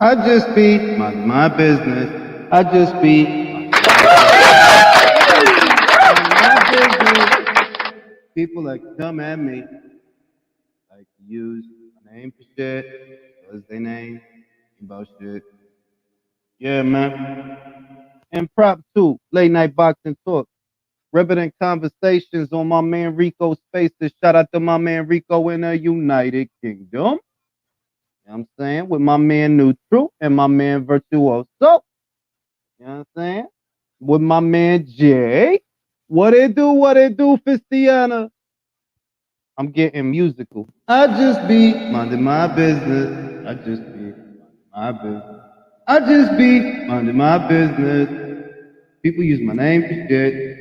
I just be minding my business. I just be minding my business. People like to come at me, like to use my name for shit, because they name about shit. Yeah, man. And prop two, late night boxing talk. Riveting conversations on my man Rico Spaces. Shout out to my man Rico in the United Kingdom. You know what I'm saying? With my man Neutral and my man Virtuoso. You know what I'm saying? With my man Jay. What it do, Fistiana? I'm getting musical. I just be minding my business. I just be minding my business. I just be minding my business. People use my name for shit.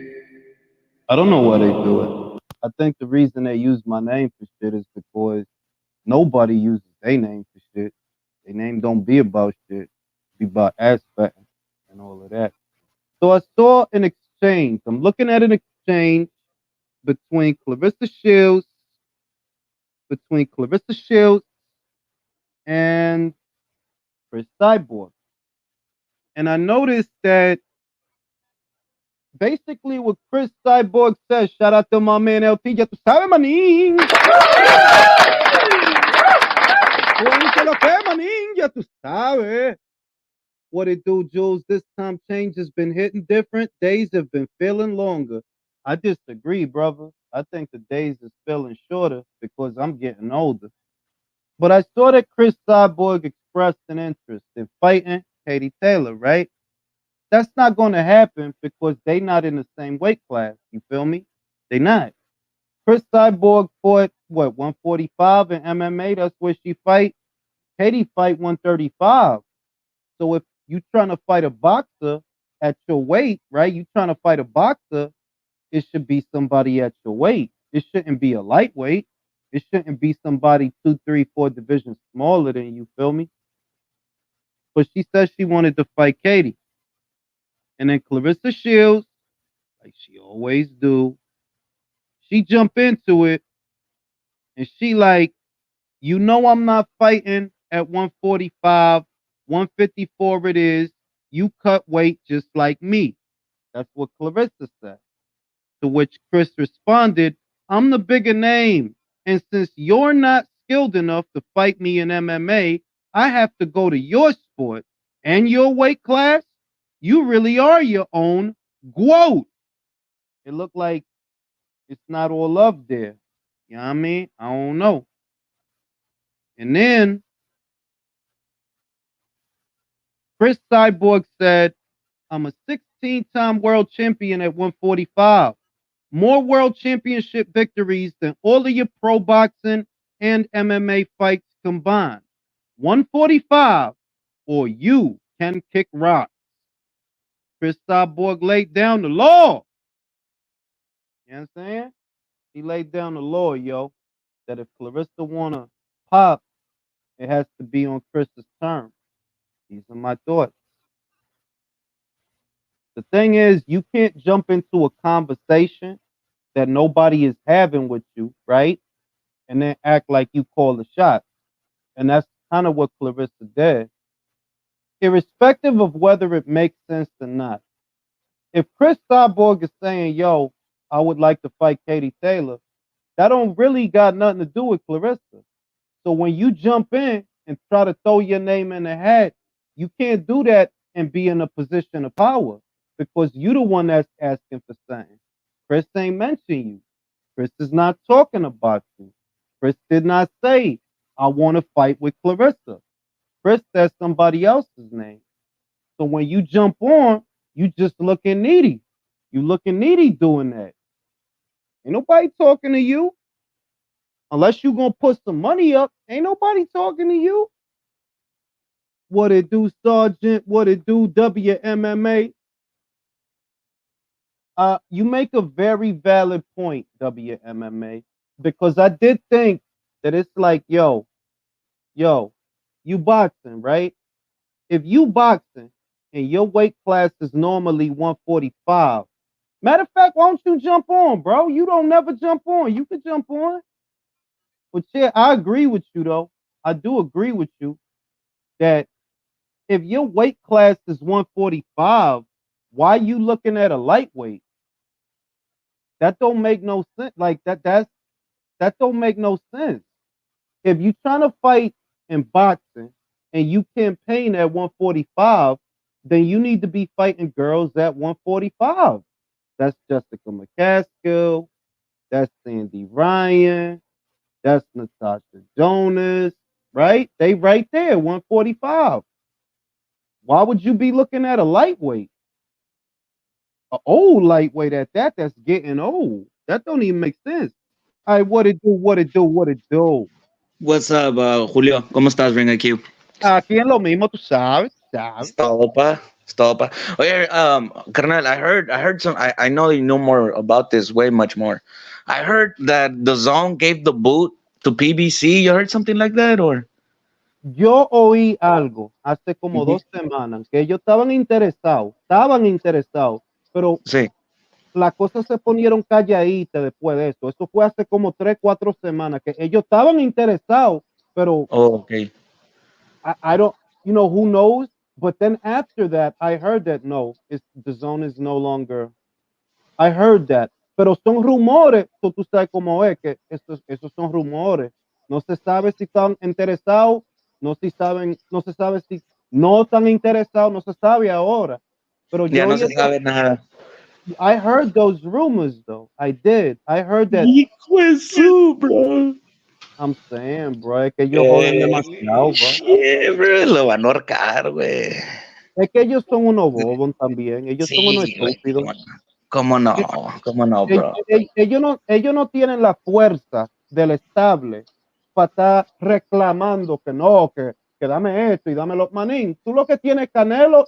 I don't know why they do it. I think the reason they use my name for shit is because nobody uses their name for shit. Their name don't be about shit. Be about aspect and all of that. So I saw an exchange. I'm looking at an exchange between Clarissa Shields and Cris Cyborg. And I noticed that basically what Cris Cyborg says, shout out to my man LT, ya tú sabes, manín. Manín, ya tú sabes. What it do, Jules? This time change has been hitting different. Days have been feeling longer. I disagree, brother. I think the days is feeling shorter because I'm getting older. But I saw that Cris Cyborg expressed an interest in fighting Katie Taylor, right? That's not going to happen because they not in the same weight class. You feel me? They not. Cris Cyborg fought what 145 in MMA. That's where she fight. Katie fight 135. So if you trying to fight a boxer at your weight, right? You trying to fight a boxer, it should be somebody at your weight. It shouldn't be a lightweight. It shouldn't be somebody 2, 3, 4 divisions smaller than you. Feel me? But she said she wanted to fight Katie, and then Clarissa Shields, like she always do, she jump into it, and she like, I'm not fighting at 145, 154 it is. You cut weight just like me. That's what Clarissa said. To which Cris responded, I'm the bigger name. And since you're not skilled enough to fight me in MMA, I have to go to your sport and your weight class. You really are your own GOAT. It looked like it's not all love there. You know what I mean? I don't know. And then Cris Cyborg said, I'm a 16-time world champion at 145. More world championship victories than all of your pro boxing and MMA fights combined. 145, or you can kick rocks. Cris Cyborg laid down the law. You know what I'm saying? He laid down the law, yo, that if Clarissa wanna pop, it has to be on Chris's terms. These are my thoughts. The thing is, you can't jump into a conversation that nobody is having with you, right? And then act like you call the shot. And that's kind of what Clarissa did. Irrespective of whether it makes sense or not. If Cris Cyborg is saying, yo, I would like to fight Katie Taylor, that don't really got nothing to do with Clarissa. So when you jump in and try to throw your name in the hat, you can't do that and be in a position of power because you the one that's asking for something. Cris ain't mention you. Cris is not talking about you. Cris did not say, I want to fight with Clarissa. Cris said somebody else's name. So when you jump on, you just looking needy. You looking needy doing that. Ain't nobody talking to you. Unless you gonna put some money up, ain't nobody talking to you. What it do, Sergeant? What it do, WMMA? You make a very valid point, WMMA, because I did think that it's like, yo, you boxing, right? If you boxing and your weight class is normally 145, matter of fact, why don't you jump on, bro? You don't never jump on. You could jump on. But yeah, I agree with you though. I do agree with you that if your weight class is 145, why you looking at a lightweight? That don't make no sense. Like that don't make no sense. If you trying to fight in boxing and you campaign at 145, then you need to be fighting girls at 145. That's Jessica McCaskill. That's Sandy Ryan. That's Natasha Jonas. Right? They right there, 145. Why would you be looking at a lightweight? An old lightweight at that that's getting old. That don't even make sense. All right, what it do, what it do, what it do. What's up, Julio? ¿Cómo estás, Ring IQ? Aquí en lo mismo, tú sabes, sabes. Stopa, Stopa. Oye, carnal, I heard some. I know you know more about this, way much more. I heard that the zone gave the boot to PBC. You heard something like that, or? Yo oí algo hace como Ujú. 2 semanas que ellos estaban interesados, pero Sí. las cosas se ponieron calladitas después de eso. Eso fue hace como 3, 4 semanas que ellos estaban interesados, pero Oh, okay. I don't, who knows? But then after that, I heard that no, the zone is no longer. I heard that. Pero son rumores, tú sabes cómo es que esos son rumores. No se sabe si están interesados, no se sabe si no están interesados, no se sabe ahora. Pero Ya yo no oí se sabe nada. I heard those rumors though. I did. I heard that. Hijo de su, bro. I'm saying, bro, es que ellos joden demasiado, bro. Shit, bro. Lo van a ahorcar, güey. Es que ellos son unos bobos también. Ellos son unos Sí, güey. estúpidos. ¿Cómo no? ¿Cómo no, bro? Ellos no tienen la fuerza del estable para estar reclamando que no, que dame esto y dame los manín. Tú lo que tienes es Canelo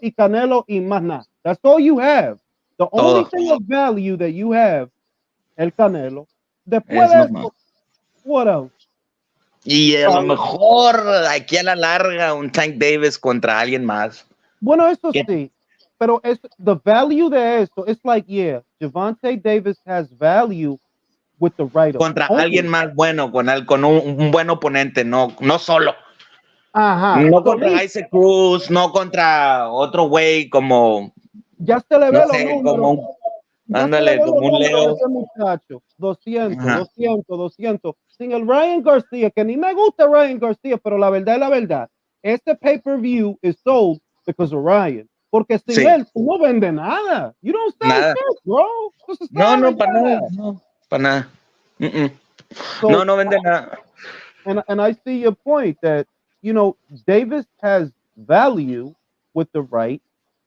y más nada. That's all you have. The only Todo. thing of value that you have, el Canelo. Después Es de nomás. eso, what else? Y a lo mejor aquí a la larga un Tank Davis contra alguien más. Bueno, eso Que sí. Pero the value de eso, it's like, yeah, Gervonta Davis has value with the right contra alguien opponent. más bueno, con un buen oponente, no, no solo. Ajá. No So, contra Isaac Cruz, no contra otro güey como, ya se le no ve los sé, números. Ya se le ándale, ven los como un números de Leo. ese muchacho. 200, Ajá. 200, 200. Sin el Ryan García, que ni me gusta Ryan García, pero la verdad es la verdad. Este pay-per-view is sold because of Ryan. Porque sin Sí, él, tú no vendes nada. You don't sell nada. shit, bro. No se No, sabe no, para nada. ya. No, para nada. Mm-mm. No, So, no vende nada. and I see your point that, Davis has value with the right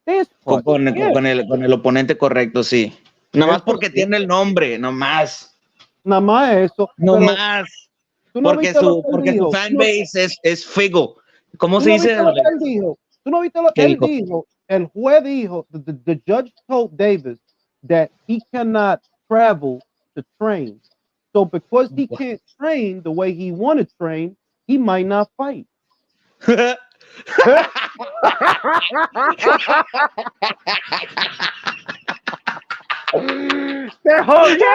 this Con, part. con, Yeah, con el oponente correcto, sí. Nada más eso porque sí. tiene el nombre, no más. Nada más eso. No Pero más. tú no viste lo que él Porque su dijo. fanbase es Figo. ¿Cómo Tú se no dice? viste lo que él dijo. Tú no viste lo ¿Qué que él dijo? dijo. El juez dijo, the judge told Davis that he cannot travel to train. So because he can't train the way he want to train, he might not fight. ¡Se jodió!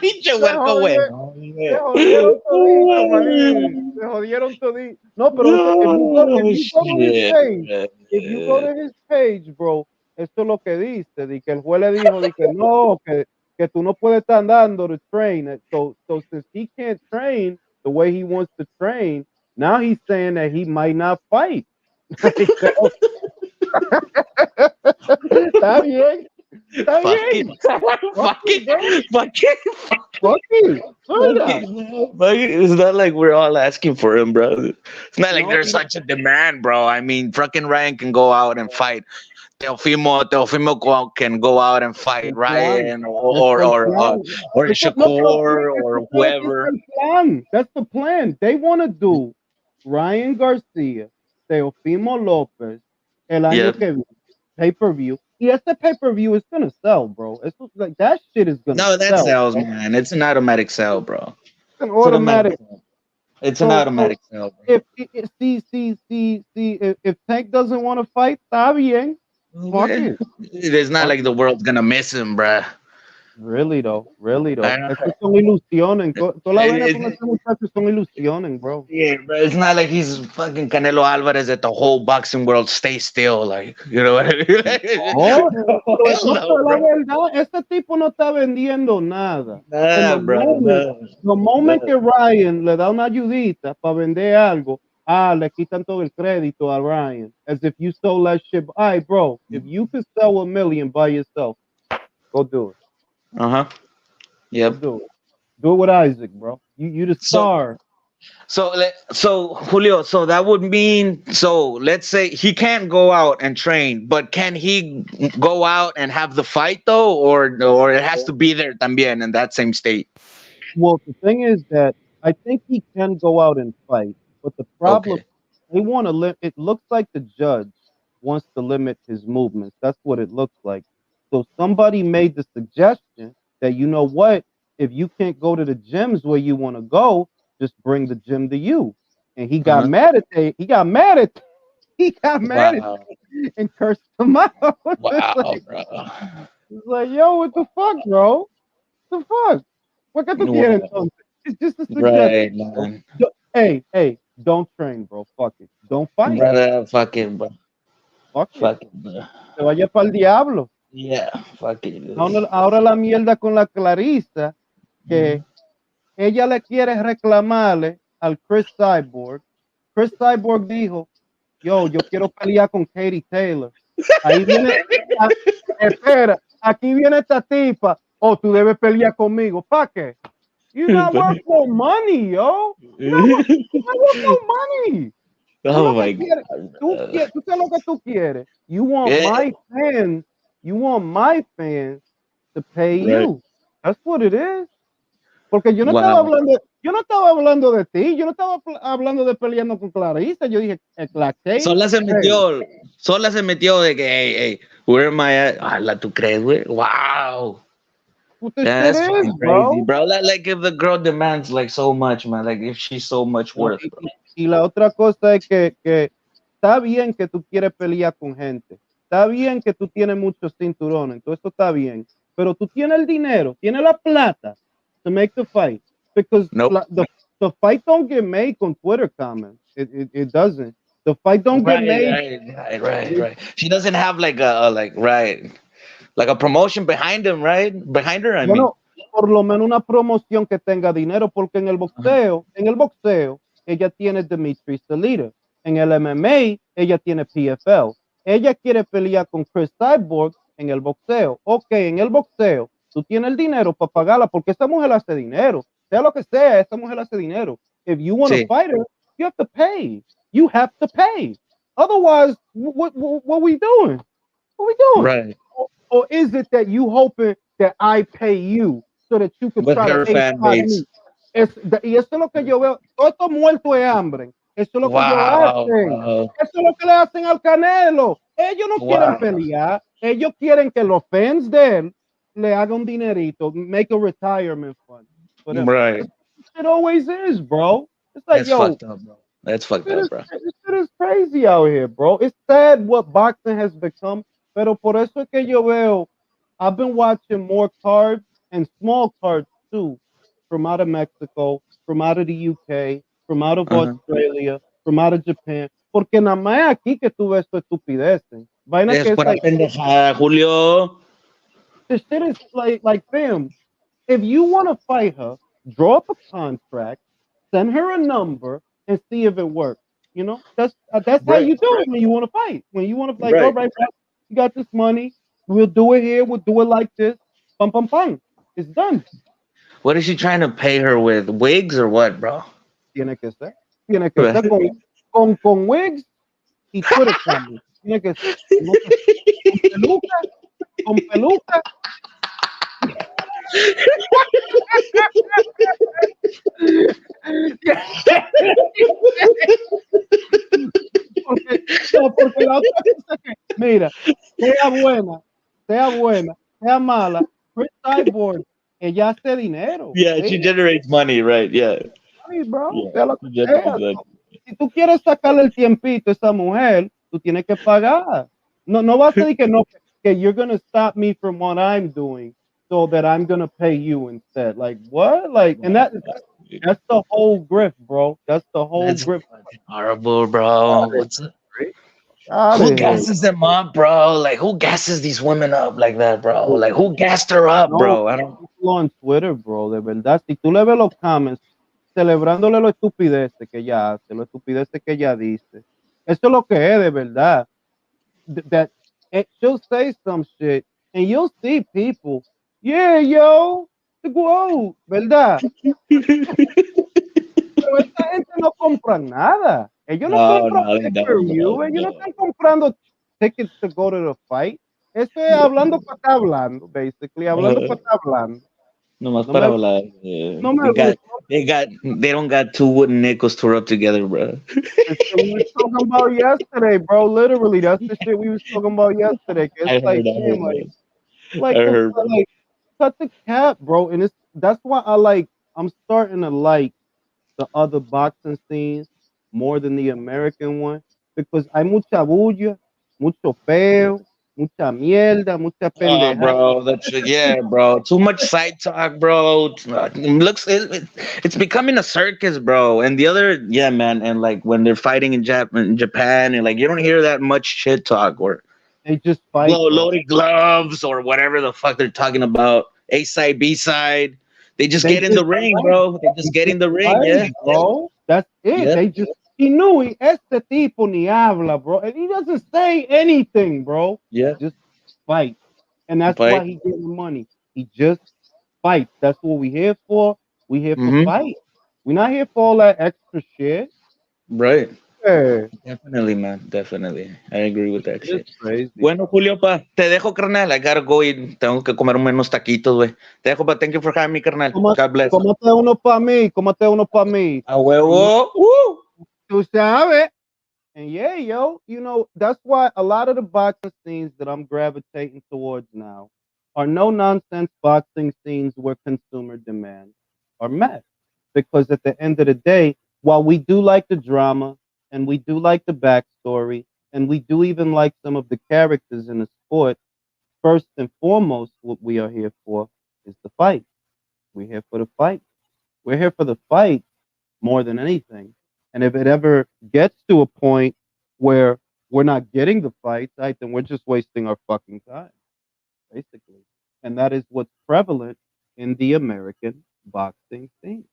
Pinche Se huerco, güey. jodió. Se jodieron todito, manín. Se jodieron todito. No, pero if you go to his Shit. page, if you go to his page, bro, esto es lo que dice, de que el juez le dijo, de que no, que tú no puedes estar andando to train. So since he can't train the way he wants to train, now he's saying that he might not fight. Está bien. Está Fuck it. bien. Fuck it. Fuck it. Fuck you. Fuck it. Fuck it. It's not like we're all asking for him, bro. It's not like No, there's such a demand, bro. I mean, fucking Ryan can go out and fight. Teofimo can go out and fight el plan. Ryan That's el plan. or No, pero Shakur tú or sabes que es whoever. el plan. That's the plan. They want to do Ryan Garcia, Teofimo López, el Yeah. año que viene, pay-per-view. Y este pay-per-view is going to sell, bro. It's like that shit is going to No, that sell, sells, bro. man. It's an automatic sell, bro. It's an It's an automatic automatic. sell. It's an So automatic sell, bro. if Tank doesn't want to fight, está bien. Fuck Okay. it. It's not Fuck like it. the world's gonna miss him, bruh. Really I though. don't Estas son ilusiones. Toda la vaina con know. este muchacho son ilusiones, bro. Yeah, but it's not like he's fucking Canelo Alvarez that the whole boxing world stay still. Like, you know what I mean? Oh, No, hell no, no, pero la bro. verdad, este tipo no está vendiendo nada. And Nah, bro. No, the moment no. que Ryan le da una ayudita para vender algo, le quitan todo el crédito a Ryan. As if you sold that shit. All right, bro, if you could sell 1 million by yourself, go do it. Uh huh. Go Yep. do it. Do it with Isaac, bro. You the So, star. so Julio, so that would mean, so let's say he can't go out and train, but can he go out and have the fight though, or it has to be there también in that same state? Well, the thing is that I think he can go out and fight, but the problem Okay. they want to limit. It looks like the judge wants to limit his movements. That's what it looks like. So somebody made the suggestion that you know what, if you can't go to the gyms where you want to go, just bring the gym to you. And he got Uh-huh. mad at they. He got mad at. He got mad at Wow. and cursed him out. Wow, bro. It's like, yo, what the fuck, bro? The fuck? ¿Por qué tú quieres Wow. entonces? It's just a suggestion, Right, bro. man. Hey, don't train, bro. Fuck it. Don't fight. Brother, fuck it, bro. Fuck it. Fuck it, bro. Se vaya para el diablo. Yeah, fuck it. Ahora la mierda con la Clarissa, que ella le quiere reclamarle al Cris Cyborg. Cris Cyborg dijo, yo quiero pelear con Katie Taylor. Ahí viene, espera, aquí viene esta tipa. Oh, tú debes pelear conmigo. ¿Para qué? You're not worth no money, yo. You're not worth no money. Tú Oh lo que my quieres, god, tú, bro. tú sabes lo que tú quieres. You want Yeah, my fans to pay right. you. That's what it is. Porque Wow. yo no estaba hablando de ti, yo no estaba hablando de peleando con Clarissa, yo dije, la Katie, Sola se hey, metió, sola se metió de que, hey, hey, where am I at? Ah, ¿tú crees, güey? Wow. what this Yeah, shit that's is, fucking crazy, bro. bro. Like if the girl demands like so much, man, like if she's so much No, worth, bro. y la otra cosa es que está bien que tú quieres pelear con gente, está bien que tú tienes muchos cinturones, todo esto está bien, pero tú tienes el dinero, tienes la plata to make the fight, because Nope. the fight don't get made on Twitter comments. It doesn't. The fight don't get Right, made. right. She doesn't have like a like right, like a promotion behind him, right? Behind her, I mean. Bueno, por lo menos una promoción que tenga dinero, porque Uh-huh. en el boxeo, ella tiene Dimitri Salita. En el MMA, ella tiene PFL. Ella quiere pelear con Cris Cyborg en el boxeo. Ok, en el boxeo, tú tienes el dinero para pagarla, porque esa mujer hace dinero. Sea lo que sea, esa mujer hace dinero. If you want to Sí, fight her, you have to pay. You have to pay. Otherwise, what we doing? What we doing? right. Or is it that you hoping that I pay you so that you could With try to her fan A-spot base. me? Y eso es lo que yo veo. Todo esto muerto de hambre. Eso es lo que ellos Wow, hacen. bro. Eso es lo que le hacen al Canelo. Ellos no quieren Wow. pelear. Ellos quieren que los fans de él le hagan un dinerito, make a retirement fund. But Right. it always is, bro. It's like, That's yo, fucked up, bro. That's fucked up, bro. this shit is crazy out here, bro. It's sad what boxing has become. Pero por eso es que yo veo, I've been watching more cards and small cards too, from out of Mexico, from out of the UK, from out of Uh-huh. Australia, from out of Japan. Porque nada más aquí que tú ves tu estupideces. Vaina Es que es pura like, pendejada, Julio. this shit is like, fam, if you want to fight her, draw up a contract, send her a number, and see if it works. You know, that's how Right. you do it when you want to fight. When you want to like, all Right. right, bro, you got this money, we'll do it here, we'll do it like this, pam pam pam, it's done. What is she trying to pay her with? Wigs or what, bro? Tiene que ser con wigs y Twitter comments. Tiene que ser con peluca. Porque, no, porque la otra cosa es que, mira, sea buena, sea mala, Cris Cyborg, ella hace dinero. Yeah, she generates money, right? Yeah. Ay, bro, Yeah. sea lo que She generates sea. money. Si tú quieres sacarle el tiempito a esa mujer, tú tienes que pagar. No vas a decir que no, que you're going to stop me from what I'm doing so that I'm gonna pay you instead. Like what? Like, and that's the whole grift, bro. That's the whole That's grift. fucking horrible, bro. What's Out of who here. gasses them up, bro? Like who gasses these women up like that, bro? Bro. Like who gassed her up, No, bro? I don't. people on Twitter, bro, de verdad. Si tú le ves los comments celebrándole lo estupideces que ella hace, lo estupideces que ella dice, eso es lo que es de verdad. That she'll say some shit and you'll see people, yeah, yo, the quote, ¿verdad? Pero esta gente no compra nada. Ellos no No, compran no, they don't, bro. pay-per-view, ellos no No, están comprando tickets to go to the fight. Eso es hablando para estar hablando, basically, hablando para no. estar hablando. Nomás No para me, hablar. no me gusta. They don't got two wooden nickels to rub together, bro. The shit we was talking about yesterday, bro. Literally, that's the shit we was talking about yesterday. It's like, I damn, heard, man. I like the heard, bro. like cut the cap, bro. And it's that's why I like. I'm starting to like the other boxing scenes more than the American one because hay mucha bulla, mucho peo, mucha mierda, mucha Oh, pendeja. bro, yeah, bro. Too much side talk, bro. It's becoming a circus, bro. And the other, yeah, man. And like when they're fighting in Japan, and like you don't hear that much shit talk or They just fight, bro. loaded gloves or whatever the fuck they're talking about. A side, B side. They just They get in just the ring, fight. bro. They They just get just in the ring. Yeah, fight, bro. That's it. yeah, They just Inui, este tipo ni habla, bro. And he doesn't say anything, bro. yeah. Just fight. And that's Fight. why he getting money. He just fights. That's what we here for. We here for Mm-hmm. fight. We're not here for all that extra shit. Right. Yeah. Definitely, man. Definitely. I agree with that It's shit. crazy, Bueno, bro. Julio, pa, te dejo, carnal. I gotta go y tengo que comer unos taquitos, güey. Te dejo, pa. Thank you for having me, carnal. God bless. Cómate uno para mí, cómate uno para mí. A huevo. Woo! Tú sabes. And yeah, yo, that's why a lot of the boxing scenes that I'm gravitating towards now are no nonsense boxing scenes where consumer demands are met. Because at the end of the day, while we do like the drama and we do like the backstory and we do even like some of the characters in the sport, first and foremost, what we are here for is the fight. We're here for the fight. We're here for the fight more than anything. And if it ever gets to a point where we're not getting the fights, right, then we're just wasting our fucking time, basically. And that is what's prevalent in the American boxing scene.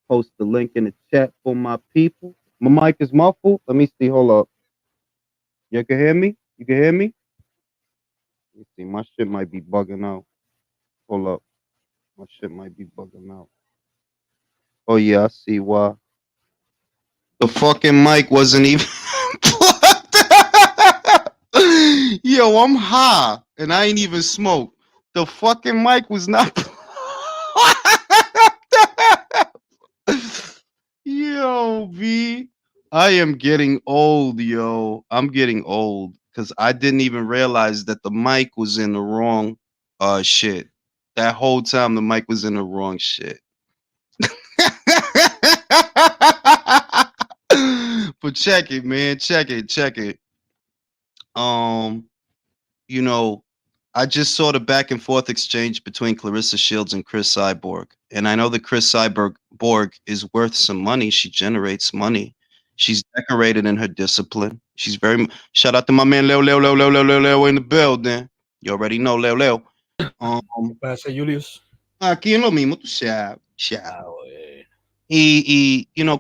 Post the link in the chat for my people. My mic is muffled. Let me see. Hold up. You can hear me? You can hear me? Let me see. My shit might be bugging out. Hold up. My shit might be bugging out. Oh, yeah. I see why. The fucking mic wasn't even plugged. Yo, I'm high and I ain't even smoked. The fucking mic was not. Yo, V. I am getting old, yo. I'm getting old because I didn't even realize that the mic was in the wrong shit. That whole time the mic was in the wrong shit. But check it, man. Check it. Check it. Um, you know, I just saw the back and forth exchange between Clarissa Shields and Cris Cyborg. And I know that Cris Cyborg is worth some money. She generates money. She's decorated in her discipline. She's shout out to my man Leo in the building. You already know Leo. ¿Qué pasa, Julius? Aquí en lo mismo, tú sabes. Ah, güey.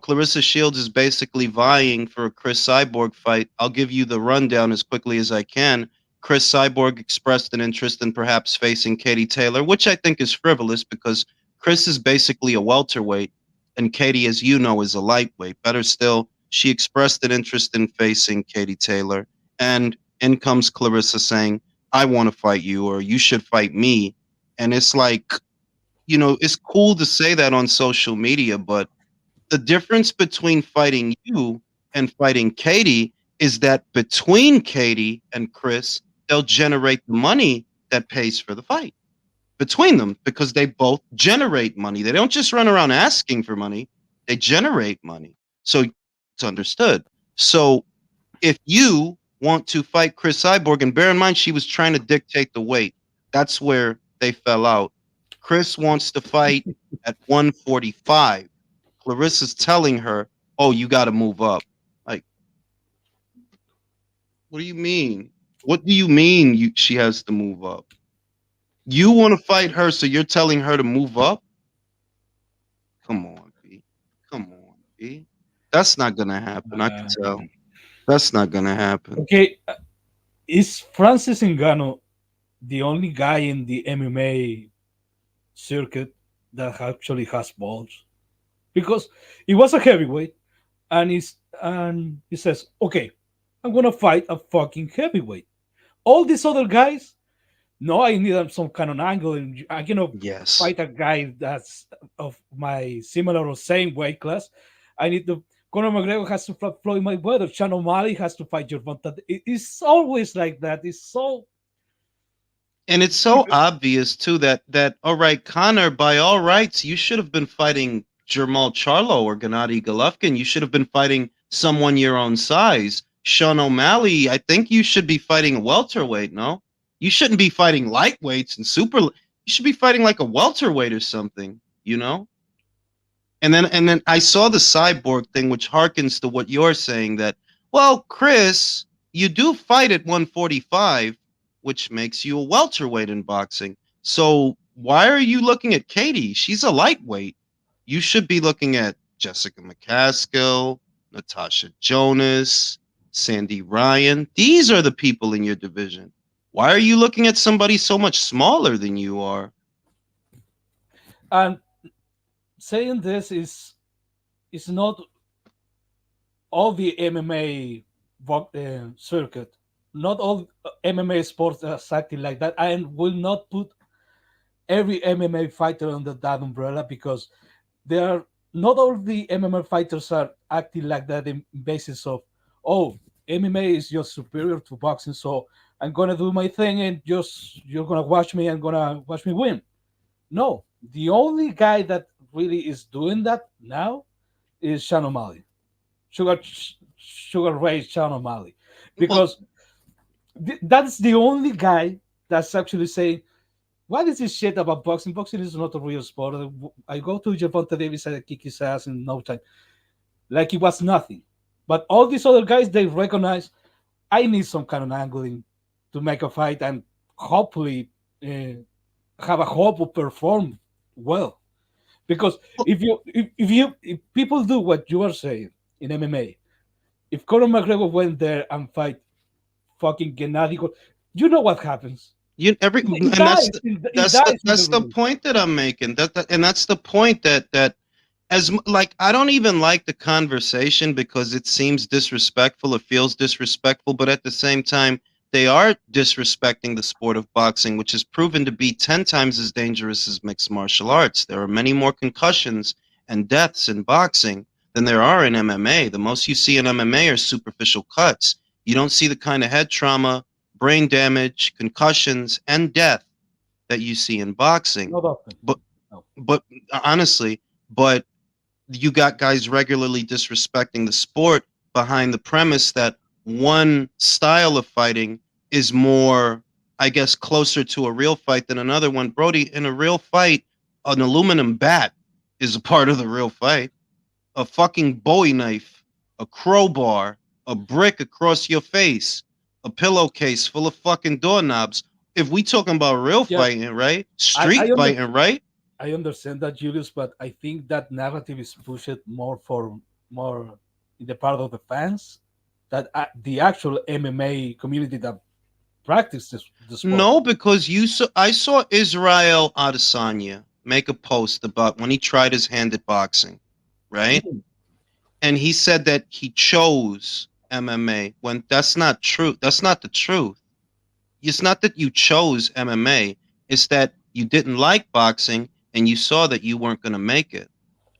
Clarissa Shields is basically vying for a Cris Cyborg fight. I'll give you the rundown as quickly as I can. Cris Cyborg expressed an interest in perhaps facing Katie Taylor, which I think is frivolous because Cris is basically a welterweight and Katie, as you know, is a lightweight. Better still, she expressed an interest in facing Katie Taylor. And in comes Clarissa saying, I want to fight you or you should fight me. And it's like, it's cool to say that on social media, but the difference between fighting you and fighting Katie is that between Katie and Cris, they'll generate the money that pays for the fight between them because they both generate money. They don't just run around asking for money, they generate money. So it's understood. So if you want to fight Cris Cyborg, and bear in mind, she was trying to dictate the weight. That's where they fell out. Cris wants to fight at 145. Clarissa's telling her, "Oh, you got to move up." Like, what do you mean? What do you mean she has to move up? You want to fight her, so you're telling her to move up? Come on, B. Come on, B. That's not gonna happen. I can tell. That's not gonna happen. Okay, is Francis Ngannou the only guy in the MMA circuit that actually has balls? Because he was a heavyweight, and he says, "Okay, I'm gonna fight a fucking heavyweight." All these other guys, no, I need some kind of angle, and I cannot Yes. fight a guy that's of my similar or same weight class. I need to. Conor McGregor has to fight Floyd Mayweather. Sean O'Malley has to fight Gervonta. It's always like that. It's so. And it's so obvious too that all right, Connor, by all rights, you should have been fighting Jermall Charlo or Gennady Golovkin. You should have been fighting someone your own size. Sean O'Malley, I think you should be fighting a welterweight. No, you shouldn't be fighting lightweights and super. You should be fighting like a welterweight or something. You know. And then I saw the cyborg thing, which harkens to what you're saying that, well, Cris, you do fight at 145, which makes you a welterweight in boxing. So why are you looking at Katie? She's a lightweight. You should be looking at Jessica McCaskill, Natasha Jonas, Sandy Ryan. These are the people in your division. Why are you looking at somebody so much smaller than you are? And saying this is not all the MMA circuit. Not all MMA sports are acting like that. I will not put every MMA fighter under that umbrella because there are not all the MMA fighters are acting like that in basis of, oh, MMA is just superior to boxing, so I'm gonna do my thing and just you're gonna watch me and gonna watch me win. No, the only guy that really is doing that now is Sean O'Malley, Sugar Ray Sean O'Malley, Well, because that's the only guy that's actually saying, what is this shit about boxing? Boxing is not a real sport. I go to Gervonta Davis and I kick his ass in no time, like it was nothing. But all these other guys, they recognize I need some kind of angling to make a fight and hopefully have a hope of perform well. Because if people do what you are saying in MMA, if Conor McGregor went there and fight fucking Gennady, you know what happens. you every He and dies. He dies in the that's the ring. point that I'm making. And that's the point that like I don't even like the conversation because it seems disrespectful, it feels disrespectful, but at the same time they are disrespecting the sport of boxing, which is proven to be 10 times as dangerous as mixed martial arts. There are many more concussions and deaths in boxing than there are in MMA. The most you see in MMA are superficial cuts. You don't see the kind of head trauma, brain damage, concussions, and death that you see in boxing. Not often. But No. but honestly, but you got guys regularly disrespecting the sport behind the premise that one style of fighting is more, I guess, closer to a real fight than another one. Brody, in a real fight, an aluminum bat is a part of the real fight. A fucking Bowie knife, a crowbar, a brick across your face, a pillowcase full of fucking doorknobs. If we talking about real Yeah, fighting, right? I, I Street under, fighting, right? I understand that, Julius, but I think that narrative is pushed more in the part of the fans that the actual MMA community that practices the sport. No, because I saw Israel Adesanya make a post about when he tried his hand at boxing, right? Mhm. And he said that he chose MMA when that's not true. That's not the truth. It's not that you chose MMA, it's that you didn't like boxing and you saw that you weren't going to make it.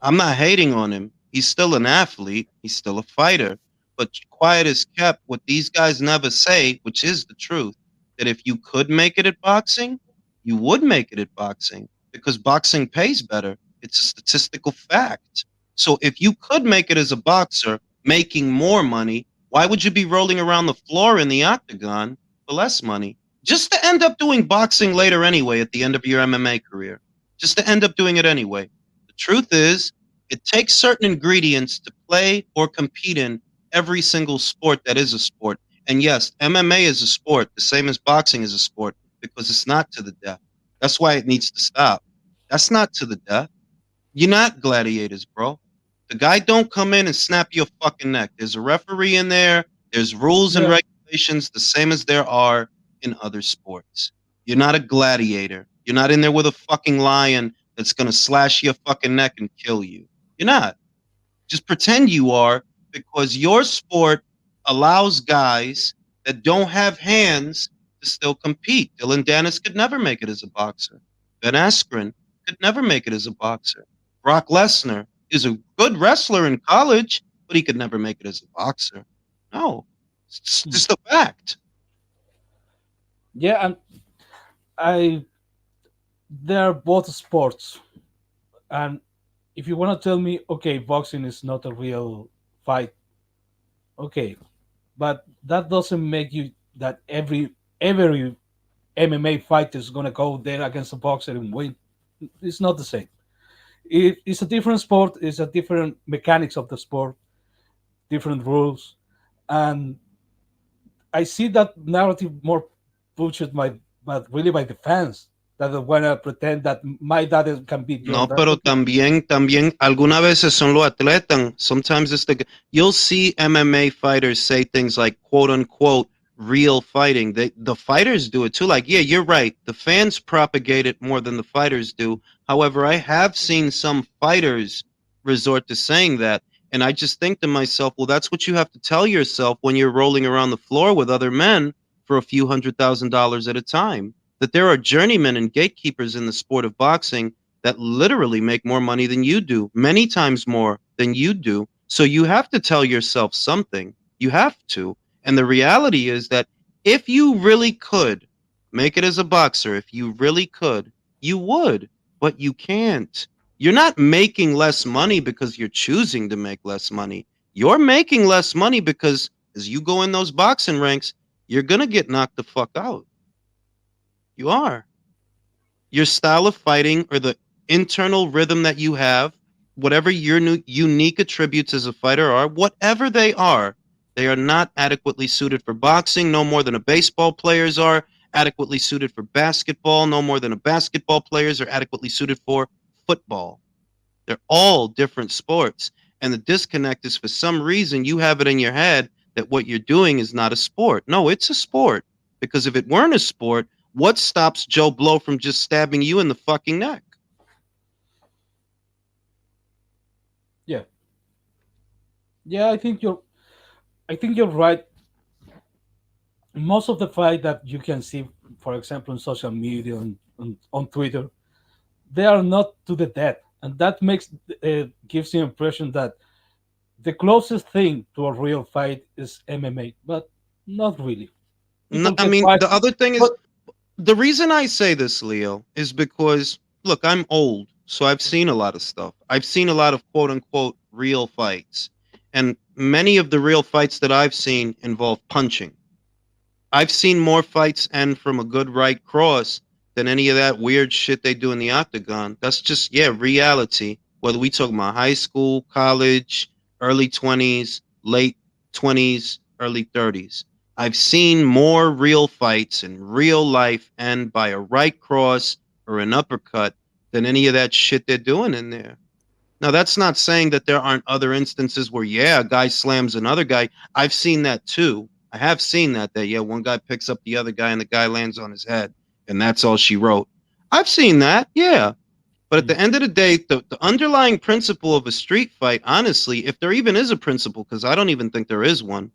I'm not hating on him. He's still an athlete, he's still a fighter. But quiet is kept. What these guys never say, which is the truth, that if you could make it at boxing, you would make it at boxing because boxing pays better. It's a statistical fact. So if you could make it as a boxer, making more money, why would you be rolling around the floor in the octagon for less money? just to end up doing boxing later anyway at the end of your MMA career. Just to end up doing it anyway. The truth is, it takes certain ingredients to play or compete in every single sport that is a sport. And yes, MMA is a sport, the same as boxing is a sport, because it's not to the death. That's why it needs to stop. That's not to the death. You're not gladiators, bro. The guy don't come in and snap your fucking neck. There's a referee in there. There's rules and Yeah. regulations the same as there are in other sports. You're not a gladiator. You're not in there with a fucking lion that's going to slash your fucking neck and kill you. You're not. Just pretend you are, because your sport allows guys that don't have hands to still compete. Dylan Dennis could never make it as a boxer. Ben Askren could never make it as a boxer. Brock Lesnar is a good wrestler in college, but he could never make it as a boxer. No, it's just a fact. Yeah, and I they're both sports, and if you want to tell me, okay, boxing is not a real fight, okay, but that doesn't make you that every MMA fighter is gonna go there against a boxer and win. It's not the same. It's a different sport. It's a different mechanics of the sport, different rules, and I see that narrative more pushed but really by the fans that want to pretend that my dad can beat your No, dad. pero Okay. también, algunas veces son los atletas. Sometimes it's you'll see MMA fighters say things like quote unquote real fighting. The fighters do it too. Like, yeah, you're right. The fans propagate it more than the fighters do. However, I have seen some fighters resort to saying that. And I just think to myself, well, that's what you have to tell yourself when you're rolling around the floor with other men for a few $100,000 at a time. That there are journeymen and gatekeepers in the sport of boxing that literally make more money than you do, many times more than you do. So you have to tell yourself something. You have to. And the reality is that if you really could make it as a boxer, if you really could, you would, but you can't. You're not making less money because you're choosing to make less money. You're making less money because as you go in those boxing ranks, you're going to get knocked the fuck out. You are. Your style of fighting or the internal rhythm that you have, whatever your unique attributes as a fighter are, whatever they are not adequately suited for boxing, no more than a baseball players are adequately suited for basketball, no more than a basketball players are adequately suited for football. They're all different sports. And the disconnect is for some reason you have it in your head that what you're doing is not a sport. No, it's a sport. Because if it weren't a sport, what stops Joe Blow from just stabbing you in the fucking neck? Yeah, yeah. I think you're right. Most of the fight that you can see, for example, on social media on Twitter, they are not to the death, and that makes gives the impression that the closest thing to a real fight is MMA, but not really. No, People I get mean, fight, the other thing is but the reason I say this, Leo, is because look, I'm old, so I've seen a lot of stuff. I've seen a lot of quote unquote real fights. And many of the real fights that I've seen involve punching. I've seen more fights end from a good right cross than any of that weird shit they do in the octagon. That's just, yeah, reality. Whether we talk about high school, college, early 20s, late 20s, early 30s. I've seen more real fights in real life end by a right cross or an uppercut than any of that shit they're doing in there. Now, that's not saying that there aren't other instances where, yeah, a guy slams another guy. I've seen that too. I have seen that, yeah, one guy picks up the other guy and the guy lands on his head, and that's all she wrote. I've seen that, yeah. But at the end of the day, the underlying principle of a street fight, honestly, if there even is a principle, because I don't even think there is one,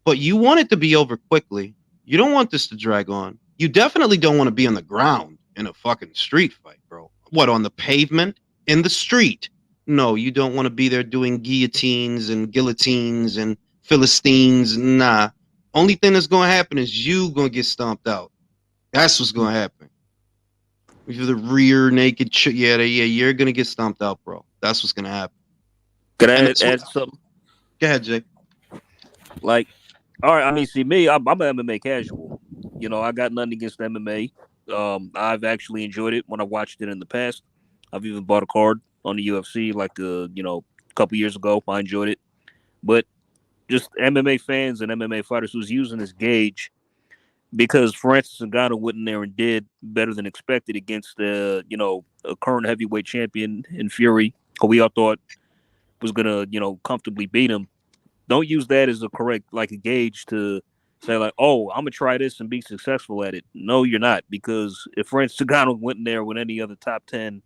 but you want it to be over quickly. You don't want this to drag on. You definitely don't want to be on the ground in a fucking street fight, bro. What, on the pavement? In the street? No, you don't want to be there doing guillotines and guillotines and Philistines. Nah. Only thing that's going to happen is you going to get stomped out. That's what's going to happen. If you're the rear naked, yeah, you're going to get stomped out, bro. That's what's going to happen. Can And I that's add what, something? go ahead, Jay. Like, all right, I mean, see me, I'm an MMA casual. I got nothing against MMA. I've actually enjoyed it when I watched it in the past. I've even bought a card on the UFC like a couple years ago. I enjoyed it, but just MMA fans and MMA fighters who's using this gauge because Francis Ngannou went in there and did better than expected against a current heavyweight champion in Fury, who we all thought was gonna comfortably beat him. Don't use that as a correct like a gauge to say like, oh, I'm gonna try this and be successful at it. No, you're not, because if Francis Ngannou went in there with any other top 10,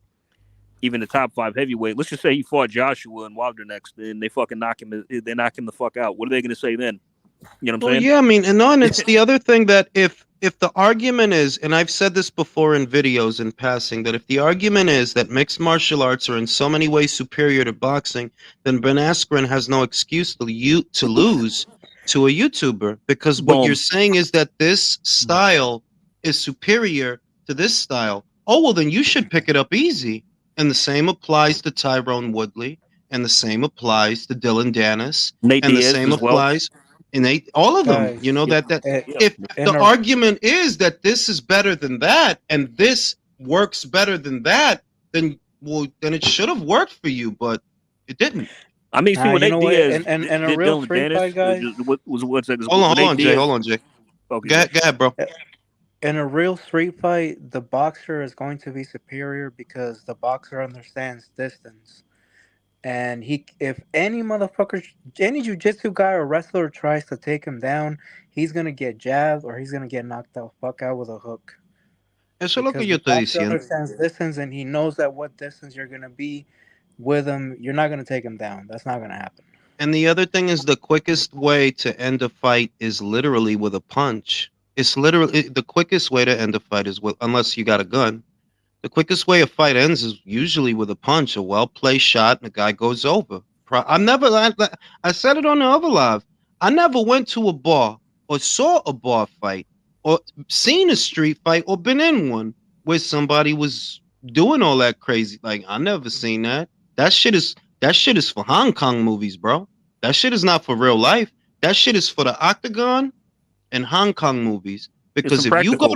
even the top 5 heavyweight, let's just say he fought Joshua and Wilder next, and they fucking knock him, they knock him the fuck out. What are they gonna say then? You know what I'm Well, saying? yeah, I mean, and no, and it's the other thing that if the argument is, and I've said this before in videos in passing, that if the argument is that mixed martial arts are in so many ways superior to boxing, then Ben Askren has no excuse to lose to a YouTuber, because what you're Boom. saying is that this style is superior to this style. Oh, well, then you should pick it up easy. And the same applies to Tyrone Woodley, and the same applies to Dylan Dennis, Nate and the Diaz same as well. applies and they all of them, you Guys, know, Yep. that eh, Yep. if in the a argument is that this is better than that and this works better than that, then then it should have worked for you, but it didn't. I mean, see, when you Nate know what? Diaz In a did real Dylan street Dennis, fight, guys. what was one second? Hold When on, Nate Jay. Diaz, Hold on, Jay. okay, Go go. ahead, go ahead, bro. eh, In a real street fight, the boxer is going to be superior because the boxer understands distance. And if any motherfucker, any jujitsu guy or wrestler tries to take him down, he's gonna get jabbed or he's gonna get knocked the fuck out with a hook. Eso es lo que Because yo the estoy boxer diciendo. understands distance and he knows that what distance you're gonna be with him, you're not gonna take him down. That's not gonna happen. And the other thing is the quickest way to end a fight is literally with a punch. It's literally the quickest way to end a fight is with, unless you got a gun. The quickest way a fight ends is usually with a punch, a well placed shot, and the guy goes over. I said it on the other live. I never went to a bar or saw a bar fight or seen a street fight or been in one where somebody was doing all that crazy. Like, I never seen that. That shit is that shit is for Hong Kong movies, bro. That shit is not for real life. That shit is for the octagon and Hong Kong movies. It's Because impractical.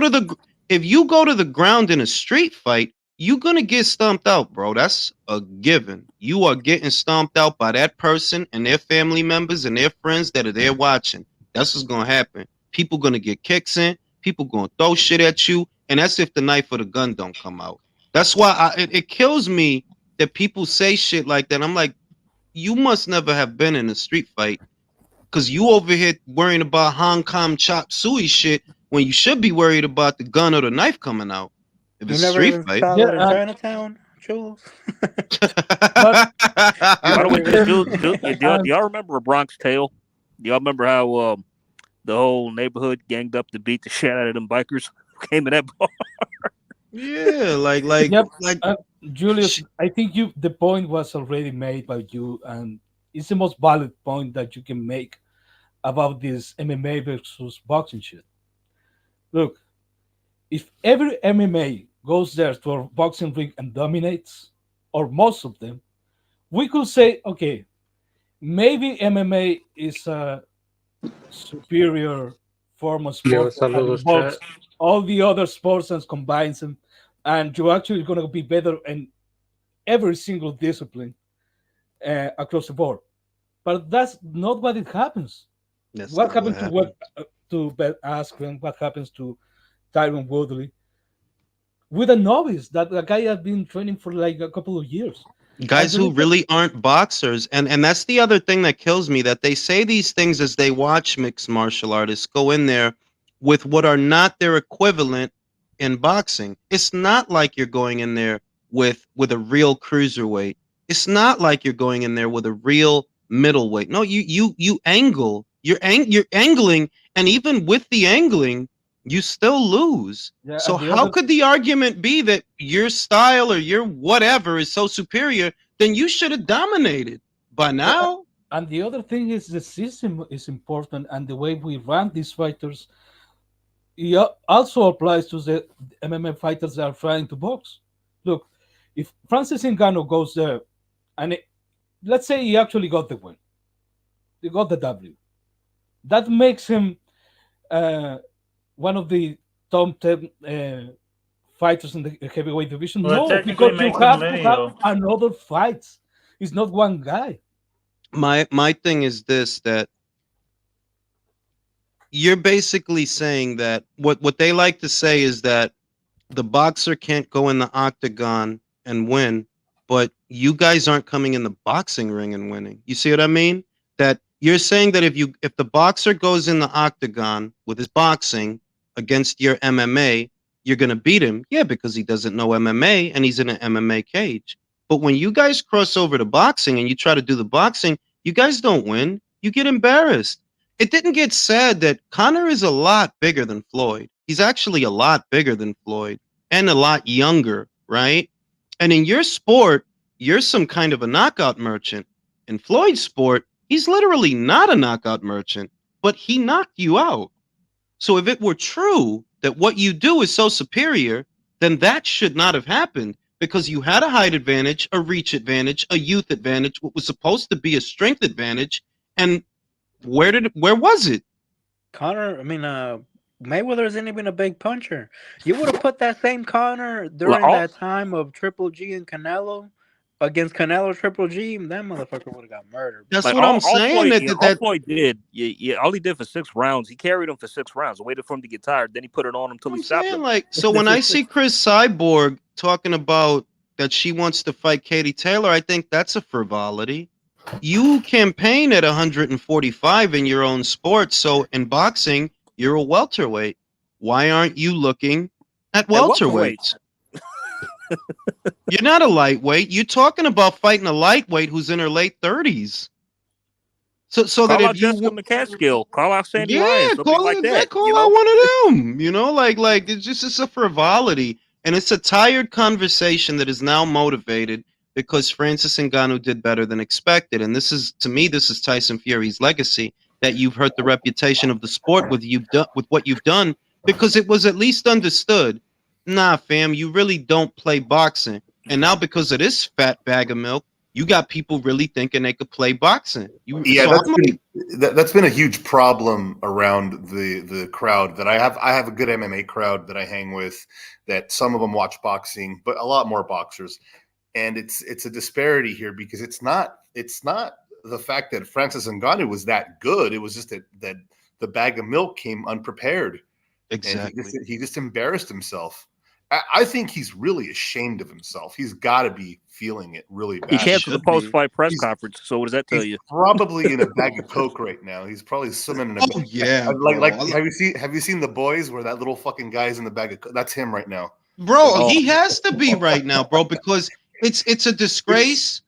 if you go to the ground in a street fight, you're gonna get stomped out, bro. That's a given. You are getting stomped out by that person and their family members and their friends that are there watching. That's what's gonna happen. People gonna get kicks in. People gonna throw shit at you, and that's if the knife or the gun don't come out. That's why it kills me that people say shit like that. I'm like, you must never have been in a street fight because you over here worrying about Hong Kong chop suey shit when you should be worried about the gun or the knife coming out. If You it's a never street even fight. saw Yeah, that in Chinatown, Chulos? but You By the way, never even. do and y'all remember A Bronx Tale? Do y'all remember how the whole neighborhood ganged up to beat the shit out of them bikers who came in that bar? Yeah, yep, like Julius, I think you the point was already made by you, and it's the most valid point that you can make about this MMA versus boxing shit. Look, if every MMA goes there to a boxing ring and dominates, or most of them, we could say, okay, maybe MMA is a superior form of Yo, sport that saludos, involves chat. all the other sports and combines them, and you're actually going to be better in every single discipline across the board. But that's not what it happens. that's What not what happened to happened. Ben Askren? What happens to Tyron Woodley? With a novice that the guy has been training for like a couple of years. And Guys the who reason, really aren't boxers, and that's the other thing that kills me, that they say these things as they watch mixed martial artists go in there with what are not their equivalent in boxing. It's not like you're going in there with a real cruiserweight. It's not like you're going in there with a real middleweight. No, you angle. You're angling, and even with the angling, you still lose. yeah, So and the how other, could the argument be that your style or your whatever is so superior? Then you should have dominated by yeah, now. and the other thing is the system is important, and the way we rank these fighters also applies to the MMA fighters that are trying to box. Look, if Francis Ngannou goes there, and let's say he actually got the win, he got the W, that makes him uh, one of the top 10 fighters in the heavyweight division. Well, it No, technically because you makes him have to many have though. another fights. It's not one guy. My thing is this, that you're basically saying that what they like to say is that the boxer can't go in the octagon and win, but you guys aren't coming in the boxing ring and winning. You see what I mean? That you're saying that if the boxer goes in the octagon with his boxing against your MMA, you're gonna beat him. Yeah, because he doesn't know MMA and he's in an MMA cage. But when you guys cross over to boxing and you try to do the boxing, you guys don't win. You get embarrassed. It didn't get said that Connor is a lot bigger than Floyd. He's actually a lot bigger than Floyd and a lot younger, right? And in your sport, you're some kind of a knockout merchant. In Floyd's sport, he's literally not a knockout merchant, but he knocked you out. So if it were true that what you do is so superior, then that should not have happened because you had a height advantage, a reach advantage, a youth advantage, what was supposed to be a strength advantage, and where was it? Connor, I mean, Mayweather isn't even a big puncher. You would have put that same Connor during that time of Triple G and Canelo against Canelo Triple G. That motherfucker would have got murdered. That's Like what I'm all saying. Floyd, all That Floyd did, all he did for 6 rounds, he carried him for 6 rounds, waited for him to get tired, then he put it on him till he I'm stopped saying, him. like, so when I see Cris Cyborg talking about that she wants to fight Katie Taylor, I think that's a frivolity. You campaign at 145 in your own sport, so in boxing, you're a welterweight. Why aren't you looking at welterweights? You're not a lightweight. You're talking about fighting a lightweight who's in her late 30s. So Call that out if you Jessica McCaskill, call out Sandy Ryan, yeah, something call like that. call out one of them. You know, like it's a frivolity, and it's a tired conversation that is now motivated because Francis Ngannou did better than expected, and this is, to me, this is Tyson Fury's legacy, that you've hurt the reputation of the sport with what you've done, because it was at least understood. Nah, fam, you really don't play boxing, and now because of this fat bag of milk, you got people really thinking they could play boxing. Yeah, that's been a huge problem around the crowd that I have. I have a good MMA crowd that I hang with, that some of them watch boxing, but a lot more boxers. And it's a disparity here because it's not the fact that Francis Ngannou was that good. It was just that the bag of milk came unprepared. Exactly. And he just embarrassed himself. I think he's really ashamed of himself. He's got to be feeling it really bad. He canceled the post-fight press conference. So what does that tell you? Probably in a bag of coke right now. He's probably swimming in a Oh yeah, like have you seen The Boys where that little fucking guy's in the bag of coke? That's him right now. Bro, he has to be right now, bro, because it's a disgrace.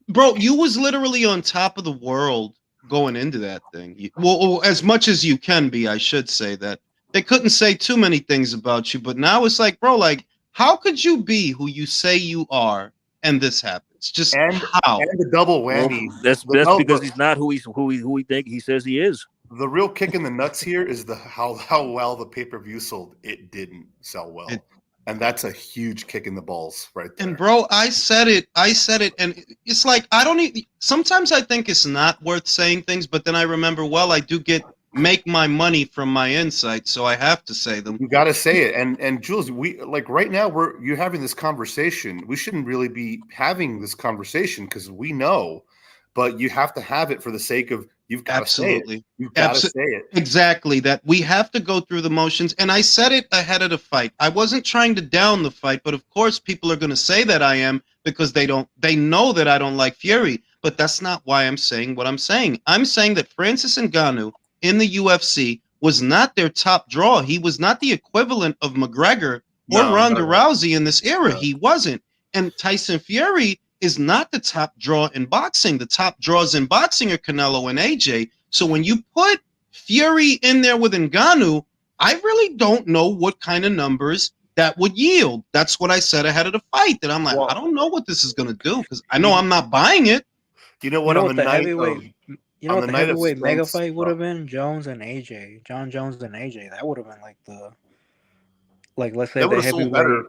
Bro, you was literally on top of the world going into that thing. Well, as much as you can be, I should say that. They couldn't say too many things about you, but now it's like, bro, like, how could you be who you say you are and this happens? Just how? And the double whammy. Well, that's because he's not who he think he says he is. The real kick in the nuts here is how well the pay-per-view sold. It didn't sell well. And that's a huge kick in the balls right there. And bro, I said it, and it's like sometimes I think it's not worth saying things, but then I remember, well, I do make my money from my insights, so I have to say them. You got to say it. And Jules, we like right now you're having this conversation. We shouldn't really be having this conversation because we know, but you have to have it for the sake of you've got to say it. You've got to say it. Exactly, that we have to go through the motions. And I said it ahead of the fight. I wasn't trying to down the fight, but of course people are going to say that I am because they know that I don't like Fury, but that's not why I'm saying what I'm saying. I'm saying that Francis Ngannou in the UFC was not their top draw. He was not the equivalent of McGregor or Ronda Rousey in this era. No. He wasn't. And Tyson Fury is not the top draw in boxing. The top draws in boxing are Canelo and AJ. So when you put Fury in there with Ngannou, I really don't know what kind of numbers that would yield. That's what I said ahead of the fight, that I'm like, I don't know what this is going to do because I know I'm not buying it. You know what? On the heavyweight... You know what the heavyweight mega fight would have been? Jones and AJ. John Jones and AJ. That would have been let's say the heavyweight.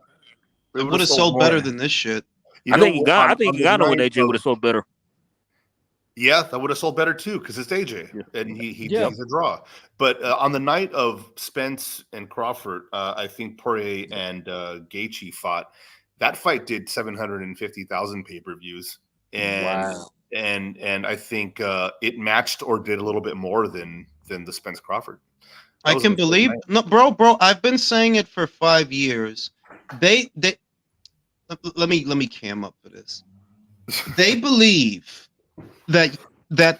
It would have sold better than this shit. I think Ngannou and AJ would have sold better. Yeah, that would have sold better too because it's AJ Yeah. and Yeah. he's a draw. But on the night of Spence and Crawford, I think Poirier and Gaethje fought. That fight did 750,000 pay-per-views, and Wow. and I think it matched or did a little bit more than the Spence Crawford. That I was can an insane believe night. no, bro. I've been saying it for 5 years. They let me cam up for this. They believe that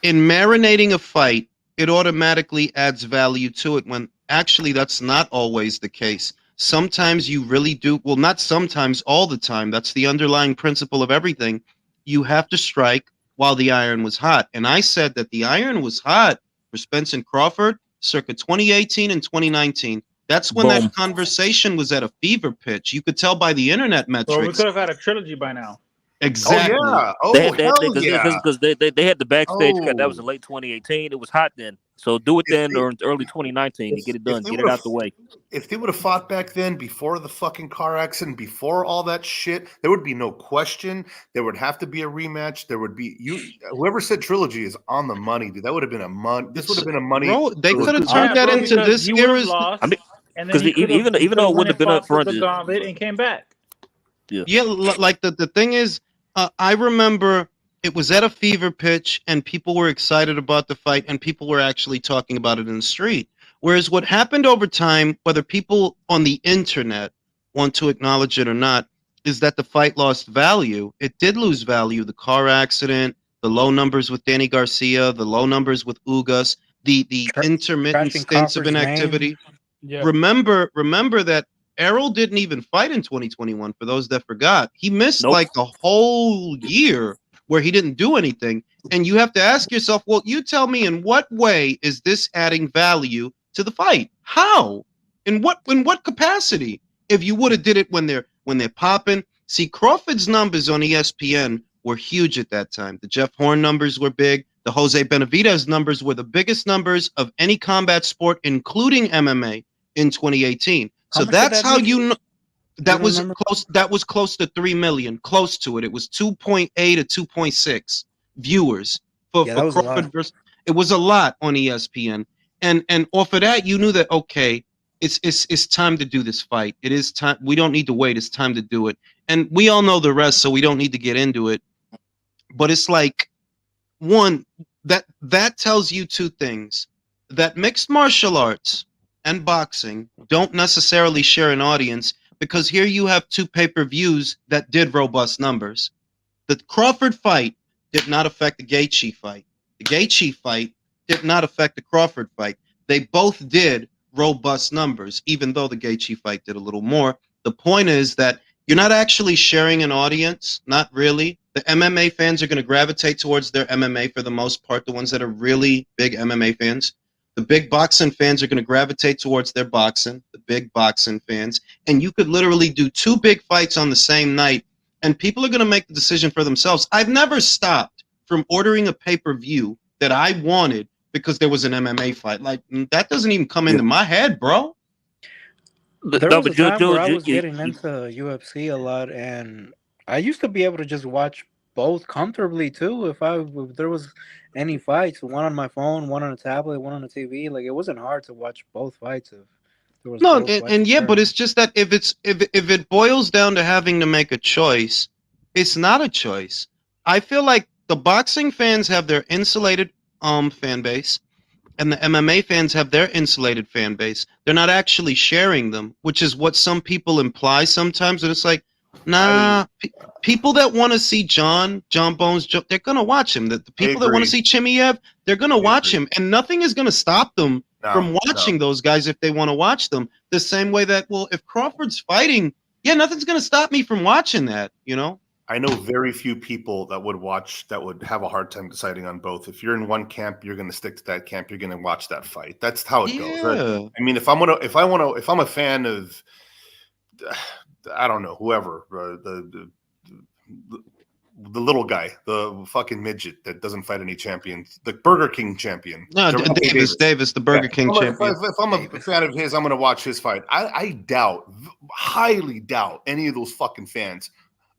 in marinating a fight, it automatically adds value to it when actually that's not always the case. Sometimes you really do. Well, not sometimes, all the time. That's the underlying principle of everything. You have to strike while the iron was hot. And I said that the iron was hot for Spence and Crawford circa 2018 and 2019. That's when Boom. that conversation was at a fever pitch. You could tell by the internet Well, we metrics. could have had a trilogy by now. Exactly. Oh yeah! Oh They had hell yeah! because they had the backstage cut. That was in Oh, late 2018. It was hot then. So do it if then they or in early 2019 to get it if done. they Get would it have out the way. if they would have fought back then, before the fucking car accident, before all that shit, there would be no question. There would have to be a rematch. There would be whoever said trilogy is on the money, dude. That would have been a money. This would have been a money. Bro, they could have trilogy. turned that bro, into because this he would have era's. lost, I mean, and then because even though it wouldn't have been up front, the gauntlet and came back. Yeah, like the thing is, I remember it was at a fever pitch and people were excited about the fight and people were actually talking about it in the street. Whereas what happened over time, whether people on the internet want to acknowledge it or not, is that the fight lost value. It did lose value. The car accident, the low numbers with Danny Garcia, the low numbers with Ugas, the intermittent Trashing stints of Crawford's inactivity. Yeah. Remember that Errol didn't even fight in 2021. For those that forgot, he missed Nope. like the whole year where he didn't do anything. And you have to ask yourself, well, you tell me, in what way is this adding value to the fight? How? In what capacity? If you would have did it when they're popping. See, Crawford's numbers on ESPN were huge at that time. The Jeff Horn numbers were big. The Jose Benavidez numbers were the biggest numbers of any combat sport, including MMA, in 2018. How So much did that's that how make? you know that don't was remember? close. That was close to 3 million, close to it. It was 2.8 to 2.6 viewers Yeah, for that was a lot. Crawford versus. It was a lot on ESPN, and off of that, you knew that okay, it's time to do this fight. It is time. We don't need to wait. It's time to do it, and we all know the rest, so we don't need to get into it. But it's like one that tells you two things: that mixed martial arts and boxing don't necessarily share an audience, because here you have two pay-per-views that did robust numbers. The Crawford fight did not affect the Gaethje fight. The Gaethje fight did not affect the Crawford fight. They both did robust numbers, even though the Gaethje fight did a little more. The point is that you're not actually sharing an audience, not really. The MMA fans are going to gravitate towards their MMA for the most part, the ones that are really big MMA fans. The big boxing fans are going to gravitate towards their boxing, the big boxing fans. And you could literally do two big fights on the same night, and people are going to make the decision for themselves. I've never stopped from ordering a pay-per-view that I wanted because there was an MMA fight. Like, that doesn't even come into my head, bro. There No, was a but Joe, time where I Joe, was getting into UFC a lot, and I used to be able to just watch both comfortably too. If there was any fights, one on my phone, one on a tablet, one on a TV, like it wasn't hard to watch both fights if there was No, both fights and yeah, but occurring. it's just that if it boils down to having to make a choice, it's not a choice. I feel like the boxing fans have their insulated fan base, and the MMA fans have their insulated fan base. They're not actually sharing them, which is what some people imply sometimes. And it's like, nah, people that want to see John Bones, they're gonna watch him. The people that want to see Chimaev, they're gonna watch him, and nothing is gonna stop them from watching those guys if they want to watch them. The same way that, well, if Crawford's fighting, yeah, nothing's gonna stop me from watching that. You know. I know very few people that would have a hard time deciding on both. If you're in one camp, you're going to stick to that camp. You're going to watch that fight. That's how it goes. Right? I mean, if I'm a fan of, I don't know, whoever, the little guy, the fucking midget that doesn't fight any champions, the Burger King champion. No, Davis, the Burger King champion. If I'm a fan of his, I'm going to watch his fight. I highly doubt any of those fucking fans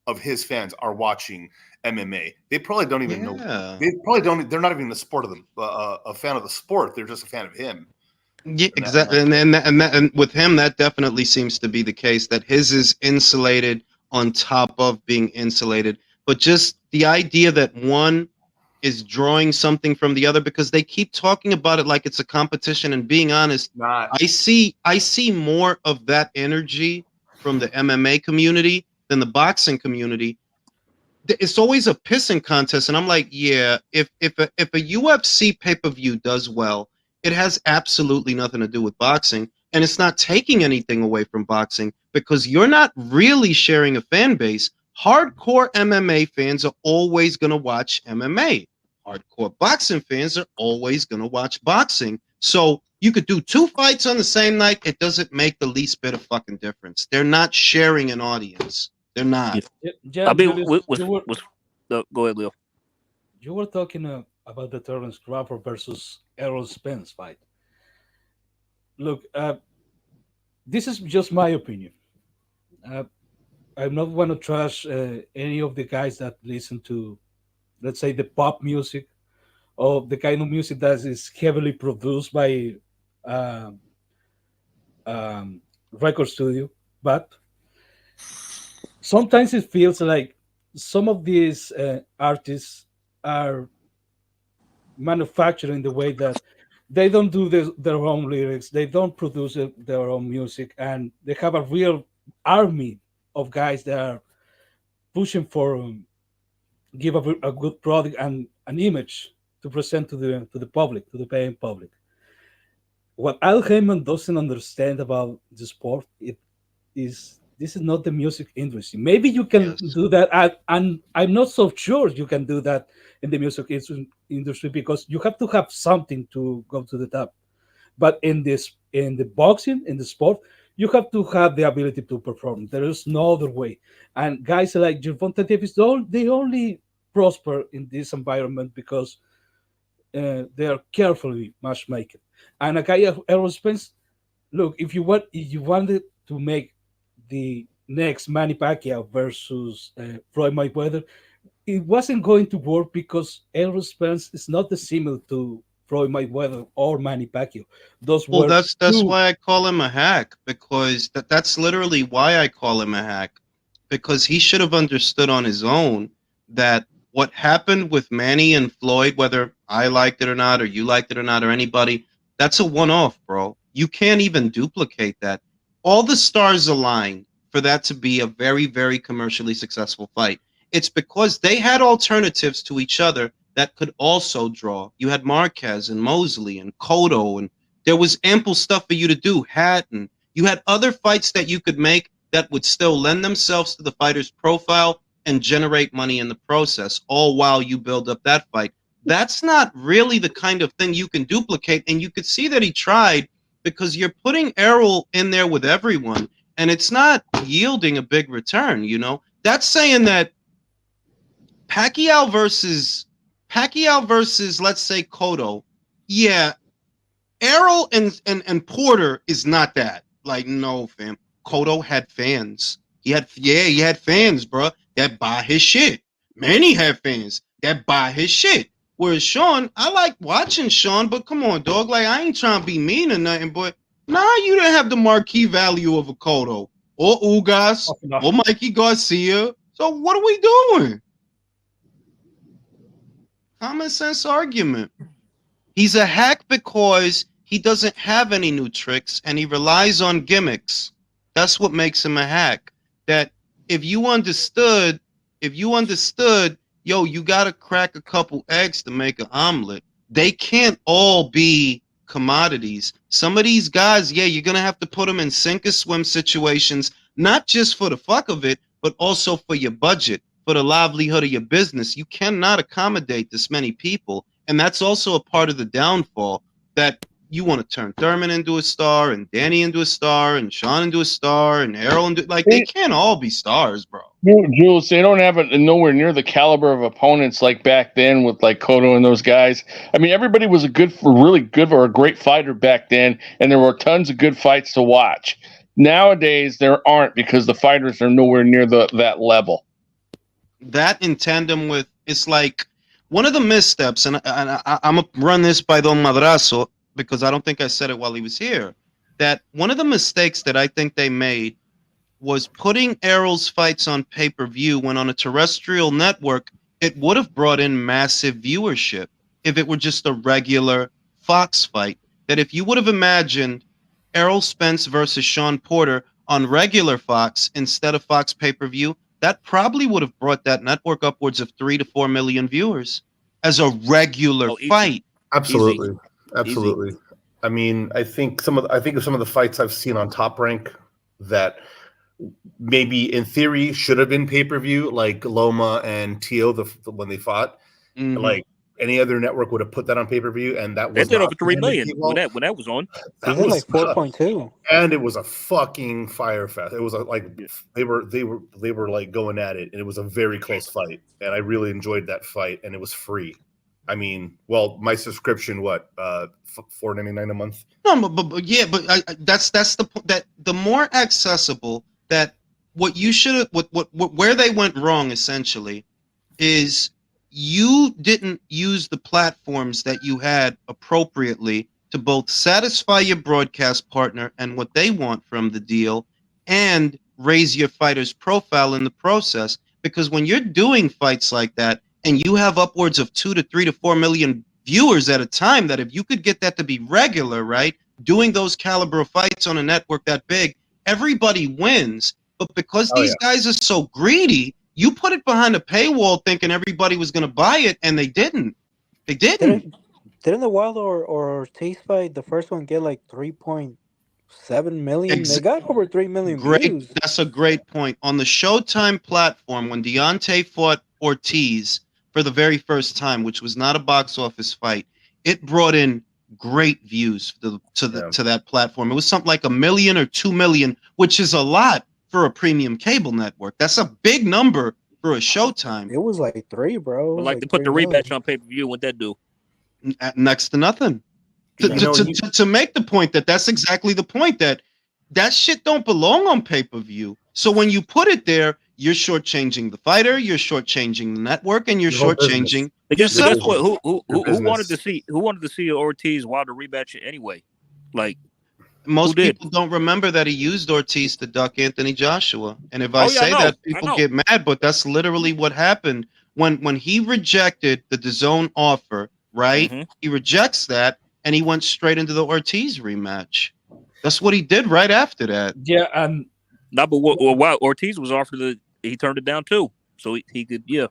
of his fans are watching MMA. They probably don't even know. Yeah. They probably don't. They're not even the sport of a fan of the sport. They're just a fan of him. Yeah, exactly. And with him, that definitely seems to be the case, that his is insulated on top of being insulated. But just the idea that one is drawing something from the other, because they keep talking about it like it's a competition. And being honest, I see more of that energy from the MMA community than the boxing community. It's always a pissing contest, and I'm like, yeah, if a UFC pay-per-view does well, it has absolutely nothing to do with boxing, and it's not taking anything away from boxing, because you're not really sharing a fan base. Hardcore MMA fans are always going to watch MMA. Hardcore boxing fans are always going to watch boxing. So you could do 2 fights on the same night. It doesn't make the least bit of fucking difference. They're not sharing an audience. They're not. Yeah, I mean, Julius, go ahead, Leo. you were talking about the Terrence Crawford versus Errol Spence fight. Look, this is just my opinion. Uh, I'm not want to trash any of the guys that listen to, let's say, the pop music or the kind of music that is heavily produced by um, record studio, but sometimes it feels like some of these artists are manufactured in the way that they don't do their own lyrics, they don't produce their own music, and they have a real army of guys that are pushing for give a good product and an image to present to the public, to the paying public. What Al Heyman doesn't understand about the sport is this is not the music industry. Maybe you can Yes. do that, and I'm not so sure you can do that in the music industry, because you have to have something to go to the top. But in the boxing, in the sport, you have to have the ability to perform. There is no other way. And guys like Gervonta Davis, they only prosper in this environment because they are carefully matchmaking. And a guy of Errol Spence, look, if you wanted to make the next Manny Pacquiao versus Floyd Mayweather, it wasn't going to work because Errol Spence is not the similar to Floyd Mayweather or Manny Pacquiao. Those Well, were that's two. why I call him a hack, because that's literally why I call him a hack, because he should have understood on his own that what happened with Manny and Floyd, whether I liked it or not, or you liked it or not, or anybody, that's a one-off, bro. You can't even duplicate that. All the stars aligned for that to be a very, very commercially successful fight. It's because they had alternatives to each other that could also draw. You had Marquez and Mosley and Cotto, and there was ample stuff for you to do. Hatton. You had other fights that you could make that would still lend themselves to the fighter's profile and generate money in the process, all while you build up that fight. That's not really the kind of thing you can duplicate. And you could see that he tried, because you're putting Errol in there with everyone, and it's not yielding a big return, you know? That's saying that Pacquiao versus let's say Cotto. Yeah, Errol and Porter is not that. Like, no, fam. Cotto had fans. He had fans, bro, that buy his shit. Manny had fans that buy his shit. Whereas Sean, I like watching Sean, but come on, dog. Like, I ain't trying to be mean or nothing, but nah, you didn't have the marquee value of a Cotto or Ugas or Mikey Garcia. So what are we doing? Common sense argument. He's a hack because he doesn't have any new tricks and he relies on gimmicks. That's what makes him a hack. That if you understood, yo, you gotta crack a couple eggs to make an omelet. They can't all be commodities. Some of these guys, yeah, you're gonna have to put them in sink or swim situations, not just for the fuck of it, but also for your budget, for the livelihood of your business. You cannot accommodate this many people. And that's also a part of the downfall, that you want to turn Thurman into a star and Danny into a star and Sean into a star and Errol into, like, they can't all be stars, bro. Jules, they don't have nowhere near the caliber of opponents like back then with like Cotto and those guys. I mean, everybody was really good or a great fighter back then, and there were tons of good fights to watch. Nowadays, there aren't, because the fighters are nowhere near that level. That in tandem with, it's like one of the missteps, and I'm gonna run this by Don Madrazo because I don't think I said it while he was here. That one of the mistakes that I think they made was putting Errol's fights on pay-per-view when on a terrestrial network it would have brought in massive viewership if it were just a regular Fox fight. That if you would have imagined Errol Spence versus Sean Porter on regular Fox instead of Fox pay-per-view, that probably would have brought that network upwards of 3 to 4 million viewers as a regular Oh, easy, fight. Absolutely, easy. absolutely. I mean, I think of some of the fights I've seen on Top Rank that maybe in theory should have been pay per view, like Loma and Tio when they fought. Mhm. Like any other network would have put that on pay per view, and that They was did not over 3 million well. when that was on. They That did was like 4.2. and it was a fucking fire fest. It was like they were like going at it, and it was a very close fight, and I really enjoyed that fight, and it was free. I mean, well, my subscription, what, $4.99 a month? No, but yeah, but that's the point, that the more accessible, that what you should have, what where they went wrong essentially is you didn't use the platforms that you had appropriately to both satisfy your broadcast partner and what they want from the deal and raise your fighter's profile in the process. Because when you're doing fights like that and you have upwards of 2 to 3 to 4 million viewers at a time, that if you could get that to be regular, right, doing those caliber of fights on a network that big, everybody wins. But because these guys are so greedy, you put it behind a paywall thinking everybody was going to buy it, and they didn't. They didn't. Didn't the Wild or Ortiz fight, the first one, get like 3.7 million? They got over 3 million views. That's a great point. On the Showtime platform, when Deontay fought Ortiz for the very first time, which was not a box office fight, it brought in great views to that platform. It was something like 1 million or 2 million, which is a lot for a premium cable network. That's a big number for a Showtime. It was like 3, bro. But like to put the rematch on pay per view, what that do? Next to nothing. To make the point that's exactly the point, that shit don't belong on pay-per-view. So when you put it there, you're shortchanging the fighter, you're shortchanging the network, and you're shortchanging yourself. Who wanted to see Ortiz Wilder rematch anyway? Like, most people don't remember that he used Ortiz to duck Anthony Joshua. And if I say that, people get mad, but that's literally what happened when he rejected the DAZN offer, right? Mm-hmm. He rejects that, and he went straight into the Ortiz rematch. That's what he did right after that. Yeah, and wow, Ortiz was offered he turned it down too, so he could, yeah.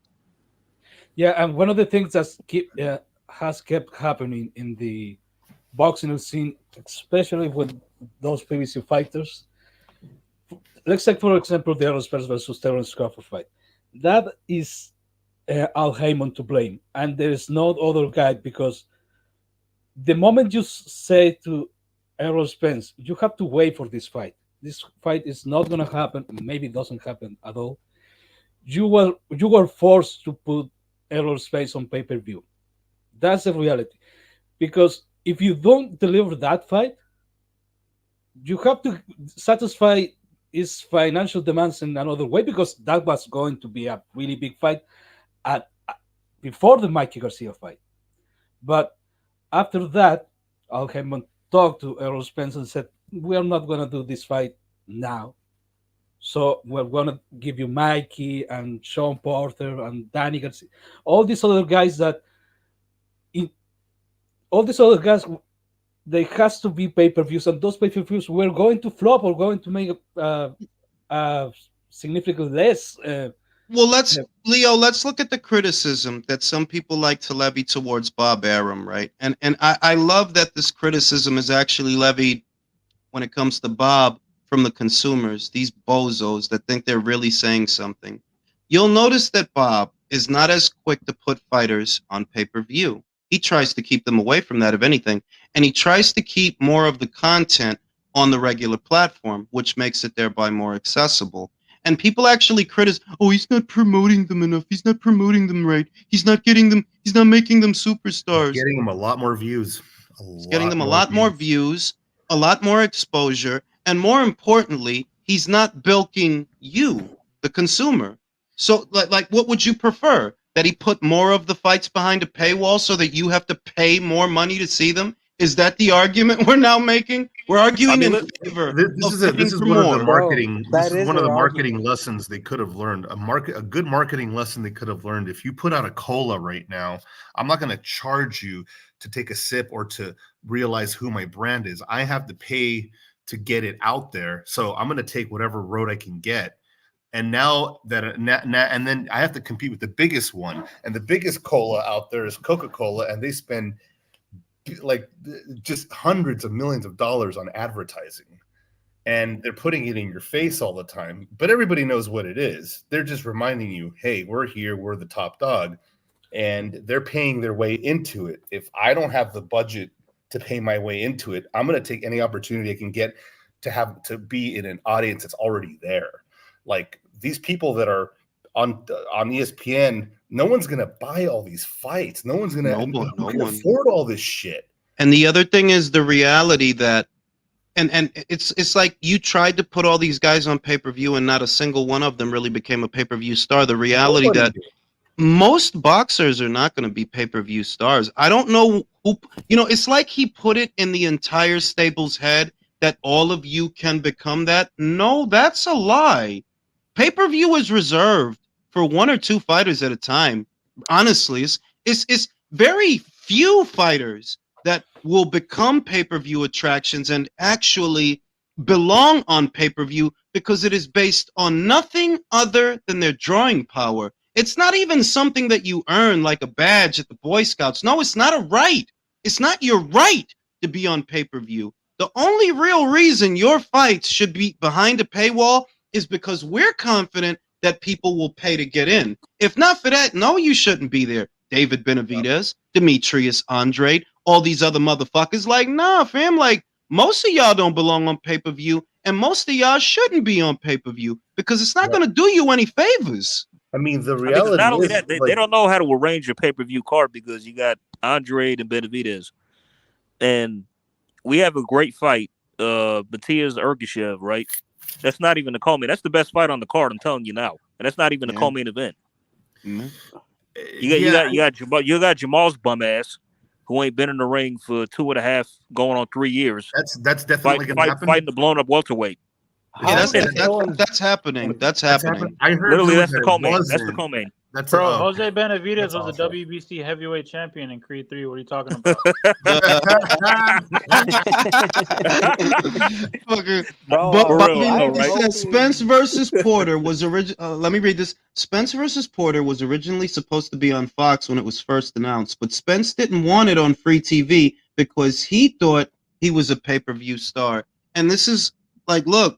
And one of the things that has kept happening in the boxing scene, especially with those PBC fighters, let's take for example the Errol Spence versus Terence Crawford fight. That is Al Heyman to blame, and there is no other guy, because the moment you say to Errol Spence, you have to wait for this fight. This fight is not going to happen. Maybe it doesn't happen at all. You were forced to put Errol Spence on pay-per-view. That's the reality. Because if you don't deliver that fight, you have to satisfy his financial demands in another way, because that was going to be a really big fight before the Mikey Garcia fight. But after that, Al Heyman talked to Errol Spence and said, we are not going to do this fight now. So we're going to give you Mikey and Sean Porter and Danny Garcia. All these other guys they has to be pay-per-views, and those pay-per-views were going to flop or going to make significantly less. Well, let's look at the criticism that some people like to levy towards Bob Arum, right? And I love that this criticism is actually levied when it comes to Bob from the consumers, these bozos that think they're really saying something. You'll notice that Bob is not as quick to put fighters on pay-per-view. He tries to keep them away from that, if anything, and he tries to keep more of the content on the regular platform, which makes it thereby more accessible. And people actually criticize, oh, he's not promoting them enough. He's not promoting them right. He's not getting them. He's not making them superstars. He's getting them a lot more views. He's getting them a lot more views, a lot more exposure, and more importantly, he's not bilking you, the consumer. So, like, what would you prefer? That he put more of the fights behind a paywall so that you have to pay more money to see them? Is that the argument we're now making? We're arguing in favor of paying for one of the more. marketing. Bro, This that is is one of their the marketing argument. lessons they could have learned. A good marketing lesson they could have learned. If you put out a cola right now, I'm not going to charge you to take a sip or to realize who my brand is. I have to pay to get it out there. So I'm going to take whatever road I can get. And now that and then I have to compete with the biggest one, and the biggest cola out there is Coca-Cola, and they spend like just hundreds of millions of dollars on advertising, and they're putting it in your face all the time. But everybody knows what it is. They're just reminding you, hey, we're here, we're the top dog, and they're paying their way into it. If I don't have the budget to pay my way into it, I'm going to take any opportunity I can get to be in an audience that's already there. Like these people that are on ESPN, no one's gonna buy all these fights. No one's gonna. Who can afford all this shit? And the other thing is the reality that, and it's like you tried to put all these guys on pay-per-view, and not a single one of them really became a pay-per-view star. The reality that most boxers are not going to be pay-per-view stars. I don't know who. It's like he put it in the entire stable's head that all of you can become that. No, that's a lie. Pay-per-view is reserved for one or two fighters at a time. Honestly, it's very few fighters that will become pay-per-view attractions and actually belong on pay-per-view because it is based on nothing other than their drawing power. It's not even something that you earn like a badge at the Boy Scouts. No, it's not a right. It's not your right to be on pay-per-view. The only real reason your fights should be behind a paywall is because we're confident that people will pay to get in. If not for that, no, you shouldn't be there. David Benavidez, Demetrius Andrade, all these other motherfuckers. Like, nah, fam, like, most of y'all don't belong on pay-per-view, and most of y'all shouldn't be on pay-per-view because it's not going to do you any favors. I mean, the reality not only is that, they don't know how to arrange your pay-per-view card because you got Andrade and Benavidez. And we have a great fight, Matias Ergashev, right? That's not even the co-main. That's the best fight on the card. I'm telling you now, and that's not even the co-main event. Mm-hmm. You got Jamal's bum ass, who ain't been in the ring for 2.5, going on 3 years. That's definitely going to happen. Fighting the blown up welterweight. Yeah, that's happening. That's happening. I heard literally that's the co-main. That's the co-main. Bro, Jose Benavidez was the WBC heavyweight champion in Creed 3. What are you talking about? Spence versus Porter was let me read this. Spence versus Porter was originally supposed to be on Fox when it was first announced, but Spence didn't want it on free TV because he thought he was a pay-per-view star. And this is like, look,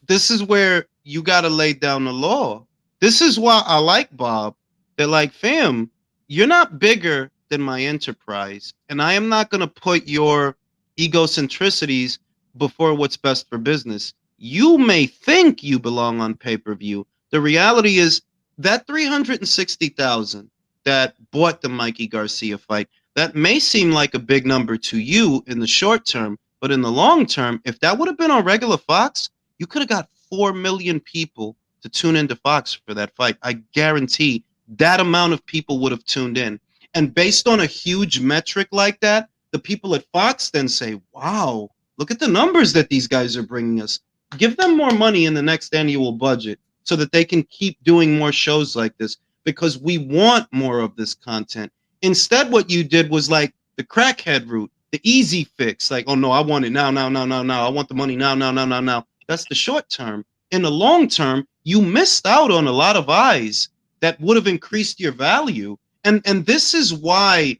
this is where you got to lay down the law. This is why I like Bob. They're like, fam, you're not bigger than my enterprise, and I am not going to put your egocentricities before what's best for business. You may think you belong on pay-per-view. The reality is that 360,000 that bought the Mikey Garcia fight, that may seem like a big number to you in the short term, but in the long term, if that would have been on regular Fox, you could have got 4 million people to tune into Fox for that fight. I guarantee that amount of people would have tuned in. And based on a huge metric like that, the people at Fox then say, wow, look at the numbers that these guys are bringing us. Give them more money in the next annual budget so that they can keep doing more shows like this, because we want more of this content. Instead, what you did was like the crackhead route, the easy fix. Like, oh, no, I want it now. I want the money now. That's the short term. In the long term, you missed out on a lot of eyes that would have increased your value. And this is why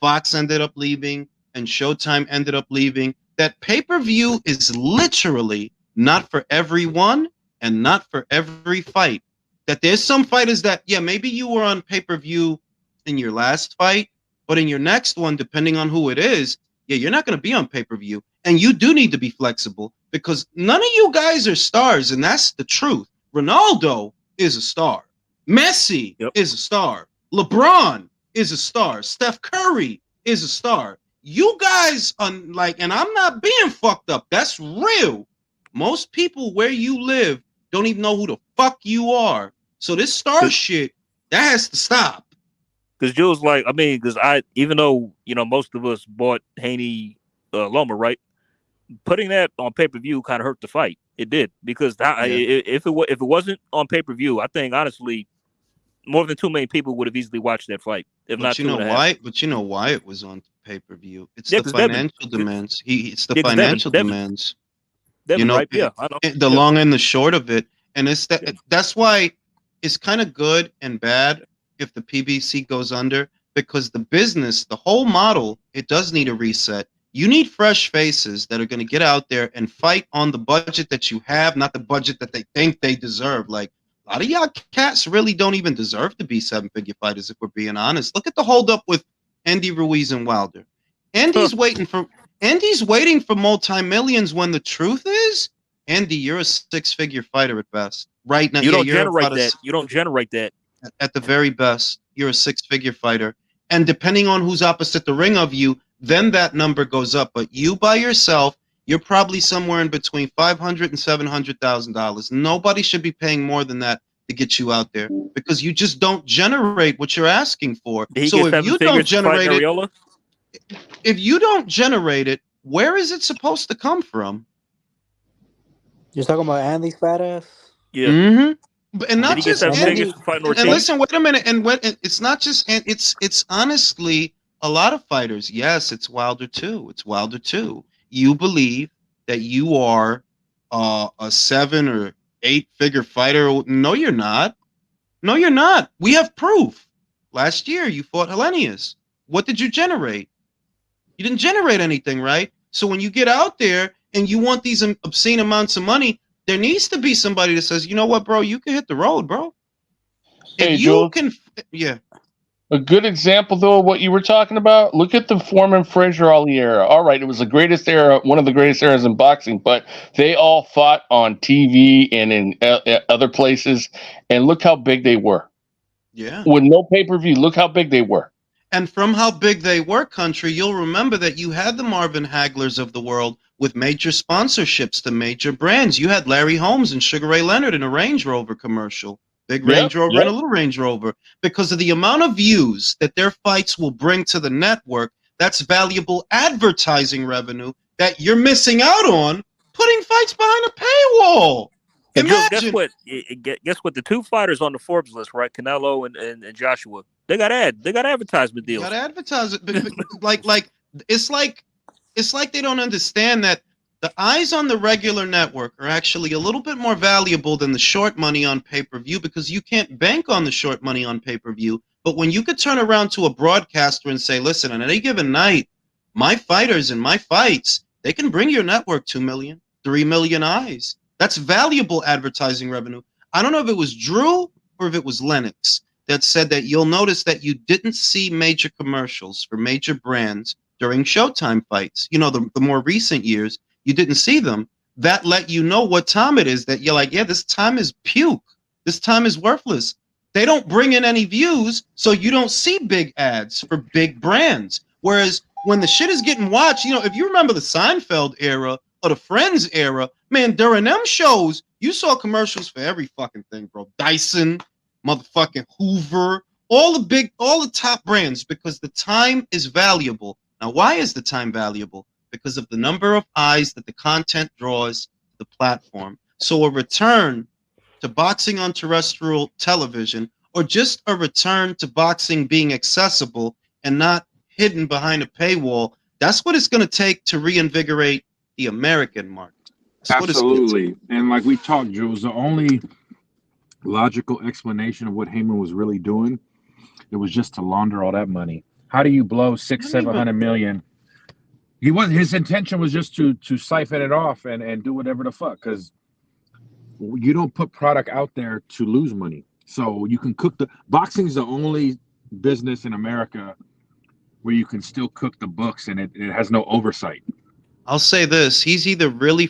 Fox ended up leaving and Showtime ended up leaving. That pay-per-view is literally not for everyone and not for every fight. That there's some fighters that, yeah, maybe you were on pay-per-view in your last fight, but in your next one, depending on who it is, yeah, you're not going to be on pay-per-view. And you do need to be flexible because none of you guys are stars, and that's the truth. Ronaldo is a star. Messi is a star. LeBron is a star. Steph Curry is a star. You guys are like, and I'm not being fucked up. That's real. Most people where you live don't even know who the fuck you are. So this star shit, that has to stop. Because Jules, like, I mean, because even though most of us bought Haney Loma, right? Putting that on pay per view kind of hurt the fight. It did, because if it wasn't on pay per view, I think honestly, more than 2 million people would have easily watched that fight. If not, you know why? But you know why it was on pay per view? It's the financial demands. It's the financial demands. Devin, right? Yeah, I know. The long and the short of it, and it's that's why it's kind of good and bad if the PBC goes under, because the business, the whole model, it does need a reset. You need fresh faces that are going to get out there and fight on the budget that you have, not the budget that they think they deserve. Like, a lot of y'all cats really don't even deserve to be 7-figure fighters, if we're being honest. Look at the holdup with Andy Ruiz and Wilder. Andy's waiting for multi-millions, when the truth is, Andy, you're a 6-figure fighter at best. Right now, you don't generate that. You don't generate that. At the very best, you're a 6-figure fighter. And depending on who's opposite the ring of you, then that number goes up. But you by yourself, you're probably somewhere in between $500,000 and $700,000. Nobody should be paying more than that to get you out there, because you just don't generate what you're asking for. So if you don't generate it, where is it supposed to come from? You're talking about Andy's fat ass? Yeah. Mm-hmm. And not just Andy. And listen, wait a minute. And it's not just, it's honestly a lot of fighters. Yes, it's Wilder too. You believe that you are a 7 or 8-figure fighter. No, you're not. We have proof. Last year, you fought Hellenius. What did you generate? You didn't generate anything, right? So when you get out there and you want these obscene amounts of money, there needs to be somebody that says, you know what, bro, you can hit the road, bro. Hey, if Joel, you can, yeah. A good example, though, of what you were talking about. Look at the Foreman Frazier Ali era. All right, it was the greatest era, one of the greatest eras in boxing, but they all fought on TV and in other places, and look how big they were. Yeah. With no pay-per-view, look how big they were. And from how big they were, country, you'll remember that you had the Marvin Haglers of the world with major sponsorships to major brands. You had Larry Holmes and Sugar Ray Leonard in a Range Rover commercial. Big Range Rover and a little Range Rover. Because of the amount of views that their fights will bring to the network, that's valuable advertising revenue that you're missing out on putting fights behind a paywall. And guess what? Guess what? The 2 fighters on the Forbes list, right? Canelo and Joshua. They got advertisement deals. Got to advertise it. It's like they don't understand that the eyes on the regular network are actually a little bit more valuable than the short money on pay-per-view, because you can't bank on the short money on pay-per-view. But when you could turn around to a broadcaster and say, listen, on any given night, my fighters and my fights, they can bring your network 2 million, 3 million eyes. That's valuable advertising revenue. I don't know if it was Drew or if it was Lennox that said that you'll notice that you didn't see major commercials for major brands during Showtime fights. You know, the more recent years, you didn't see them. That let you know what time it is, that you're like, yeah, this time is puke. This time is worthless. They don't bring in any views, so you don't see big ads for big brands. Whereas when the shit is getting watched, you know, if you remember the Seinfeld era or the Friends era, man, during them shows, you saw commercials for every fucking thing, bro. Dyson, motherfucking Hoover, all the top brands, because the time is valuable. Now, why is the time valuable? Because of the number of eyes that the content draws to the platform. So a return to boxing on terrestrial television, or just a return to boxing being accessible and not hidden behind a paywall, that's what it's going to take to reinvigorate the American market. Absolutely. And like we talked, Jules, the only logical explanation of what Heyman was really doing, it was just to launder all that money. How do you blow 600-700 million? His intention was just to siphon it off and do whatever the fuck, because you don't put product out there to lose money. So you can cook boxing is the only business in America where you can still cook the books and it has no oversight. I'll say this: he's either really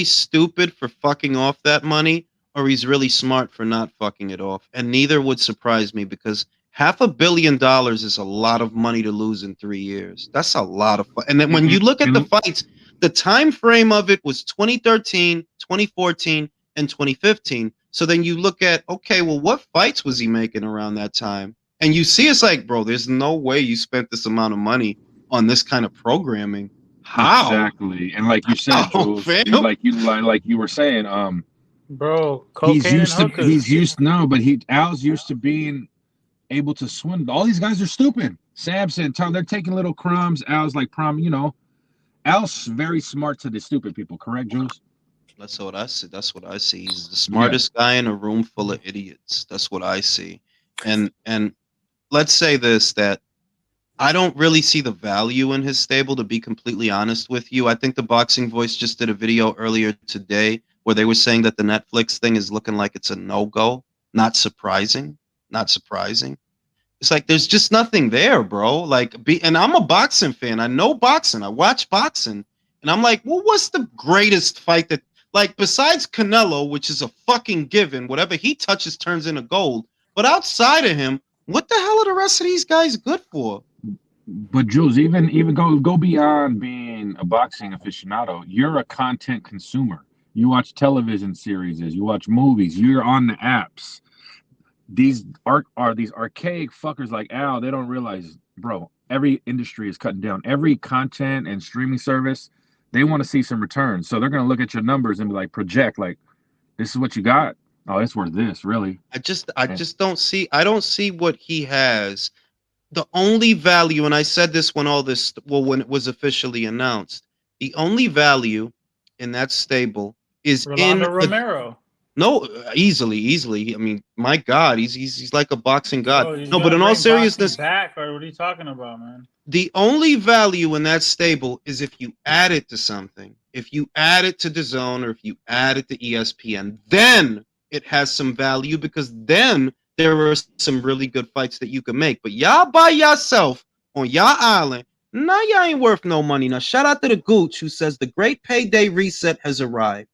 stupid for fucking off that money, or he's really smart for not fucking it off. And neither would surprise me, because $500 million is a lot of money to lose in 3 years. That's a lot of fun. And then when you look at the fights, the time frame of it was 2013, 2014, and 2015. So then you look at, okay, well, what fights was he making around that time? And you see, it's like, bro, there's no way you spent this amount of money on this kind of programming. How? Exactly. And like you said, How, Jules, fam? like you were saying, Bro, cocaine and hookers. Al's used to being able to swindle. All these guys are stupid. Samson, they're taking little crumbs. Al's like Al's very smart to the stupid people, correct, Jules? That's what I see. That's what I see. He's the smartest guy in a room full of idiots. That's what I see. And let's say this, that I don't really see the value in his stable, to be completely honest with you. I think the Boxing Voice just did a video earlier today where they were saying that the Netflix thing is looking like it's a no-go. Not surprising. Not surprising. It's like there's just nothing there, bro. And I'm a boxing fan. I know boxing. I watch boxing. And I'm like, well, what's the greatest fight that, like, besides Canelo, which is a fucking given, whatever he touches turns into gold. But outside of him, what the hell are the rest of these guys good for? But Jules, even go beyond being a boxing aficionado. You're a content consumer. You watch television series, you watch movies, you're on the apps. These archaic fuckers like Al, they don't realize, bro, every industry is cutting down. Every content and streaming service, they want to see some returns. So they're going to look at your numbers and be like, project, like, this is what you got. Oh, it's worth this, really. I don't see what he has. The only value, and I said this when when it was officially announced, the only value in that stable is Rolando Romero. No, easily. I mean, my God, he's like a boxing god. Bro, No, but in all seriousness, back, or what are you talking about, man? The only value in that stable is if you add it to something. If you add it to DAZN or if you add it to ESPN, then it has some value, because then there are some really good fights that you can make. But y'all by yourself on y'all island, now y'all ain't worth no money. Now, shout out to the Gooch, who says the great payday reset has arrived.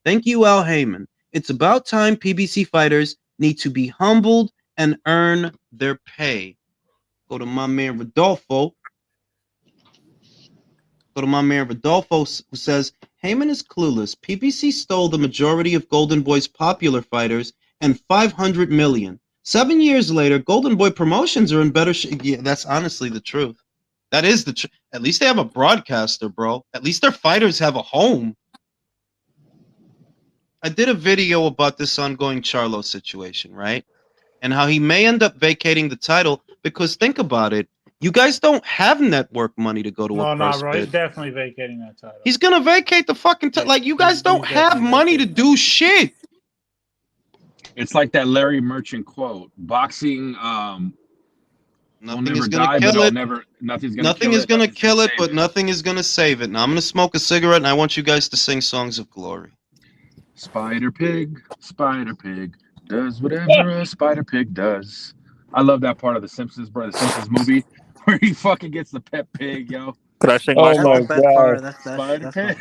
Thank you, Al Heyman. It's about time PBC fighters need to be humbled and earn their pay. Go to my man Rodolfo. Who says, Heyman is clueless. PBC stole the majority of Golden Boy's popular fighters and $500 million. 7 years later, Golden Boy Promotions are in better shape. Yeah, that's honestly the truth. That is the truth. At least they have a broadcaster, bro. At least their fighters have a home. I did a video about this ongoing Charlo situation, right? And how he may end up vacating the title, because think about it. You guys don't have network money to go to a first bro. bid. He's definitely vacating that title. He's going to vacate the fucking title. Like, you guys don't have money to do shit. It's like that Larry Merchant quote. Boxing nothing is going to kill it. Nothing is going to kill it, but nothing is going to save it. Now, I'm going to smoke a cigarette, and I want you guys to sing songs of glory. Spider Pig, does whatever a Spider Pig does. I love that part of the Simpsons, bro. The Simpsons movie where he fucking gets the pet pig, yo. Could I sing my song? Oh my god. Spider Pig.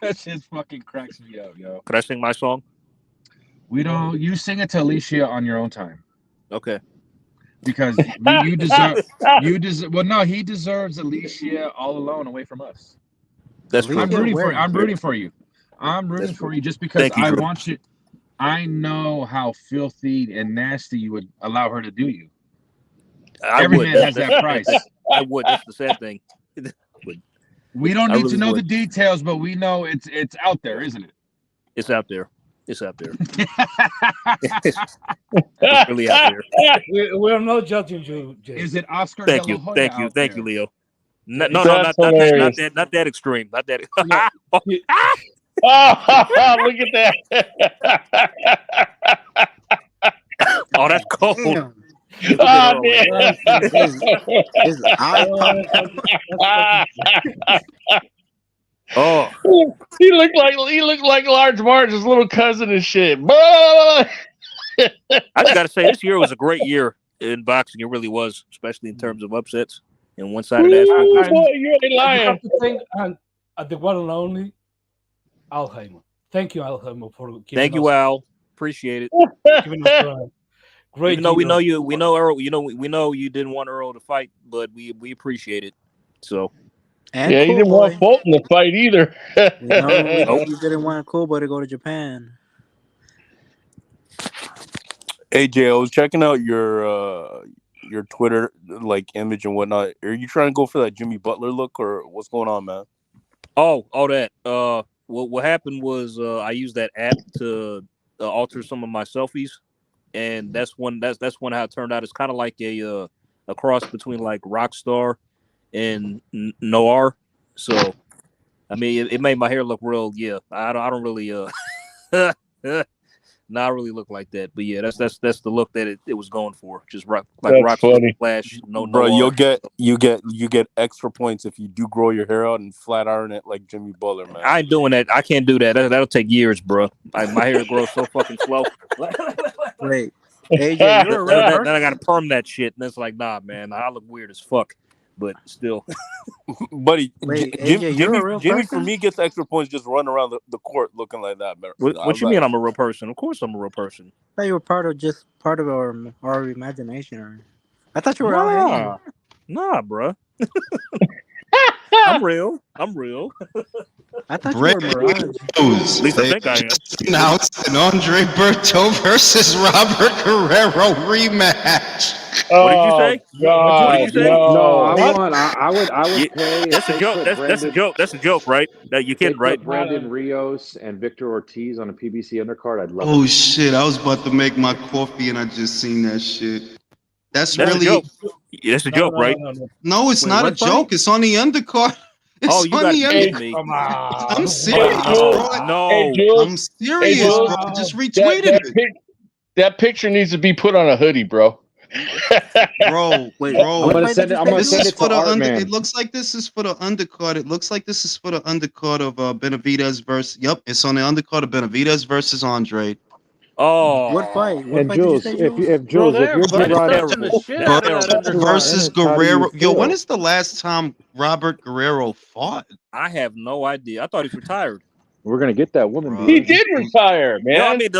That shit fucking cracks me up, yo. Could I sing my song? You sing it to Alicia on your own time. Okay. Because he deserves Alicia all alone away from us. That's true. I'm rooting for you. I'm rooting for you just because I want you. I know how filthy and nasty you would allow her to do you. Every man has that price. I would. That's the sad thing. We don't need to know the details, but we know it's out there, isn't it? It's out there. It's really out there. We're not judging you, Jay. Is it Oscar? Thank you, Leo. No, not that extreme. Not that. Oh, look at that. Oh, that's cold. Damn. Oh, man. His eye Oh, he looked like Large Marge's little cousin and shit. I just gotta say, this year was a great year in boxing. It really was, especially in terms of upsets and one-sided aspects. You ain't lying. I have to thank the one and only Al Heyman. Thank you, Al Heyman, for giving Thank you, Al. Appreciate it. Giving us great. Even though we know you, we know Earl. We know you didn't want Earl to fight, but we appreciate it. So. And he didn't want Fulton to fight either. You didn't want Cool Boy to go to Japan. AJ, I was checking out your Twitter like image and whatnot. Are you trying to go for that Jimmy Butler look, or what's going on, man? Oh, that. What happened was I used that app to alter some of my selfies, and that's one how it turned out. It's kind of like a cross between like Rockstar and Noir. So I mean, it made my hair look real. Yeah, I don't really not really look like that, but yeah, that's the look that it was going for. Just rock like That's Rockstar funny. Flash. No, Bro, Noir. you get extra points if you do grow your hair out and flat iron it like Jimmy Butler, man. I ain't doing that. I can't do that. That'll take years, bro. My hair grows so fucking slow. Wait, AJ, you're a real Then person? I gotta perm that shit, and it's like, nah, man, I look weird as fuck. But still, Buddy, Wait, AJ, you're a real Jimmy for person? me gets extra points just running around the court looking like that, man. what you mean I'm a real person? Of course I'm a real person. I thought you were part of our imagination. I thought you were out hanging. Nah, bro. I'm real. I thought you were Mirage. At least I think I am. Announced an Andre Berto versus Robert Guerrero rematch. What did you say? God, What did you say? No, I What? would Yeah, pay. that's a joke. That's a joke. That's a joke, right? That you They kidding, right? put Brandon Rios and Victor Ortiz on a PBC undercard. I'd love Oh it. shit! I was about to make my coffee and I just seen that shit. That's That's really a joke. Yeah, that's a joke, right? no. It's Wait, not a what fight? joke. It's on the undercard. It's Oh, you on got the to be undercard. me. Come on. I'm serious, Hey, Jules. bro. No. Hey, Jules. I'm serious, Jules. bro. I just retweeted it, That picture needs to be put on a hoodie, bro. bro. Wait, Bro, I'm gonna fight send did it. you I'm say, gonna this send is it for to the Art Man. It looks like this is for the undercard. It looks like this is for the undercard of Benavidez versus. Yep, it's on the undercard of Benavidez versus Andre. Oh. What fight? What And fight did you Jules, say, if Jules? if Bro, Jules, if they're you're That is butt Gervonta, touching the terrible. shit That's out of that terrible. Tennis, undercard. Versus how do you Guerrero. Yo, when feel? is the last time Robert Guerrero fought? I have no idea. I thought he's retired. We're gonna get that woman Bro. He beater. did retire, man. No, I mean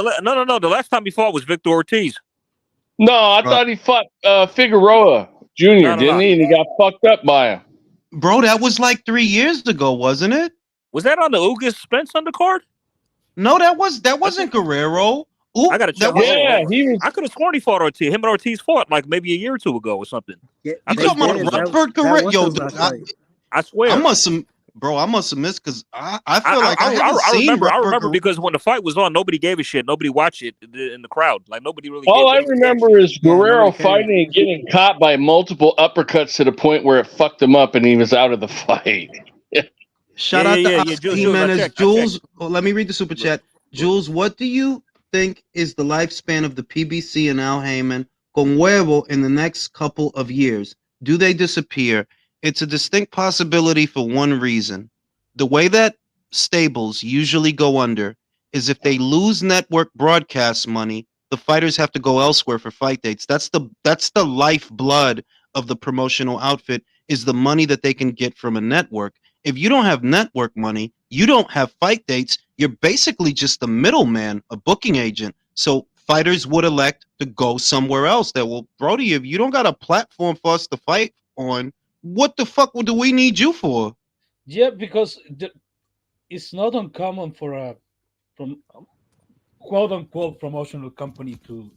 no. The last time he fought was Victor Ortiz. No, I Bro. thought he fought Figueroa Jr., No. didn't he? And he got fucked up by him. Bro, that was like 3 years ago, wasn't it? Was that on the Ugas Spence undercard? No, that wasn't Guerrero. Ooh, I gotta check. that was, Yeah, he was. I could have sworn he fought Ortiz. Him and Ortiz fought like maybe a year or two ago or something. Yeah, I you could've talking sworn about it was Robert that Guerrero? was Yo, his dude, last fight. I swear. I must have missed because I feel like I haven't I seen remember. I Robert remember Guerrero. because when the fight was on, nobody gave a shit. Nobody watched it in the crowd. Like nobody really. All I gave a remember is Yeah, Guerrero nobody cared. fighting and getting caught by multiple uppercuts to the point where it fucked him up and he was out of the fight. Shout out to Yeah. Oscar Jules, I Jimenez. checked. Jules, let me read the super chat. Jules, what do you think is the lifespan of the PBC and Al Heyman con huevo in the next couple of years? Do they disappear? It's a distinct possibility for one reason. The way that stables usually go under is if they lose network broadcast money, the fighters have to go elsewhere for fight dates. That's the lifeblood of the promotional outfit, is the money that they can get from a network. If you don't have network money, you don't have fight dates. You're basically just a middleman, a booking agent. So fighters would elect to go somewhere else. That, well, Brody, if you don't got a platform for us to fight on, what the fuck do we need you for? Yeah, because it's not uncommon for a from quote unquote promotional company to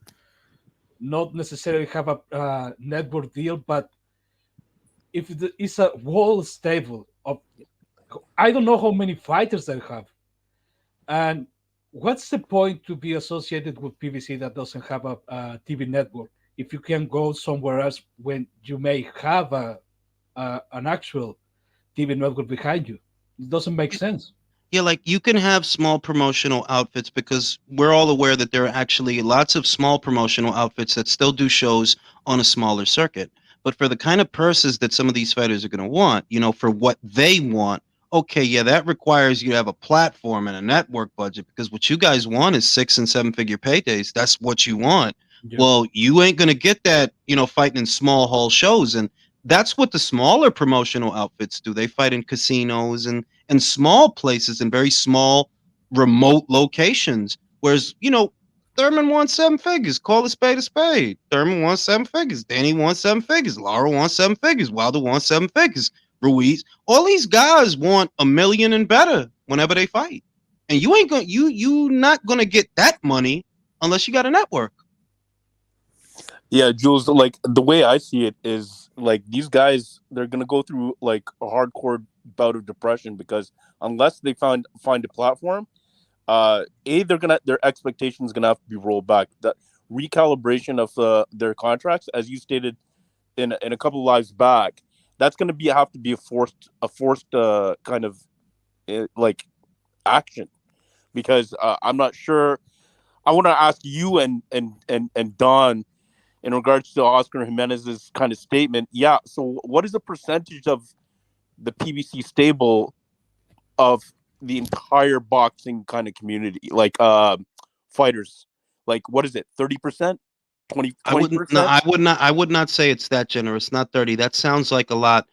not necessarily have a network deal, but if it's a whole stable of, I don't know how many fighters they have, and what's the point to be associated with PBC that doesn't have a TV network if you can go somewhere else when you may have an actual TV network behind you? It doesn't make sense. Yeah, like you can have small promotional outfits because we're all aware that there are actually lots of small promotional outfits that still do shows on a smaller circuit. But for the kind of purses that some of these fighters are going to want, for what they want, okay, yeah, that requires you to have a platform and a network budget, because what you guys want is 6 and 7 figure paydays. That's what you want. Yeah. Well, you ain't going to get that, fighting in small hall shows. And that's what the smaller promotional outfits do. They fight in casinos and small places in very small, remote locations. Whereas, Thurman won 7 figures. Call a spade a spade. Thurman won 7 figures. Danny won 7 figures. Lara won 7 figures. Wilder won 7 figures. Ruiz. All these guys want $1 million and better whenever they fight. And you not gonna get that money unless you got a network. Yeah, Jules, like the way I see it is like these guys, they're gonna go through like a hardcore bout of depression because unless they find a platform, their expectations gonna have to be rolled back. The recalibration of their contracts, as you stated in a couple of lives back, that's gonna be have to be a forced kind of like action because I'm not sure. I want to ask you and Don in regards to Oscar Jimenez's kind of statement. Yeah. So, what is the percentage of the PBC stable of the entire boxing kind of community, like fighters? Like, what is it? 30%, I wouldn't. No, 20%? I would not say it's that generous. Not 30. That sounds like a lot.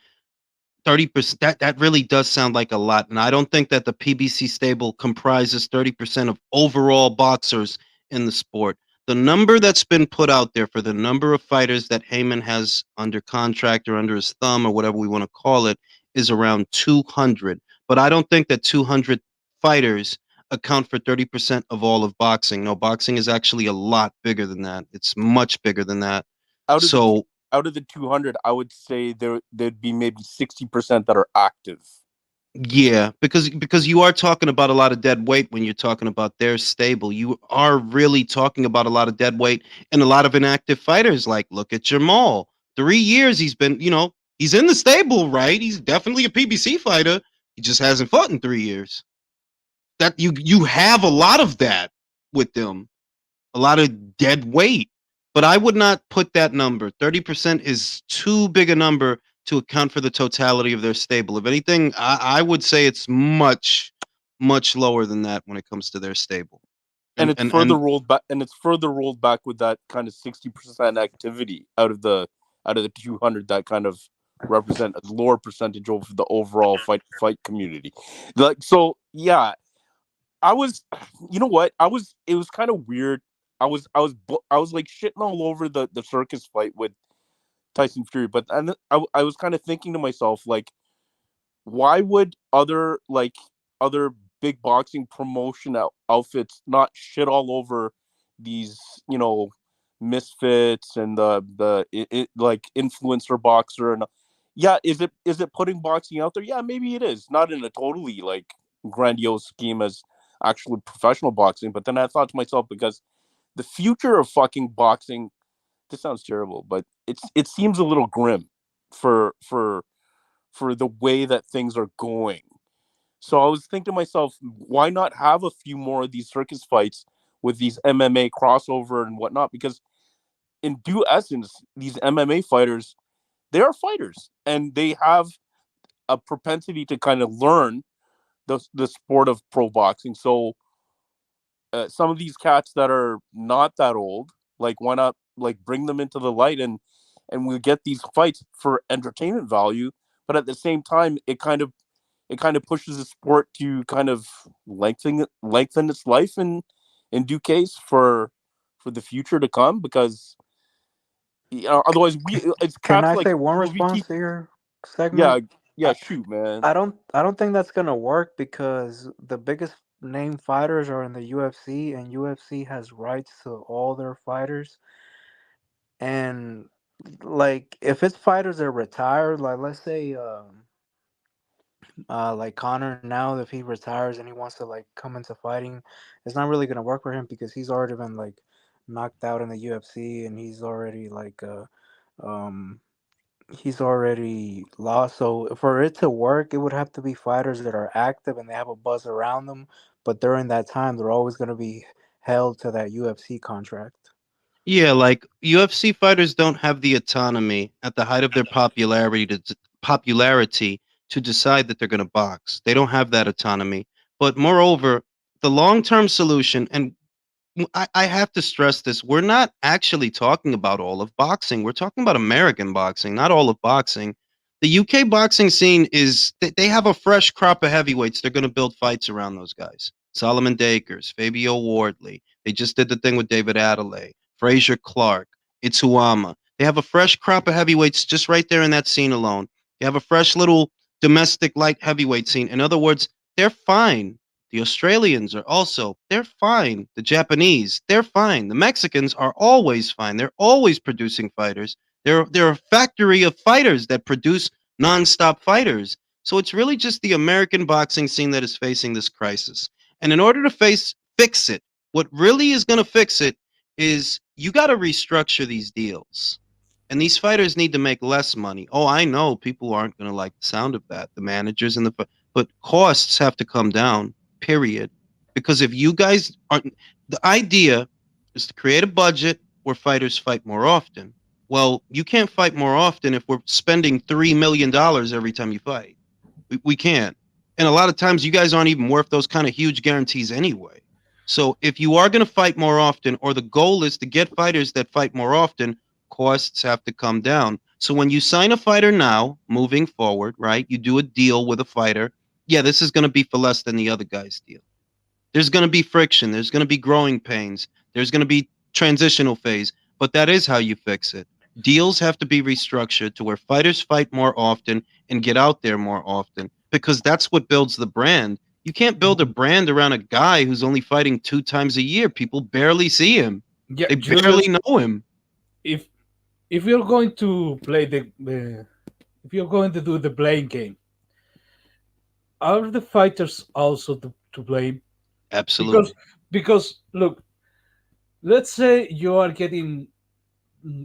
30%. That really does sound like a lot, and I don't think that the PBC stable comprises 30% of overall boxers in the sport. The number that's been put out there for the number of fighters that Heyman has under contract or under his thumb or whatever we want to call it is around 200. But I don't think that 200 fighters account for 30% of all of boxing. No, boxing is actually a lot bigger than that. It's much bigger than that. Out of the So out of the 200, I would say there'd be maybe 60% that are active. yeah, because you are talking about a lot of dead weight when you're talking about their stable. You are really talking about a lot of dead weight and a lot of inactive fighters. Like, look at Jamal. 3 years he's been, he's in the stable, right? He's definitely a PBC fighter. He just hasn't fought in 3 years. That you have a lot of that with them, a lot of dead weight. But I would not put that number. 30% is too big a number to account for the totality of their stable. If anything, I would say it's much, much lower than that when it comes to their stable. And And it's and further and rolled back and it's further rolled back with that kind of 60% activity out of the 200 that kind of represent a lower percentage of the overall fight community. Like, so yeah, I was, you know what, it was kind of weird. I was like shitting all over the circus fight with Tyson Fury, but and I was kind of thinking to myself, like, why would other big boxing promotion outfits not shit all over these, you know, misfits and like influencer boxer? And yeah, is it putting boxing out there? Yeah, maybe it is, not in a totally like grandiose scheme as actually professional boxing. But then I thought to myself, because the future of fucking boxing, this sounds terrible, but it seems a little grim for the way that things are going. So I was thinking to myself, why not have a few more of these circus fights with these MMA crossover and whatnot? Because in due essence, these MMA fighters, they are fighters and they have a propensity to kind of learn the sport of pro boxing. So some of these cats that are not that old, like, why not like bring them into the light and we get these fights for entertainment value, but at the same time it kind of pushes the sport to kind of lengthen its life in due case for the future to come, because otherwise it's Can cats I like say one we keep. response to your Yeah, segment? yeah, I, shoot, man. I don't think that's gonna work because the biggest name fighters are in the UFC, and UFC has rights to all their fighters. And like, if it's fighters that are retired, like let's say, like Connor now, if he retires and he wants to like come into fighting, it's not really gonna work for him because he's already been like knocked out in the UFC, and um he's already lost. So for it to work, it would have to be fighters that are active and they have a buzz around them. But during that time, they're always going to be held to that UFC contract. yeah, like UFC fighters don't have the autonomy at the height of their popularity to decide that they're going to box. They don't have that autonomy. But moreover, the long-term solution, and I have to stress this. We're not actually talking about all of boxing. We're talking about American boxing, not all of boxing. The UK boxing scene they have a fresh crop of heavyweights. They're going to build fights around those guys. Solomon Dakers, Fabio Wardley. They just did the thing with David Adelaide, Frazier Clark, Itsuama. They have a fresh crop of heavyweights just right there in that scene alone. They have a fresh little domestic light heavyweight scene. In other words, they're fine The Australians are also, they're fine. The Japanese, they're fine. The Mexicans are always fine. They're always producing fighters. They're a factory of fighters that produce nonstop fighters. So it's really just the American boxing scene that is facing this crisis. And in order to fix it, what really is going to fix it is you got to restructure these deals. And these fighters need to make less money. Oh, I know people aren't going to like the sound of that. The managers and but costs have to come down, period. Because if you guys aren't, the idea is to create a budget where fighters fight more often. Well, you can't fight more often if we're spending $3 million every time you fight. We can't. And a lot of times you guys aren't even worth those kind of huge guarantees anyway. So if you are going to fight more often, or the goal is to get fighters that fight more often, costs have to come down. So when you sign a fighter now, moving forward, right, you do a deal with a fighter. Yeah, this is going to be for less than the other guy's deal. There's going to be friction. There's going to be growing pains. There's going to be transitional phase. But that is how you fix it. Deals have to be restructured to where fighters fight more often and get out there more often, because that's what builds the brand. You can't build a brand around a guy who's only fighting 2 times a year. People barely see him. Yeah, They barely know him. if if you're going to play if you're going to do the blame game, are the fighters also to blame? Absolutely. Because look, let's say you are getting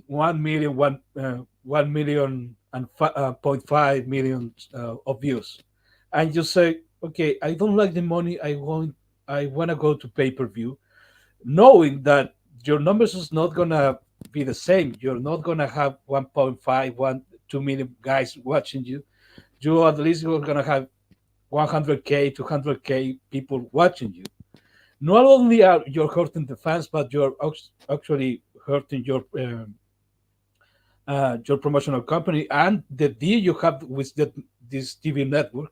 1 million and 0.5 million of views, and you say, okay, I don't like the money, I want to go to pay-per-view, knowing that your numbers is not gonna be the same. You're not gonna have 1.5 2 million guys watching you. You at least you're gonna have 100K 200K people watching you. Not only are you're hurting the fans, but you're actually hurting your promotional company and the deal you have with this TV network,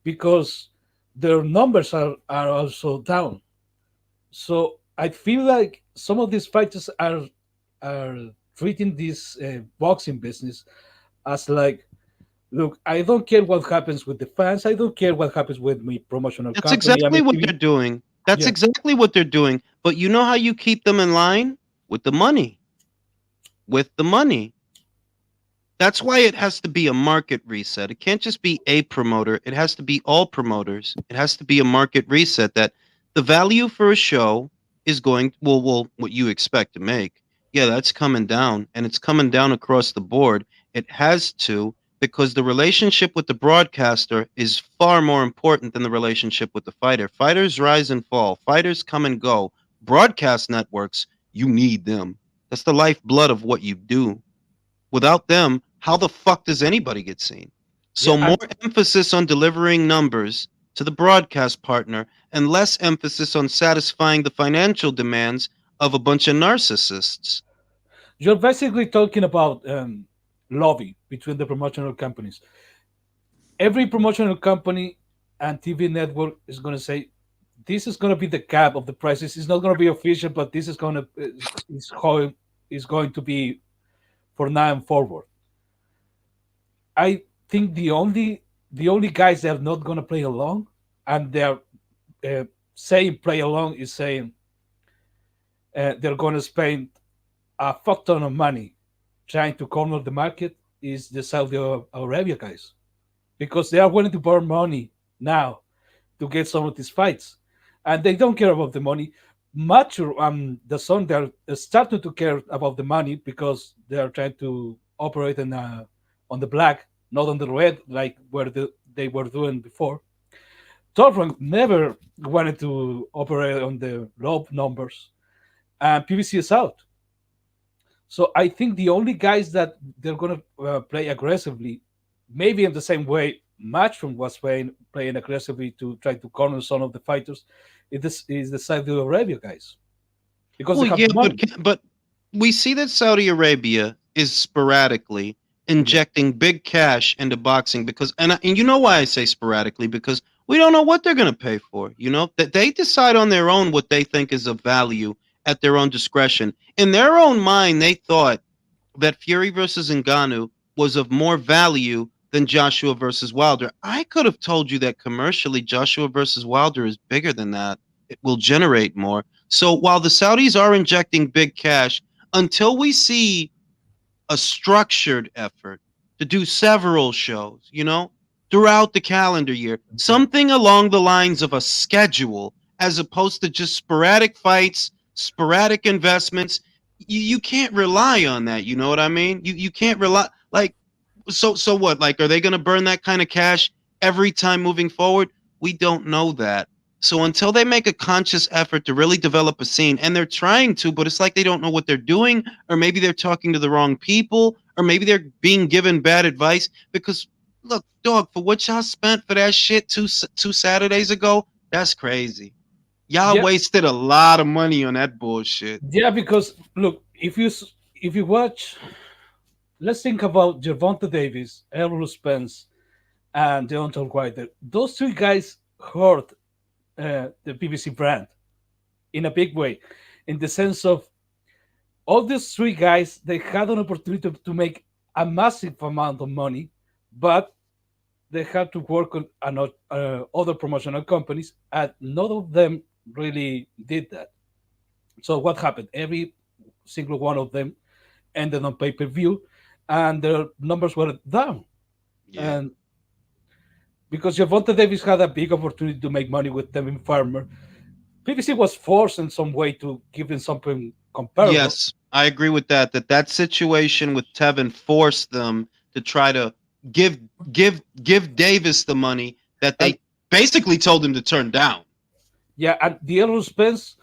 because their numbers are also down. So I feel like some of these fighters are treating this boxing business as like, look, I don't care what happens with the fans. I don't care what happens with my promotional That's company. I exactly mean, what TV. they're doing. That's Yeah, exactly what they're doing. But you know how you keep them in line? With the money. With the money. That's why it has to be a market reset. It can't just be a promoter. It has to be all promoters. It has to be a market reset that the value for a show is going, well, what you expect to make. Yeah, that's coming down, and it's coming down across the board. It has to, because the relationship with the broadcaster is far more important than the relationship with the fighter. Fighters rise and fall. Fighters come and go. Broadcast networks, you need them. That's the lifeblood of what you do. Without them, how the fuck does anybody get seen? yeah, So more emphasis on delivering numbers to the broadcast partner and less emphasis on satisfying the financial demands of a bunch of narcissists. you're basically talking about lobby between the promotional companies. Every promotional company and TV network is going to say this is going to be the cap of the prices. It's not going to be official, but this is going to is how is going to be for now and forward. I think the only guys that are not going to play along and they're saying play along is saying they're going to spend a fuck ton of money trying to corner the market is the Saudi Arabia guys, because they are willing to burn money now to get some of these fights, and they don't care about the money. Much the son they're starting to care about the money because they are trying to operate on the black, not on the red, like they were doing before. Torfrank never wanted to operate on the low numbers, and PBC is out. So I think the only guys that they're going to play aggressively, maybe in the same way Matchroom was playing aggressively to try to corner some of the fighters, is the Saudi Arabia guys, because Well, they have yeah, the money. but we see that Saudi Arabia is sporadically Yeah, injecting big cash into boxing because, and you know why I say sporadically, because we don't know what they're going to pay for. You know that they decide on their own what they think is of value at their own discretion. In their own mind, they thought that Fury versus Ngannou was of more value than Joshua versus Wilder. I could have told you that commercially Joshua versus Wilder is bigger than that. It will generate more. So while the Saudis are injecting big cash, until we see a structured effort to do several shows, throughout the calendar year, something along the lines of a schedule, as opposed to just sporadic fights, sporadic investments. You can't rely on that. You know what I mean? You can't rely like so what? Like, are they going to burn that kind of cash every time moving forward? We don't know that. So until they make a conscious effort to really develop a scene, and they're trying to, but it's like they don't know what they're doing, or maybe they're talking to the wrong people, or maybe they're being given bad advice. Because look, dog, for what y'all spent for that shit two Saturdays ago, that's crazy. Y'all Yeah, wasted a lot of money on that bullshit. yeah. Because look, if you watch, let's think about Gervonta Davis, Errol Spence, and Deontay Wilder. Those three guys hurt the PBC brand in a big way, in the sense of all these three guys, they had an opportunity to make a massive amount of money, but they had to work on other promotional companies, and none of them really did that. So what happened? Every single one of them ended on pay-per-view, and their numbers were down. Yeah. And because Gervonta Davis had a big opportunity to make money with Tevin Farmer, PBC was forced in some way to give them something comparable. Yes, I agree with that. That situation with Tevin forced them to try to give give Davis the money that And they basically told him to turn down. yeah, and the Errol Spence,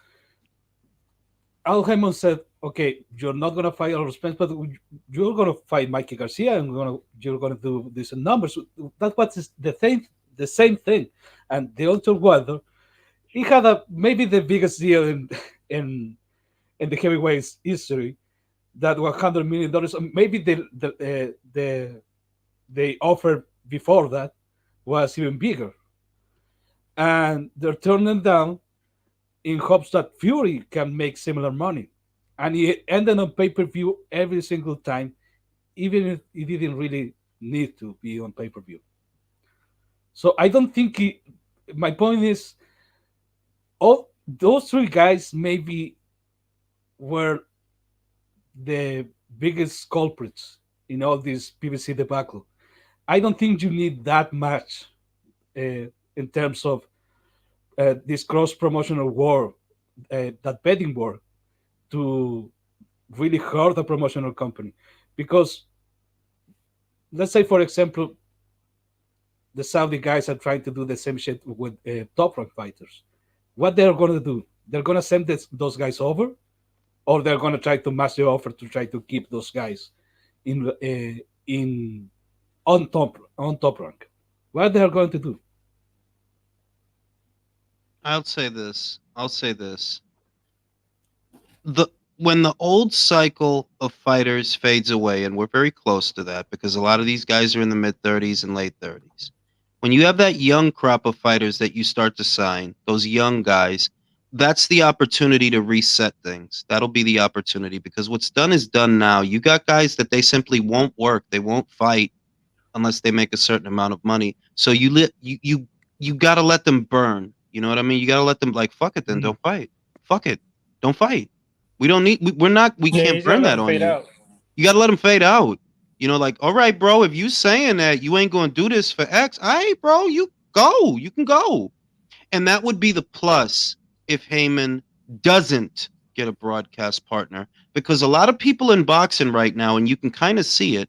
Al Haymon said, "Okay, you're not gonna fight Errol Spence, but you're gonna fight Mikey Garcia, and you're gonna do these numbers." That was the same thing. And the Ultra Wilder, he had maybe the biggest deal in in the heavyweights history. That $100 million. Maybe the offer before that was even bigger, and they're turning down in hopes that Fury can make similar money. And he ended on pay-per-view every single time, even if he didn't really need to be on pay-per-view. So I don't think my point is, all those three guys maybe were the biggest culprits in all this PVC debacle. I don't think you need that much in terms of this cross promotional war, that betting war, to really hurt a promotional company. Because let's say, for example, the Saudi guys are trying to do the same shit with top rank fighters. What they're going to do? They're going to send those guys over, or they're going to try to match the offer to try to keep those guys in on top rank. What they're going to do? I'll say this. The When the old cycle of fighters fades away, and we're very close to that because a lot of these guys are in the mid 30s and late 30s. When you have that young crop of fighters that you start to sign, those young guys, that's the opportunity to reset things. That'll be the opportunity because what's done is done now. You got guys that they simply won't work. They won't fight unless they make a certain amount of money. So you got to let them burn. You know what I mean? You got to let them like, fuck it then, don't fight. Fuck it. Don't fight. We don't need we Yeah, can't he's gotta burn let that him on fade you. out. You got to let them fade out. Like, all right, bro, if you saying that you ain't going to do this for X, all right, bro, you go. You can go. And that would be the plus if Heyman doesn't get a broadcast partner, because a lot of people in boxing right now, and you can kind of see it,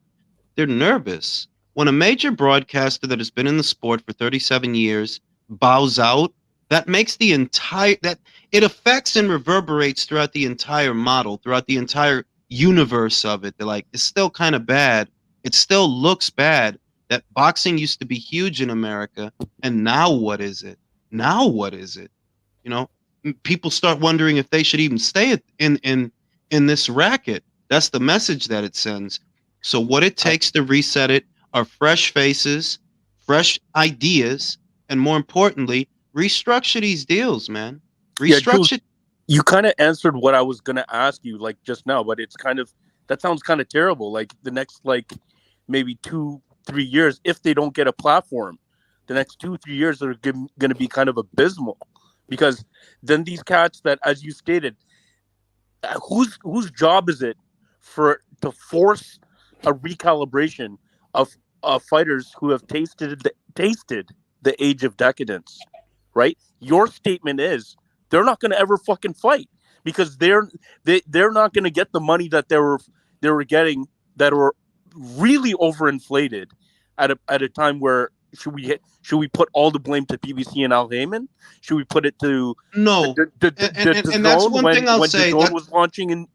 they're nervous. When a major broadcaster that has been in the sport for 37 years bows out, that makes that it affects and reverberates throughout the entire model, throughout the entire universe of it. They're like, it's still kind of bad. It still looks bad that boxing used to be huge in America, and now what is it? Now what is it? You know, people start wondering if they should even stay in this racket. That's the message that it sends. So what it takes to reset it are fresh faces, fresh ideas, and more importantly, restructure these deals, man. Yeah, Jules, Restructure. you kind of answered what I was gonna ask you like just now, but it's kind of that sounds kind of terrible. Like the next like maybe 2 3 years, if they don't get a platform, the next 2-3 years are going to be kind of abysmal, because then these cats that, as you stated, whose job is it to force a recalibration of fighters who have tasted the age of decadence, right? Your statement is they're not going to ever fucking fight because they're not going to get the money that they were getting, that were really overinflated at a time where should we put all the blame to PBC and Al Heyman? Should we put it to No, the and that's zone one when thing I'll when say. DAZN was launching in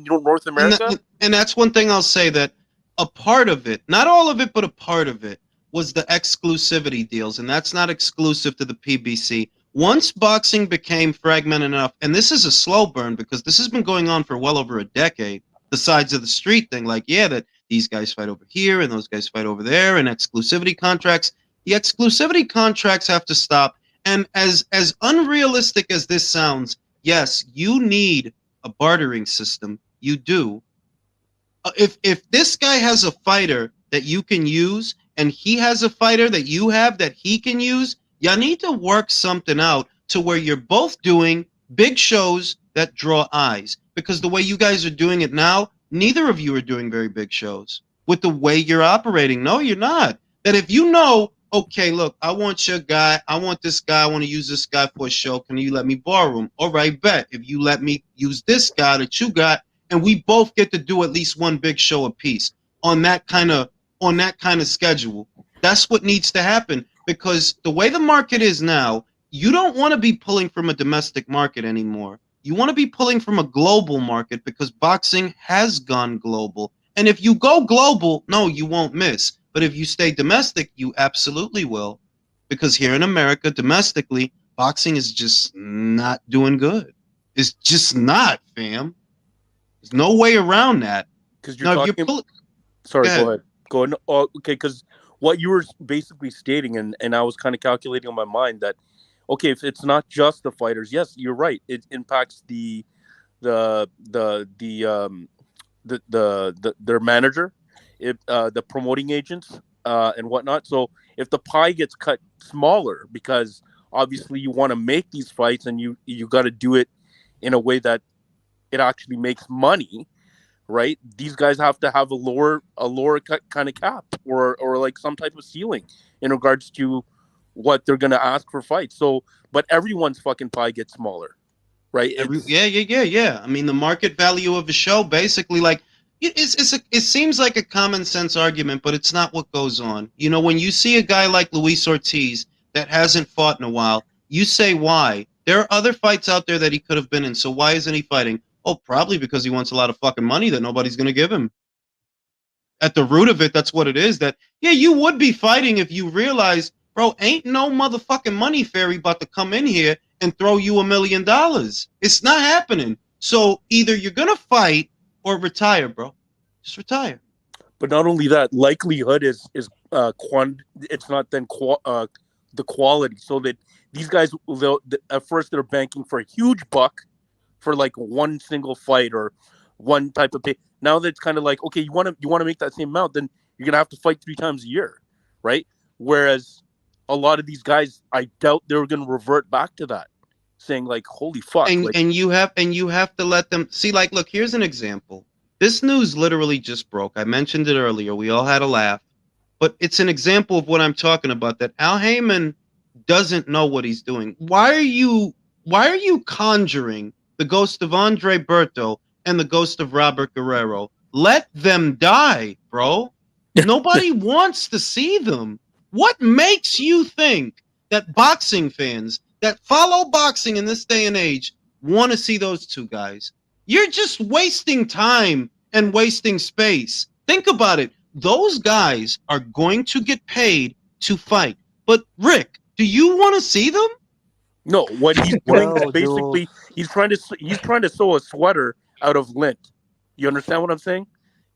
North America? And that's one thing I'll say, that a part of it, not all of it, but a part of it, was the exclusivity deals, and that's not exclusive to the PBC. Once boxing became fragmented enough, and this is a slow burn because this has been going on for well over a decade, the sides of the street thing, like, yeah, that these guys fight over here and those guys fight over there, and exclusivity contracts. The exclusivity contracts have to stop. And as unrealistic as this sounds, yes, you need a bartering system. You do. If this guy has a fighter that you can use, and he has a fighter that you have that he can use, you need to work something out to where you're both doing big shows that draw eyes. Because the way you guys are doing it now, neither of you are doing very big shows with the way you're operating. No, you're not. That if you know, okay, look, I want your guy, I want this guy, I want to use this guy for a show. Can you let me borrow him? All right, bet. If you let me use this guy that you got, and we both get to do at least one big show apiece on that kind of schedule. That's what needs to happen, because the way the market is now, you don't want to be pulling from a domestic market anymore. You want to be pulling from a global market, because boxing has gone global. And if you go global, no, you won't miss. But if you stay domestic, you absolutely will. Because here in America, domestically, boxing is just not doing good. It's just not, fam. There's no way around that. Because you're talking. Sorry, go ahead. Go ahead. Oh, okay, because what you were basically stating, and I was kind of calculating in my mind that, okay, if it's not just the fighters, yes, you're right. It impacts their manager, the promoting agents, and whatnot. So if the pie gets cut smaller, because obviously you want to make these fights, and you got to do it in a way that it actually makes money, right? These guys have to have a lower kind of cap, or like some type of ceiling in regards to what they're gonna ask for fights. So, but everyone's fucking pie gets smaller, right? Yeah. I mean, the market value of a show, basically, like, it seems like a common sense argument, but it's not what goes on. You know, when you see a guy like Luis Ortiz that hasn't fought in a while, you say, why? There are other fights out there that he could have been in, so why isn't he fighting? Oh, probably because he wants a lot of fucking money that nobody's going to give him. At the root of it, that's what it is. That, yeah, you would be fighting if you realize, bro, ain't no motherfucking money fairy about to come in here and throw you $1 million. It's not happening. So either you're going to fight or retire, bro. Just retire. But not only that, likelihood is it's not then the quality. So that these guys, at first they're banking for a huge buck for like one single fight or one type of pay. Now that's kind of like, okay, you want to make that same amount, then you're gonna have to fight 3 times a year, right? Whereas a lot of these guys, I doubt they're gonna revert back to that, saying like, holy fuck. And you have to let them see. Like, look, here's an example. This news literally just broke. I mentioned it earlier. We all had a laugh, but it's an example of what I'm talking about. That Al Heyman doesn't know what he's doing. Why are you conjuring the ghost of Andre Berto and the ghost of Robert Guerrero? Let them die, bro. Nobody wants to see them. What makes you think that boxing fans that follow boxing in this day and age want to see those two guys? You're just wasting time and wasting space. Think about it. Those guys are going to get paid to fight. But Rick, do you want to see them? No, what he's doing is basically he's trying to sew a sweater out of lint. You understand what I'm saying?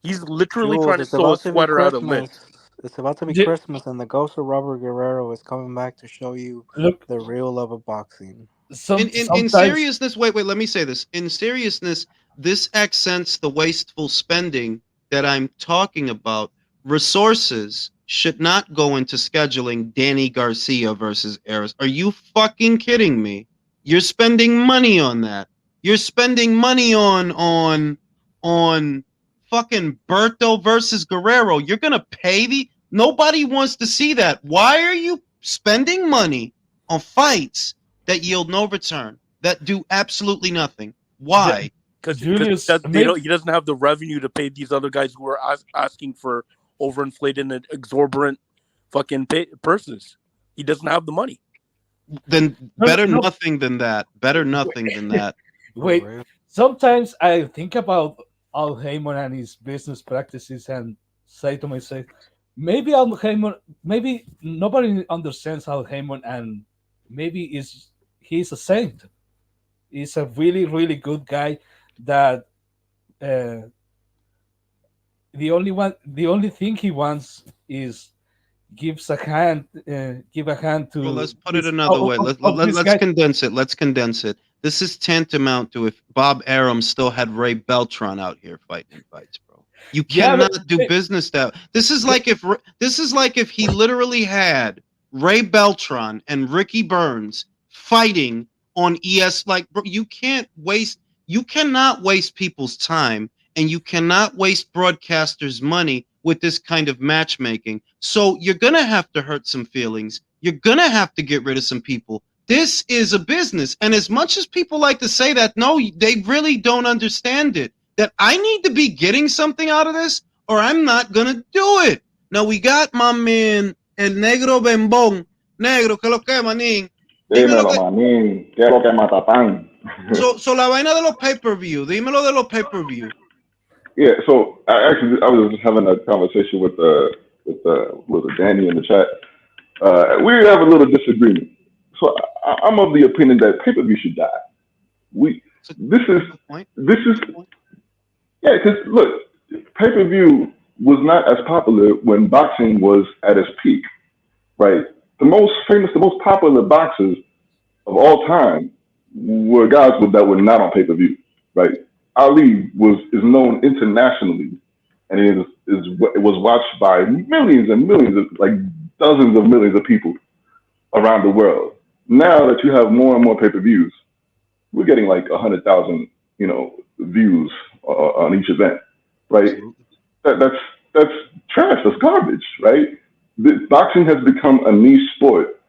He's literally trying to sew a sweater out of lint. It's about to be Christmas, and the ghost of Robert Guerrero is coming back to show you the real love of boxing. In seriousness, wait, let me say this. In seriousness, this accents the wasteful spending that I'm talking about. Resources should not go into scheduling Danny Garcia versus Eris. Are you fucking kidding me? You're spending money on that. You're spending money on fucking Berto versus Guerrero. You're gonna pay the. Nobody wants to see that. Why are you spending money on fights that yield no return, that do absolutely nothing? Why? Julius, he doesn't have the revenue to pay these other guys who are asking for overinflated and exorbitant fucking purses. He doesn't have the money. Then better nothing than that. Better nothing than that. Wait, sometimes I think about Al Heyman and his business practices and say to myself, maybe Al Heyman, maybe nobody understands Al Heyman, and maybe he's a saint. He's a really, really good guy that the only thing he wants is give a hand to. Well, let's put it another way. Let's condense it. Let's condense it. This is tantamount to if Bob Arum still had Ray Beltran out here fighting fights, bro. You cannot do business that. This is like if he literally had Ray Beltran and Ricky Burns fighting on ES. Like, bro, you cannot waste people's time, and you cannot waste broadcasters' money with this kind of matchmaking. So you're gonna have to hurt some feelings. You're gonna have to get rid of some people. This is a business, and as much as people like to say that, no, they really don't understand it. That I need to be getting something out of this, or I'm not gonna do it. Now we got my man El Negro Bembón. Negro, ¿qué lo que, manín? Dímelo, manín. ¿Qué es lo que matatán? So la vaina de los pay-per-view. Dímelo de los pay-per-view. Yeah, so I was just having a conversation with Danny in the chat. We have a little disagreement. So I'm of the opinion that pay-per-view should die. Because look, pay-per-view was not as popular when boxing was at its peak, right? The most famous, the most popular boxers of all time were guys that were not on pay-per-view, right? Ali is known internationally, and it was watched by millions and millions of, like dozens of millions of people around the world. Now that you have more and more pay-per-views, we're getting like 100,000, views on each event, right? That's trash. That's garbage, right? Boxing has become a niche sport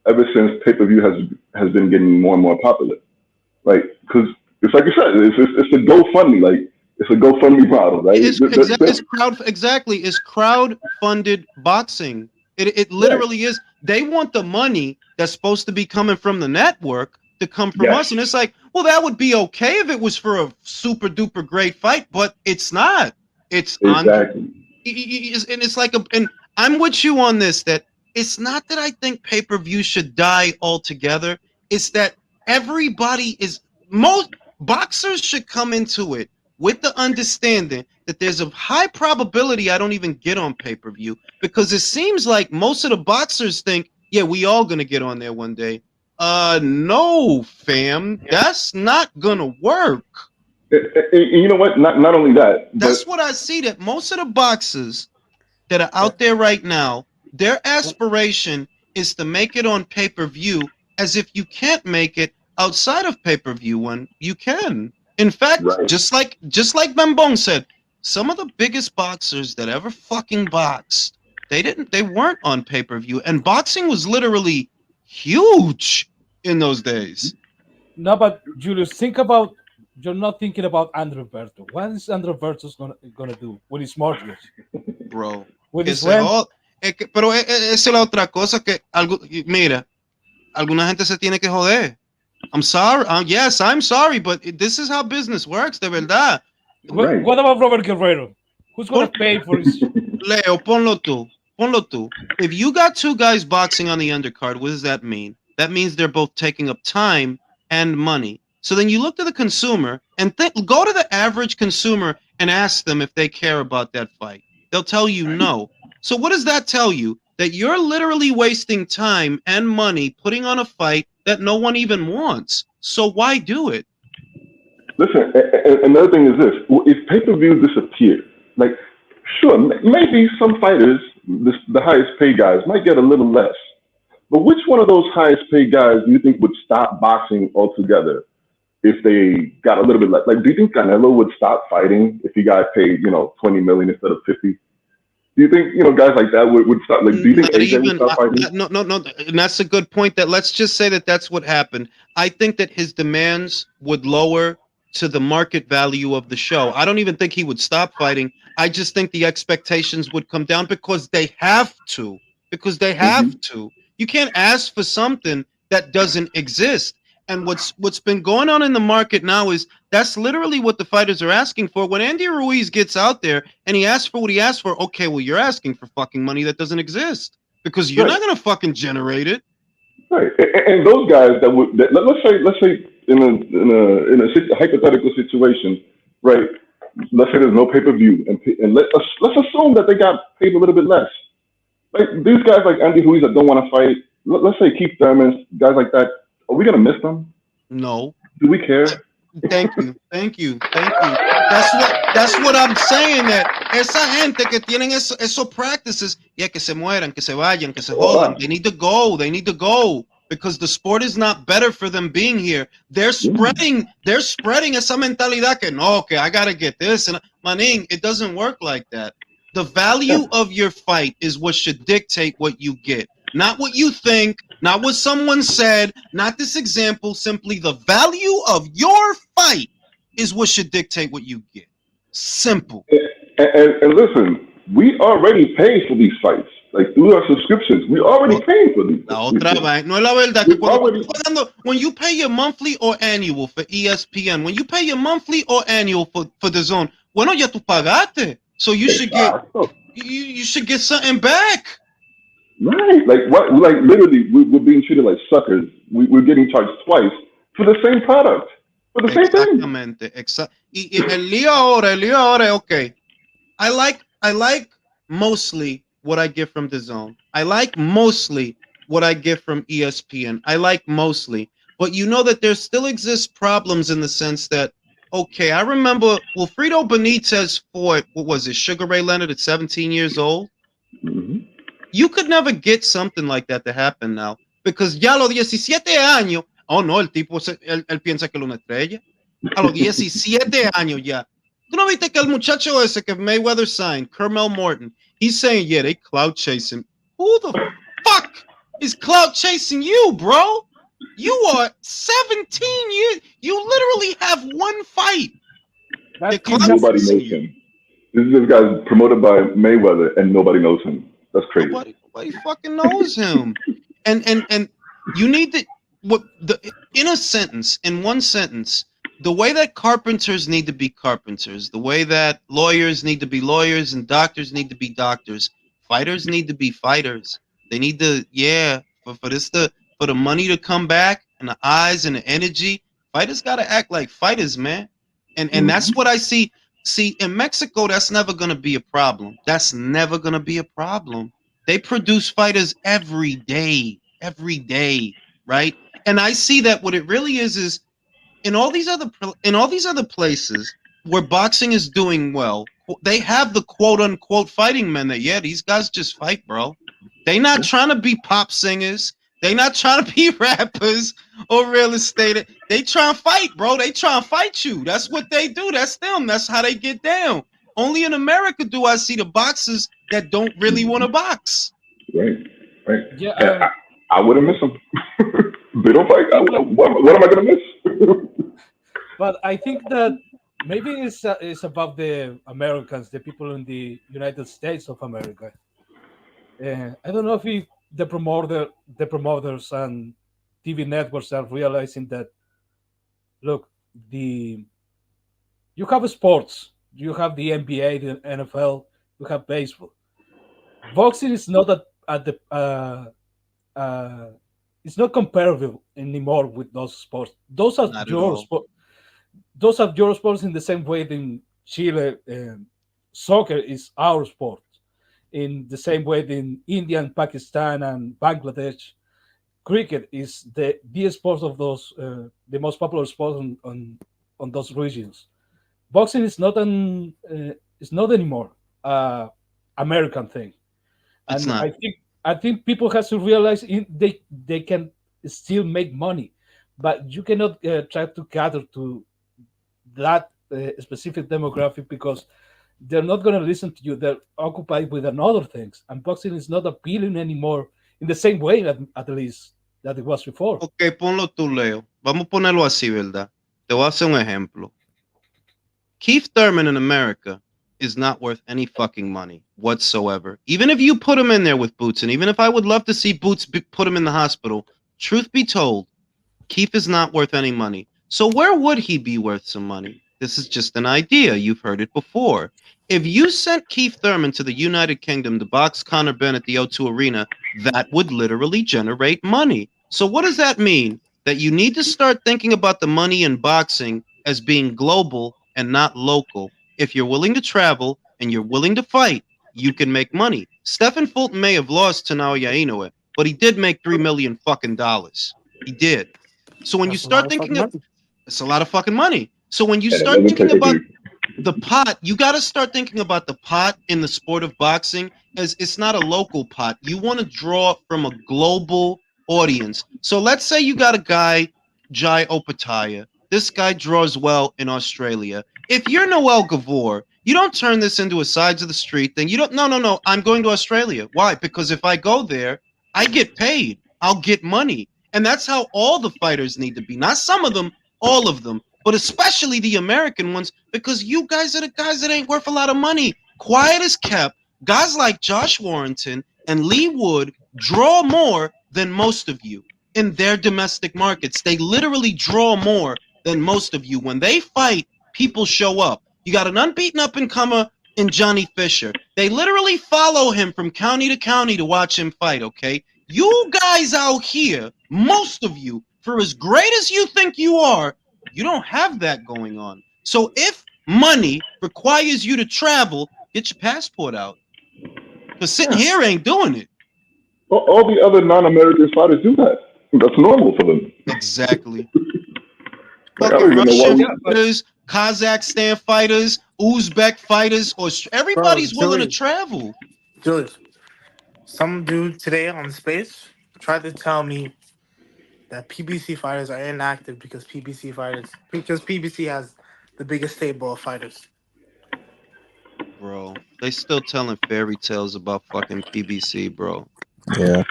ever since pay-per-view has been getting more and more popular, right? Because it's like you said, it's a GoFundMe, like it's a GoFundMe model, right? It's crowd-funded boxing. It literally is. They want the money that's supposed to be coming from the network to come from us, and it's like, well, that would be okay if it was for a super duper great fight, but it's not. It's exactly. And it's like and I'm with you on this. That it's not that I think pay-per-view should die altogether. It's that most boxers should come into it with the understanding that there's a high probability I don't even get on pay-per-view, because it seems like most of the boxers think, yeah, we all gonna get on there one day. No, fam, that's not gonna work. You know what? Not only that. That's what I see, that most of the boxers that are out there right now, their aspiration is to make it on pay-per-view, as if you can't make it outside of pay-per-view when you can. In fact, just like Bambong said, some of the biggest boxers that ever fucking boxed, they weren't on pay-per-view, and boxing was literally huge in those days. No, but Julius, you're not thinking about Andrew Berto. What is Andrew Berto's gonna do with his mortgage? Bro, with his rent? Pero esa es la otra cosa que mira, alguna gente se tiene que joder. I'm sorry. Yes, I'm sorry, but this is how business works, de verdad. What about Robert Guerrero? Who's going to pay for his... Leo, ponlo tú. If you got two guys boxing on the undercard, what does that mean? That means they're both taking up time and money. So then you look to the consumer and go to the average consumer and ask them if they care about that fight. They'll tell you no. So what does that tell you? That you're literally wasting time and money putting on a fight that no one even wants. So why do it? Listen, another thing is this. If pay-per-view disappeared, like, sure, maybe some fighters the highest paid guys might get a little less. But which one of those highest paid guys do you think would stop boxing altogether if they got a little bit less? Like, do you think Canelo would stop fighting if he got paid, 20 million instead of 50? Do you think, guys like that would stop? Like, do you think Not AJ would even stop fighting? no, no, no, and that's a good point. That let's just say that that's what happened. I think that his demands would lower to the market value of the show. I don't even think he would stop fighting. I just think the expectations would come down because they have to. Because they have Hmm. to. You can't ask for something that doesn't exist. And what's been going on in the market now is that's literally what the fighters are asking for. When Andy Ruiz gets out there and he asks for what he asks for, okay, well, you're asking for fucking money that doesn't exist because you're Right, not gonna fucking generate it. right. And those guys let's say in a hypothetical situation, right? Let's say there's no pay per view, and let's assume that they got paid a little bit less. Like these guys like Andy Ruiz that don't want to fight. Let's say Keith Thurman, guys like that. Are we gonna miss them? No. Do we care? Thank you. That's what I'm saying. That esa gente que tienen esos practices, yeah, que se mueran, que se vayan, que se jodan. They need to go. They need to go because the sport is not better for them being here. They're spreading esa mentalidad que no, que I gotta get this. And maning, it doesn't work like that. The value of your fight is what should dictate what you get. Not what you think, not what someone said, not this example, simply the value of your fight is what should dictate what you get. Simple. And listen, we already pay for these fights, like through our subscriptions. We already paying for these. La otra vez, no es la verdad que when you pay your monthly or annual for ESPN, when you pay your monthly or annual for DAZN, bueno, ya tú pagaste. So you should get you should get something back. Right. Like what? Like literally, we're being treated like suckers. We're getting charged twice for the same product, for the same thing. Exactamente. Y el lío ahora, okay. I like mostly what I get from DAZN. I like mostly what I get from ESPN. I like mostly, but you know that there still exists problems in the sense that okay, I remember Wilfredo Benitez fought, what was it, Sugar Ray Leonard at 17 years old. Hmm. You could never get something like that to happen now because ya a los 17 años, oh no, el tipo él piensa que es una estrella. A los 17 años ya. ¿Tú no viste que el muchacho ese que Mayweather signed, Kermel Morton, he's saying, yeah, they clout chasing. Who the fuck is clout chasing you, bro? You are 17 years. You literally have one fight. Nobody knows him. This guy's promoted by Mayweather, and nobody knows him. That's crazy. Nobody fucking knows him. And you need to in one sentence, the way that carpenters need to be carpenters, the way that lawyers need to be lawyers and doctors need to be doctors, fighters need to be fighters. They need to, for the money to come back and the eyes and the energy, fighters gotta act like fighters, man. And that's what I see. See, in Mexico, that's never gonna be a problem. That's never gonna be a problem. They produce fighters every day, right? And I see that what it really is in all these other places where boxing is doing well, they have the quote unquote fighting men that these guys just fight, bro. They not trying to be pop singers. They not trying to be rappers or real estate. They trying to fight, bro. They trying to fight you. That's what they do. That's them. That's how they get down. Only in America do I see the boxers that don't really want to box. Right. Yeah. I wouldn't miss them. They don't fight. What am I going to miss? But I think that maybe it's about the Americans, the people in the United States of America. I don't know if the promoters and TV networks are realizing that. Look, you have sports, you have the NBA, the NFL, you have baseball. Boxing is not at the it's not comparable anymore with those sports. Those are Not at your all. sports. Those are your sports in the same way that in Chile, soccer is our sport. In the same way that in India and Pakistan and Bangladesh, cricket is the sport of those the most popular sport on those regions. Boxing is not anymore American thing. It's And not. I think people have to realize they can still make money, but you cannot try to cater to that specific demographic because they're not going to listen to you. They're occupied with another things, and boxing is not appealing anymore in the same way at least that it was before. Ok, ponlo tú, Leo. Vamos a ponerlo así, ¿verdad? Te voy a hacer un ejemplo. Keith Thurman in America is not worth any fucking money whatsoever. Even if you put him in there with Boots, and even if I would love to see Boots put him in the hospital, truth be told, Keith is not worth any money. So where would he be worth some money? This is just an idea. You've heard it before. If you sent Keith Thurman to the United Kingdom to box Conor Benn at the O2 Arena, that would literally generate money. So what does that mean? That you need to start thinking about the money in boxing as being global and not local. If you're willing to travel and you're willing to fight, you can make money. Stephen Fulton may have lost to Naoya Inoue, but he did make $3 million fucking dollars. He did. So when you start thinking of, it's a lot of fucking money. So when you start thinking about the pot, you got to start thinking about the pot in the sport of boxing as it's not a local pot. You want to draw from a global audience. So let's say you got a guy, Jai Opataya. This guy draws well in Australia. If you're Noel Gavor, you don't turn this into a sides of the street thing. You don't, no, I'm going to Australia. Why? Because if I go there, I get paid. I'll get money. And that's how all the fighters need to be. Not some of them, all of them. But especially the American ones, because you guys are the guys that ain't worth a lot of money. Quiet as kept. Guys like Josh Warrington and Lee Wood draw more than most of you in their domestic markets. They literally draw more than most of you. When they fight, people show up. You got an unbeaten up-and-comer in Johnny Fisher. They literally follow him from county to county to watch him fight, okay? You guys out here, most of you, for as great as you think you are, you don't have that going on. So if money requires you to travel, get your passport out. Because sitting here ain't doing it. All the other non-American fighters do that. That's normal for them. Exactly. Like, I don't even know why Russian fighters, Kazakhstan fighters, Uzbek fighters, or everybody's willing to travel. Julius, some dude today on Space tried to tell me that PBC fighters are inactive because PBC has the biggest stable of fighters. Bro, they still telling fairy tales about fucking PBC, bro. Yeah.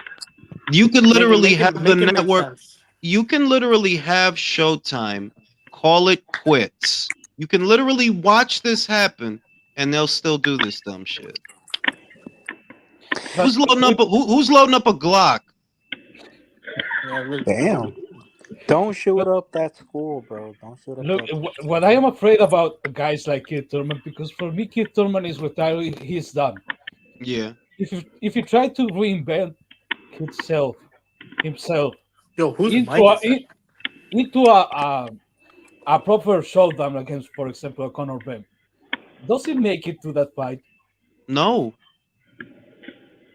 You could literally have the make it make network. sense. You can literally have Showtime call it quits. You can literally watch this happen, and they'll still do this dumb shit. Who's loading up a Glock? Damn. Don't shoot up that school, bro. Don't shoot up Look, that what I am afraid about guys like Keith Thurman, because for me, Keith Thurman is retired. He's done. Yeah. If you try to reinvent himself, Yo, who's into a proper showdown against, for example, Conor Benn, does he make it to that fight? No.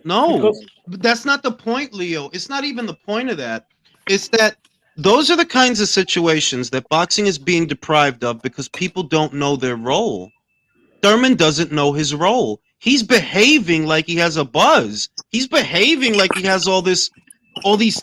But that's not the point, Leo. It's not even the point of that. It's that those are the kinds of situations that boxing is being deprived of because people don't know their role. Thurman doesn't know his role. He's behaving like he has a buzz. He's behaving like he has all these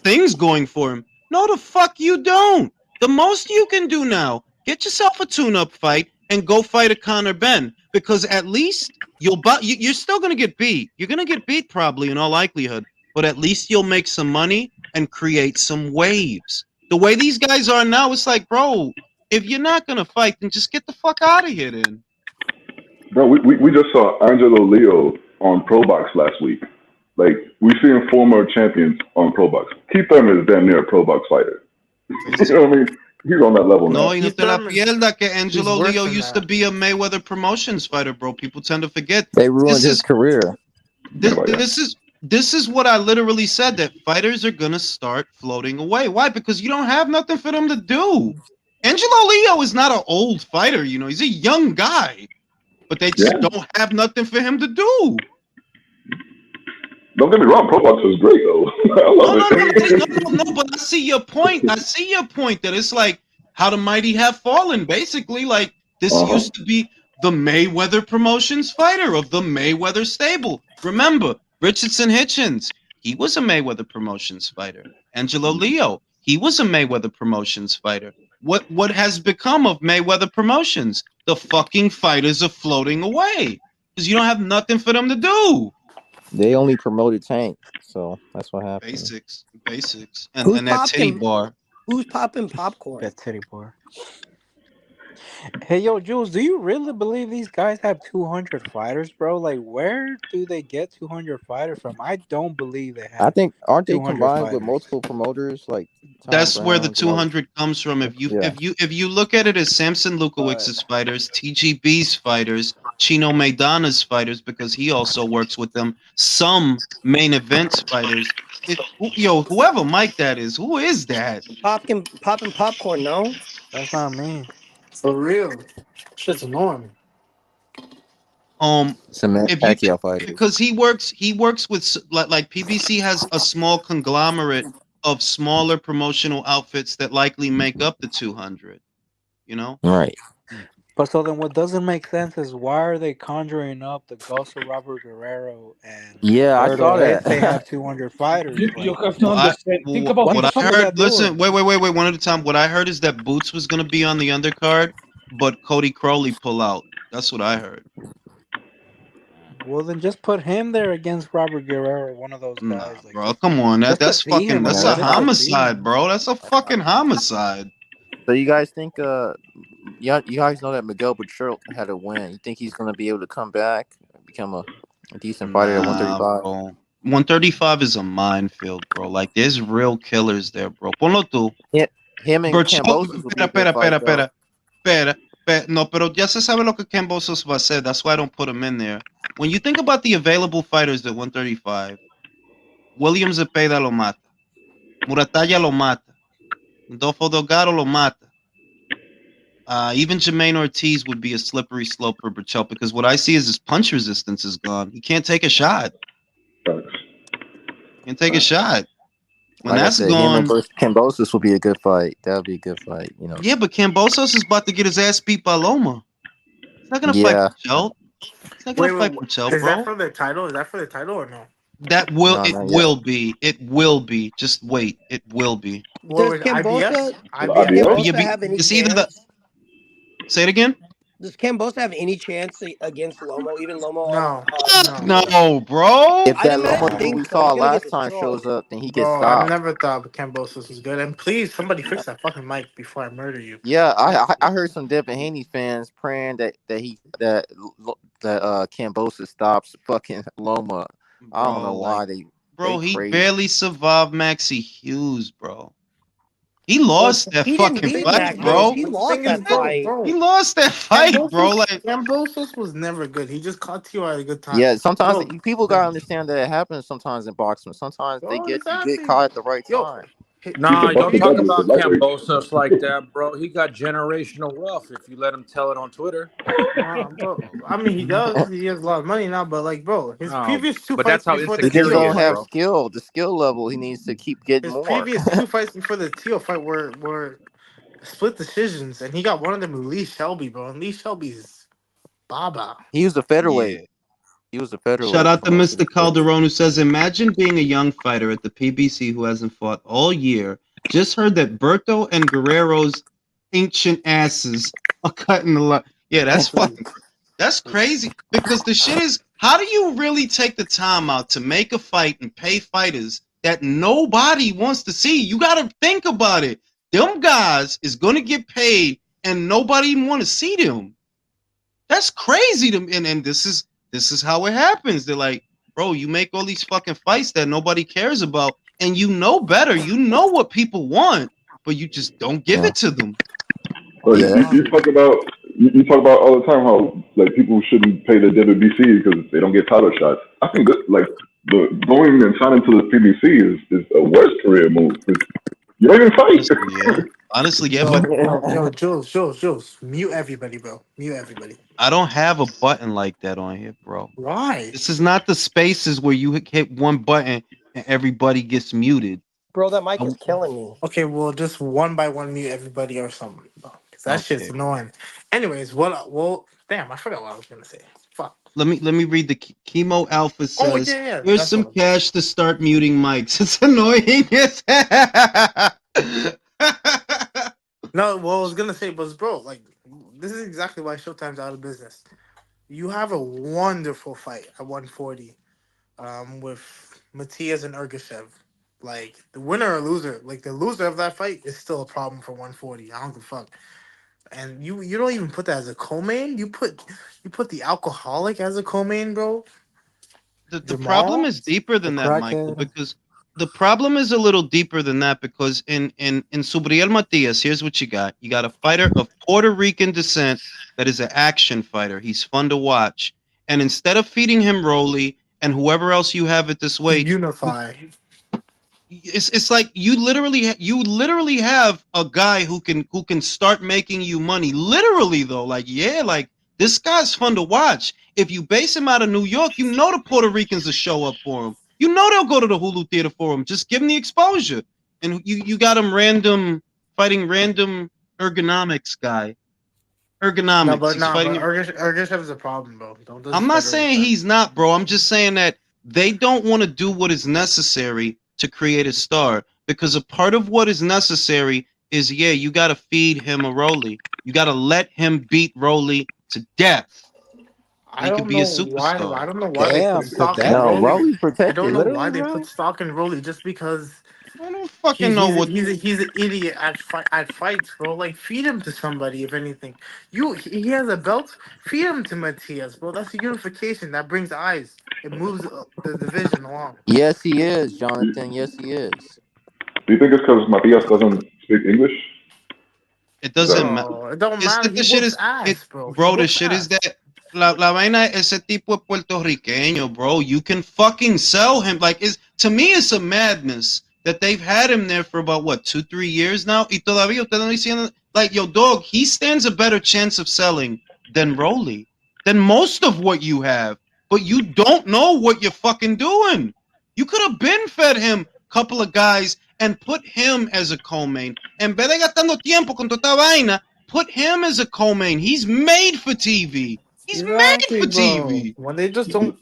things going for him. No, the fuck you don't. The most you can do now, get yourself a tune-up fight and go fight a Conor Benn, because at least you're still gonna get beat. You're gonna get beat probably in all likelihood, but at least you'll make some money and create some waves. The way these guys are now, it's like, bro, if you're not gonna fight, then just get the fuck out of here then. Bro, we just saw Angelo Leo on ProBox last week. Like, we're seeing former champions on ProBox. Keith Thurman is damn near a ProBox fighter. You know what I mean? He's on that level now. No, y no te la pierda que Angelo Leo used to be a Mayweather Promotions fighter, bro. People tend to forget. They ruined his career. This is what I literally said, that fighters are gonna start floating away. Why? Because you don't have nothing for them to do. Angelo Leo is not an old fighter, you know, he's a young guy. But they just don't have nothing for him to do. Don't get me wrong, ProBox is great though. I love it. No, but I see your point. I see your point that it's like how the mighty have fallen. Basically, like this used to be the Mayweather Promotions fighter of the Mayweather stable. Remember Richardson Hitchens, he was a Mayweather Promotions fighter. Angelo Leo, he was a Mayweather Promotions fighter. What has become of Mayweather Promotions? The fucking fighters are floating away because you don't have nothing for them to do. They only promoted Tank, so that's what happened. Basics, and Who's that titty popping? bar. Who's popping popcorn? That titty bar. Hey, yo, Jules, do you really believe these guys have 200 fighters, bro? Like, where do they get 200 fighters from? I don't believe they I have think aren't they 200 combined with fighters. multiple promoters like Tom That's where the Brown's and all? 200 comes from. If Yeah. you look at it as Samson Lukowicz's fighters, TGB's fighters, Chino Maidana's fighters, because he also works with them. Some main events fighters. Whoever Mike that is, who is that? Popping popcorn, no? That's not me. For real. Shit's annoying. Some If you Pacquiao fighters. because he works with like PBC has a small conglomerate of smaller promotional outfits that likely make up the 200. You know, Right. But so then what doesn't make sense is why are they conjuring up the ghost of Robert Guerrero and Yeah, I Berto saw if they that. have 200 fighters? You Like, have to understand. Think about what it. I heard. Listen, wait, one at a time. What I heard is that Boots was gonna be on the undercard, but Cody Crowley pull out. That's what I heard. well, then just put him there against Robert Guerrero, one of those guys. Like, Bro, come on, just to that's see fucking him, that's bro. a Just to see homicide, him. bro. That's a fucking homicide. So you guys think you guys know that Miguel Butcher had a win. You think he's gonna be able to come back and become a decent fighter at 135? Bro. 135 is a minefield, bro. Like there's real killers there, bro. Ponlo tú. Yeah, him and Berto, Kambosos would be a good fight, though. espera. No, pero ya se sabe lo que Kambosos va a hacer. That's why I don't put him in there. When you think about the available fighters at 135, William Zepeda lo mata. Muratalla lo mata. Adolfo Delgado lo mata. Even Jermaine Ortiz would be a slippery slope for Berchelt because what I see is his punch resistance is gone. He can't take a shot. Can't take a shot. When Like that's I said, him gone, and versus Kambosos would be a good fight. That would be a good fight, you know. yeah, but Kambosos is about to get his ass beat by Loma. He's not gonna fight Berchelt. He's not gonna fight Berchelt, Is that bro. for the title? Is that for the title or no? That will No, it not will be. It will be. Just wait. It will be. What Does was Kambosa IBS? have any It's either chance? Say it again. Does Kambosa have any chance against Lomo? Even Lomo? No, bro. If I that didn't Loma think we so. saw He's gonna last get time destroyed. shows up, then he gets Bro, I stopped. never thought Cambosos was good. And please, somebody fix that fucking mic before I murder you. Yeah, I heard some Devin Haney fans praying that Kambosos stops fucking Loma. I don't know why they He crazy. barely survived Maxie Hughes, bro. He lost that He fucking didn't beat fight, Max bro. Hughes. He lost that fight. He lost that fight, bro. Like Cambosos was never good. He just caught you at a good time. Yeah, sometimes Bro, people gotta understand that it happens sometimes in boxing. Sometimes bro, you exactly. get caught at the right time. He's Nah, a don't Bucky talk Douglas about of lightweight. Cambosos like that, bro. He got generational wealth if you let him tell it on Twitter. Bro, I mean, he does. He has a lot of money now, but like, bro, his previous two but fights that's how before the He just insecure he Tio don't is, fight, have bro. skill. The skill level he needs to keep getting his more. previous two fights before the Tio fight were split decisions, and he got one of them with Lee Shelby, bro. And Lee Shelby's Baba. He was a featherweight. He was a featherweight. shout out to Mr. Calderon who says, imagine being a young fighter at the PBC who hasn't fought all year. Just heard that Berto and Guerrero's ancient asses are cutting the line. Yeah, that's fucking that's crazy. Because the shit is, how do you really take the time out to make a fight and pay fighters that nobody wants to see? You gotta think about it. Them guys is gonna get paid and nobody even want to see them. That's crazy to me. And this is how it happens. They're like, bro, you make all these fucking fights that nobody cares about, and you know better. You know what people want, but you just don't give it to them. Well, you talk about all the time how like people shouldn't pay the WBC because they don't get title shots. I think that like the going and signing to the PBC is a worse career move. You don't even fight. Honestly, yeah. Yo, Jules, mute everybody, bro. Mute everybody. I don't have a button like that on here, bro. Why? This is not the spaces where you hit one button and everybody gets muted. Bro, that mic is killing me. Okay, well, just one by one mute everybody or something. Because that shit's annoying. Anyways, well, damn, I forgot what I was going to say. Fuck. Let me read the Chemo Alpha Oh says. yeah, Here's that's some what. cash to start muting mics. It's annoying. No, well, I was gonna say, but bro, like, this is exactly why Showtime's out of business. You have a wonderful fight at 140, with Matias and Ergashev. Like the winner or loser, like the loser of that fight is still a problem for 140. I don't give a fuck. And you don't even put that as a co-main. You put the alcoholic as a co-main, bro. The problem Jamal. is deeper The than that, Michael, crackhead. because the problem is a little deeper than that because in Subriel Matias, here's what you got. You got a fighter of Puerto Rican descent that is an action fighter. He's fun to watch. And instead of feeding him Rolly and whoever else you have at this weight, Unify. it's like you literally have a guy who can start making you money. Literally though, like yeah, like this guy's fun to watch. If you base him out of New York, you know the Puerto Ricans will show up for him. You know they'll go to the Hulu Theater for him. Just give him the exposure. And you got him fighting random ergonomics guy. No, Ergonomics. but He's nah, but fighting. Ergashev is a problem, bro. Don't I'm not disrespect saying Ergashev. he's not, bro. I'm just saying that they don't want to do what is necessary to create a star because a part of what is necessary is you got to feed him a Rolly. You got to let him beat Rolly to death. I He could don't be a know why. superstar. I don't know why they put Damn, to stock in death. No, Rolly. Rolly's I don't protected, know why literally, they put bro. stock in Rolly just because I don't fucking know what. he's an idiot at fights, bro. Like feed him to somebody if anything. He has a belt. Feed him to Matias, bro. That's a unification that brings eyes. It moves the division along. Yes, he is, Jonathan. Yes, he is. Do you think it's because Matias doesn't speak English? It Is that doesn't matter. Bro, it don't It's matter. that He the shit whoops is it, ass, bro. He bro. The whoops shit is ass. that la vaina ese tipo es puertorriqueño, bro. You can fucking sell him. Like is to me, it's a madness that they've had him there for about what 2-3 years now. Y todavía ustedes no diciendo like yo dog. He stands a better chance of selling than Rolly, than most of what you have. But you don't know what you're fucking doing. You could have been fed him a couple of guys and put him as a co-main. En vez de gastando tiempo con toda esta vaina, put him as a co-main. He's made for TV. He's made Exactly, for bro. TV. When they just don't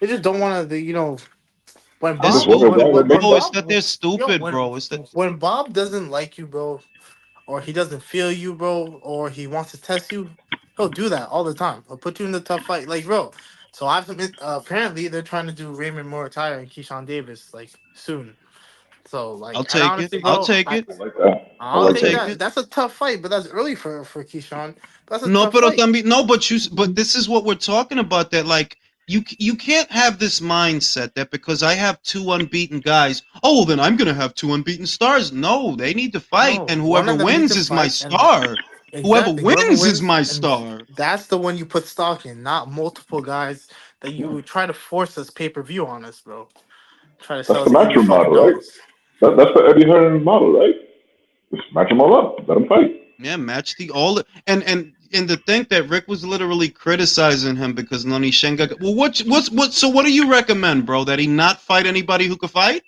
want to. When They're I just Bob, wonder stupid, why they make bro. It's that. that they're stupid, When bro. It's that Bob doesn't like you, bro, or he doesn't feel you, bro, or he wants to test you, he'll do that all the time. He'll put you in the tough fight, like bro. So apparently they're trying to do Raymond Murataya and Keyshawn Davis like soon. So I'll like, and take it. honestly, I'll bro, take it. I like that. I I'll I'll like take that. take that. it. That's a tough fight, but that's early for Keyshawn. That's a No, tough pero fight. también no, but this is what we're talking about. That like you can't have this mindset that because I have two unbeaten guys, oh well, then I'm gonna have two unbeaten stars. No, they need to fight, No, and one whoever of them needs wins to is my fight, and star. Whoever exactly whoever wins is wins, my and star. that's the one you put stock in, not multiple guys that you try to force us pay-per-view on us, bro. Try to That's sell the us matchroom model, right? $80. That's the Eddie Hearn model, right? Just match them all up, let them fight. Yeah, match the all and to think that Rick was literally criticizing him because Nani Shenga. Well, what? So what do you recommend, bro? That he not fight anybody who could fight?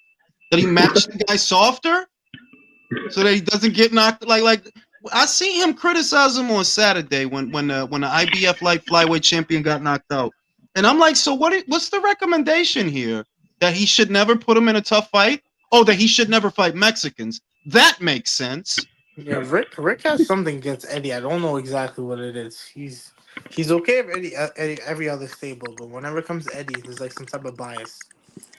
That he match the guy softer so that he doesn't get knocked? Like I see him criticize him on Saturday when the IBF light flyweight champion got knocked out, and I'm like, so what's the recommendation here? That he should never put him in a tough fight? Oh, that he should never fight Mexicans? That makes sense. Yeah, Rick has something against Eddie. I don't know exactly what it is. He's okay if Eddie every other stable, but whenever it comes to Eddie, there's like some type of bias.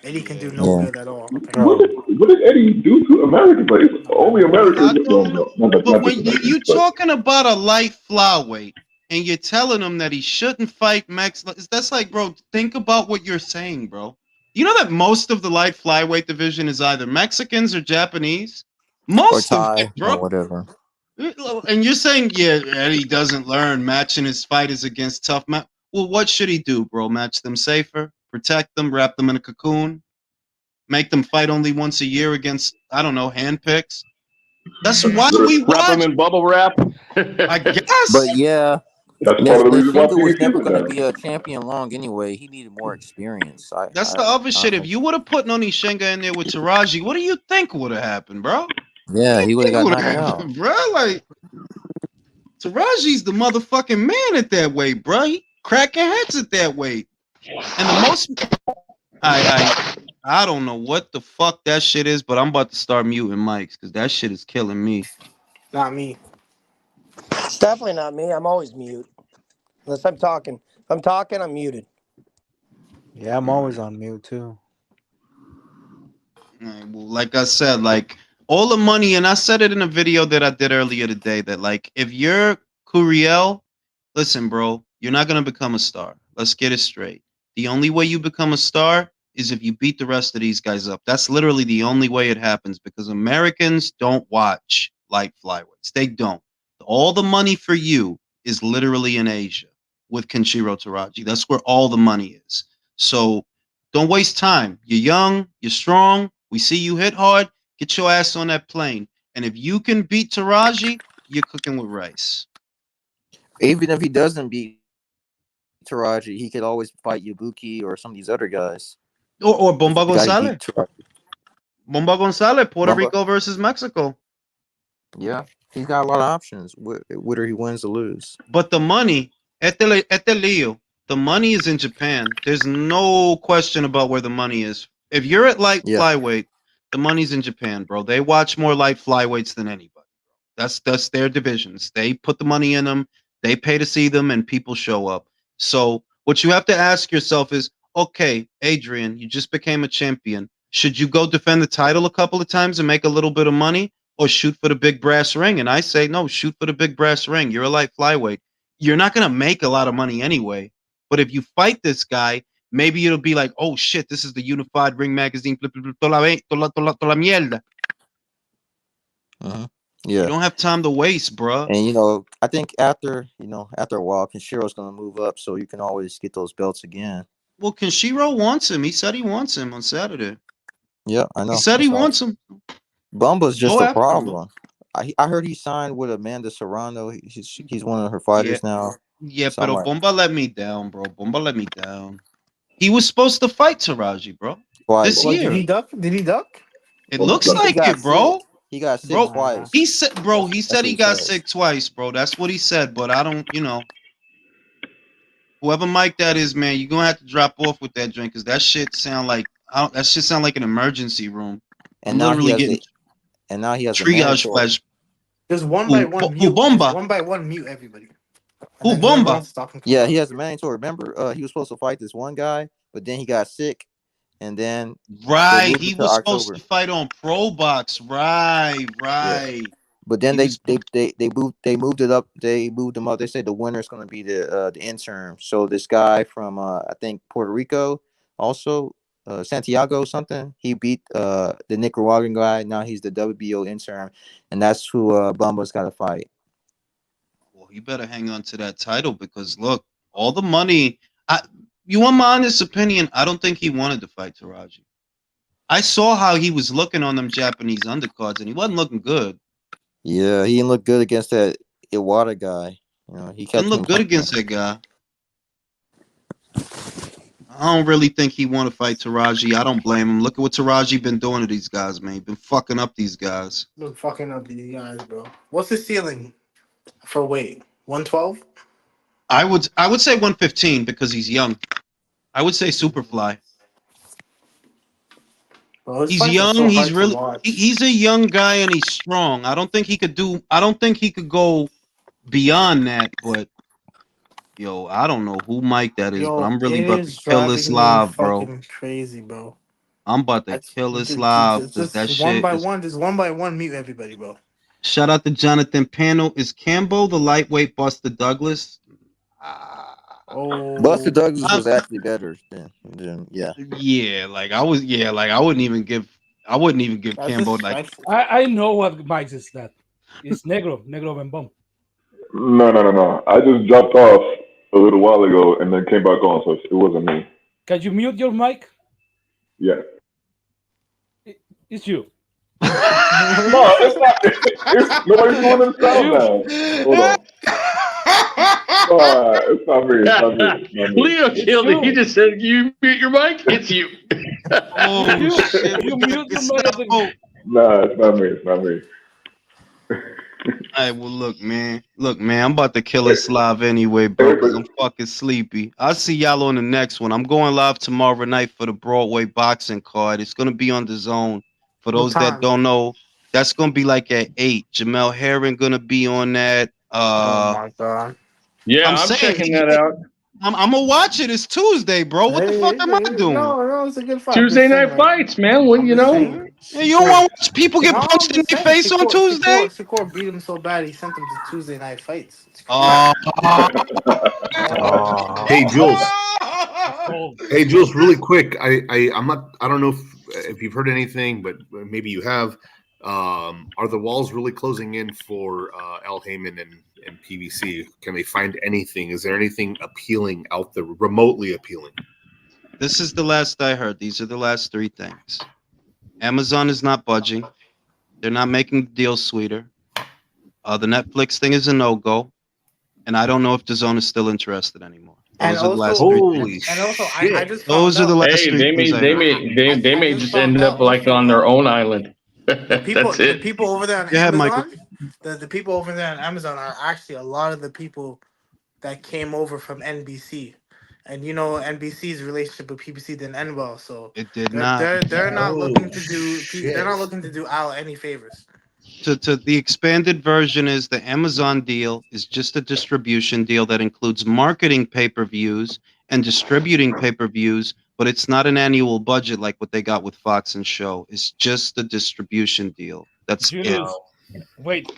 Eddie can do Yeah. no Yeah. good at all, What apparently. did, what did Eddie do to Americans? Like, only I Americans, well, don't know. no, not, But not just when Americans, you but talking about a light flyweight and you're telling him that he shouldn't fight Max, that's like, bro, think about what you're saying, bro. You know that most of the light flyweight division is either Mexicans or Japanese? Or Most of it, Ty bro. or whatever. And you're saying, yeah, Eddie doesn't learn matching his fighters against tough Well, what should he do, bro? Match them safer, protect them, wrap them in a cocoon, make them fight only once a year against, I don't know, handpicks? That's why we Wrap them watch. in bubble wrap. I But guess. yeah, that's part of the reason why Nashinga was PBC never was going to there. be a champion long anyway. He needed more experience. That's the other I shit. If don't. you would have put Noni Shenga in there with Taraji, what do you think would have happened, bro? What Yeah, do you he would have think got would have knocked out. happened, bro? Like Taraji's the motherfucking man at that weight, bro. He cracking heads at that weight. And the most, I don't know what the fuck that shit is, but I'm about to start muting mics because that shit is killing me. Not me. It's definitely not me. I'm always mute. Unless I'm talking. If I'm talking, I'm muted. Yeah, I'm always on mute too. Well, like I said, like all the money, and I said it in a video that I did earlier today, that like if you're Curiel, listen, bro, you're not gonna become a star. Let's get it straight. The only way you become a star is if you beat the rest of these guys up. That's literally the only way it happens because Americans don't watch light flyweights. They don't. All the money for you is literally in Asia with Kenshiro Taraji. That's where all the money is. So don't waste time. You're young, you're strong. We see you hit hard. Get your ass on that plane. And if you can beat Taraji, you're cooking with rice. Even if he doesn't beat Taraji, he could always fight Ibuki or some of these other guys. Or Bomba The guy he Gonzalez. beat Taraji. Bomba Gonzalez, Puerto Bomba. Rico versus Mexico. Yeah, he's got a lot of options, whether he wins or lose. But the money, Leo, the money is in Japan. There's no question about where the money is. If you're at light flyweight, the money's in Japan, bro. They watch more light flyweights than anybody. That's their divisions. They put the money in them. They pay to see them, and people show up. So what you have to ask yourself is, okay, Adrian, you just became a champion. Should you go defend the title a couple of times and make a little bit of money, or shoot for the big brass ring? And I say, no, shoot for the big brass ring. You're a light flyweight. You're not going to make a lot of money anyway. But if you fight this guy, maybe it'll be like, oh shit, this is the Unified Ring Magazine. Toda la mierda. Yeah. You don't have time to waste, bro. And I think after a while, Kenshiro's gonna move up, so you can always get those belts again. Well, Kenshiro wants him. He said he wants him on Saturday. Yeah, I know. He said he wants him. Bumba's just Go a after him, problem. I heard he signed with Amanda Serrano. He's one of her fighters now. Yeah, So I'm but like, Bomba let me down, bro. Bomba let me down. He was supposed to fight Taraji, bro. twice. This Well, year. did he duck? Did he duck? It looks like it, bro. He got sick Bro, twice. he said, bro, he That's said what he he got said. sick twice, bro. That's what he said, but I don't, whoever mic that is, man, you're gonna have to drop off with that drink because that shit sound like an emergency room. And I'm now he literally has getting a triage mandatory. flash. Just one by one mute. Bomba? Just one by one mute everybody. Who And then whoever Bomba? wants to stop him, Yeah, he has a mandatory. Remember, he was supposed to fight this one guy, but then he got sick, and then Right, moved he it to was supposed October. to fight on Pro Box. Right. But then He they moved it up. They moved him up. They said the winner is going to be the interim. So this guy from I think Puerto Rico, also Santiago something. He beat the Nicaraguan guy. Now he's the WBO interim, and that's who Bumba's got to fight. Well, he better hang on to that title because look, all the money. You want my honest opinion? I don't think he wanted to fight Taraji. I saw how he was looking on them Japanese undercards, and he wasn't looking good. Yeah, he didn't look good against that Iwata guy. He Didn't look good against that guy. I don't really think he want to fight Taraji. I don't blame him. Look at what Taraji been doing to these guys, man. He been fucking up these guys. Look, fucking up these guys, bro. What's the ceiling for weight? 112? I would say 115 because he's young. I would say Superfly. Bro, his He's fights are young. so He's hard to really watch. he's a young guy and he's strong. I don't think he could go beyond that. But yo, I don't know who Mike that is, but I'm really about to kill this live, bro. Fucking crazy, bro. I'm about to kill this live because that Just one shit by is. one, just one by one, mute everybody, bro. Shout out to Jonathan Pano. Is Cambo the lightweight Buster Douglas? Buster Douglas was actually better than yeah. Yeah, I wouldn't even give Cambo like. I know what Mike is that. It's Negro Bembom. No. I just dropped off a little while ago and then came back on, so it wasn't me. Can you mute your mic? Yeah. It's you. No, it's not. Nobody's doing them sound now. Hold on. It's not me. It's not me. Leo killed it. He just said, "You mute your mic." It's you. Oh shit! You mute your mic. Nah, it's not me. It's not me. right, well, look, man. I'm about to kill us live anyway, bro, because I'm fucking sleepy. I'll see y'all on the next one. I'm going live tomorrow night for the Broadway boxing card. It's gonna be on the zone. For What those that time? don't know, that's gonna be like at 8. Jamel Herring gonna be on that. Oh my god. Yeah, I'm I'm saying, checking that out. I'm gonna watch it. It's Tuesday, bro. What the fuck am I doing? No, it's a good fight. I'm Tuesday just saying, night like, fights, man. Well, I'm you just know. saying. Hey, you don't want to watch people get No, punched I'm in just their saying. face on Tuesday? Shakur beat him so bad he sent him to Tuesday night fights. It's crazy. Oh. Hey, Jules. Oh, Hey, Jules. Really quick. I'm not. I don't know if you've heard anything, but maybe you have. Are the walls really closing in for Al Heyman and PBC? Can they find anything? Is there anything appealing out there, remotely appealing? This is the last I heard. These are the last 3 things. Amazon is not budging. They're not making the deal sweeter. The Netflix thing is a no-go. And I don't know if DAZN is still interested anymore. Those are the last 3 things. And also, I just Those found are the out. last Hey, 3 things I heard. they may just just found end out up like also, on their own island. That's the it. people over there on Go ahead, Michael. Amazon, the people over there on Amazon are actually a lot of the people that came over from NBC. And you know NBC's relationship with PBC didn't end well, so It did not. they're not Oh, looking to do shit. they're not looking to do Al any favors. To the expanded version is the Amazon deal is just a distribution deal that includes marketing pay-per-views and distributing pay-per-views, but it's not an annual budget like what they got with Fox and Show. It's just a distribution deal. That's it. Julius, wait.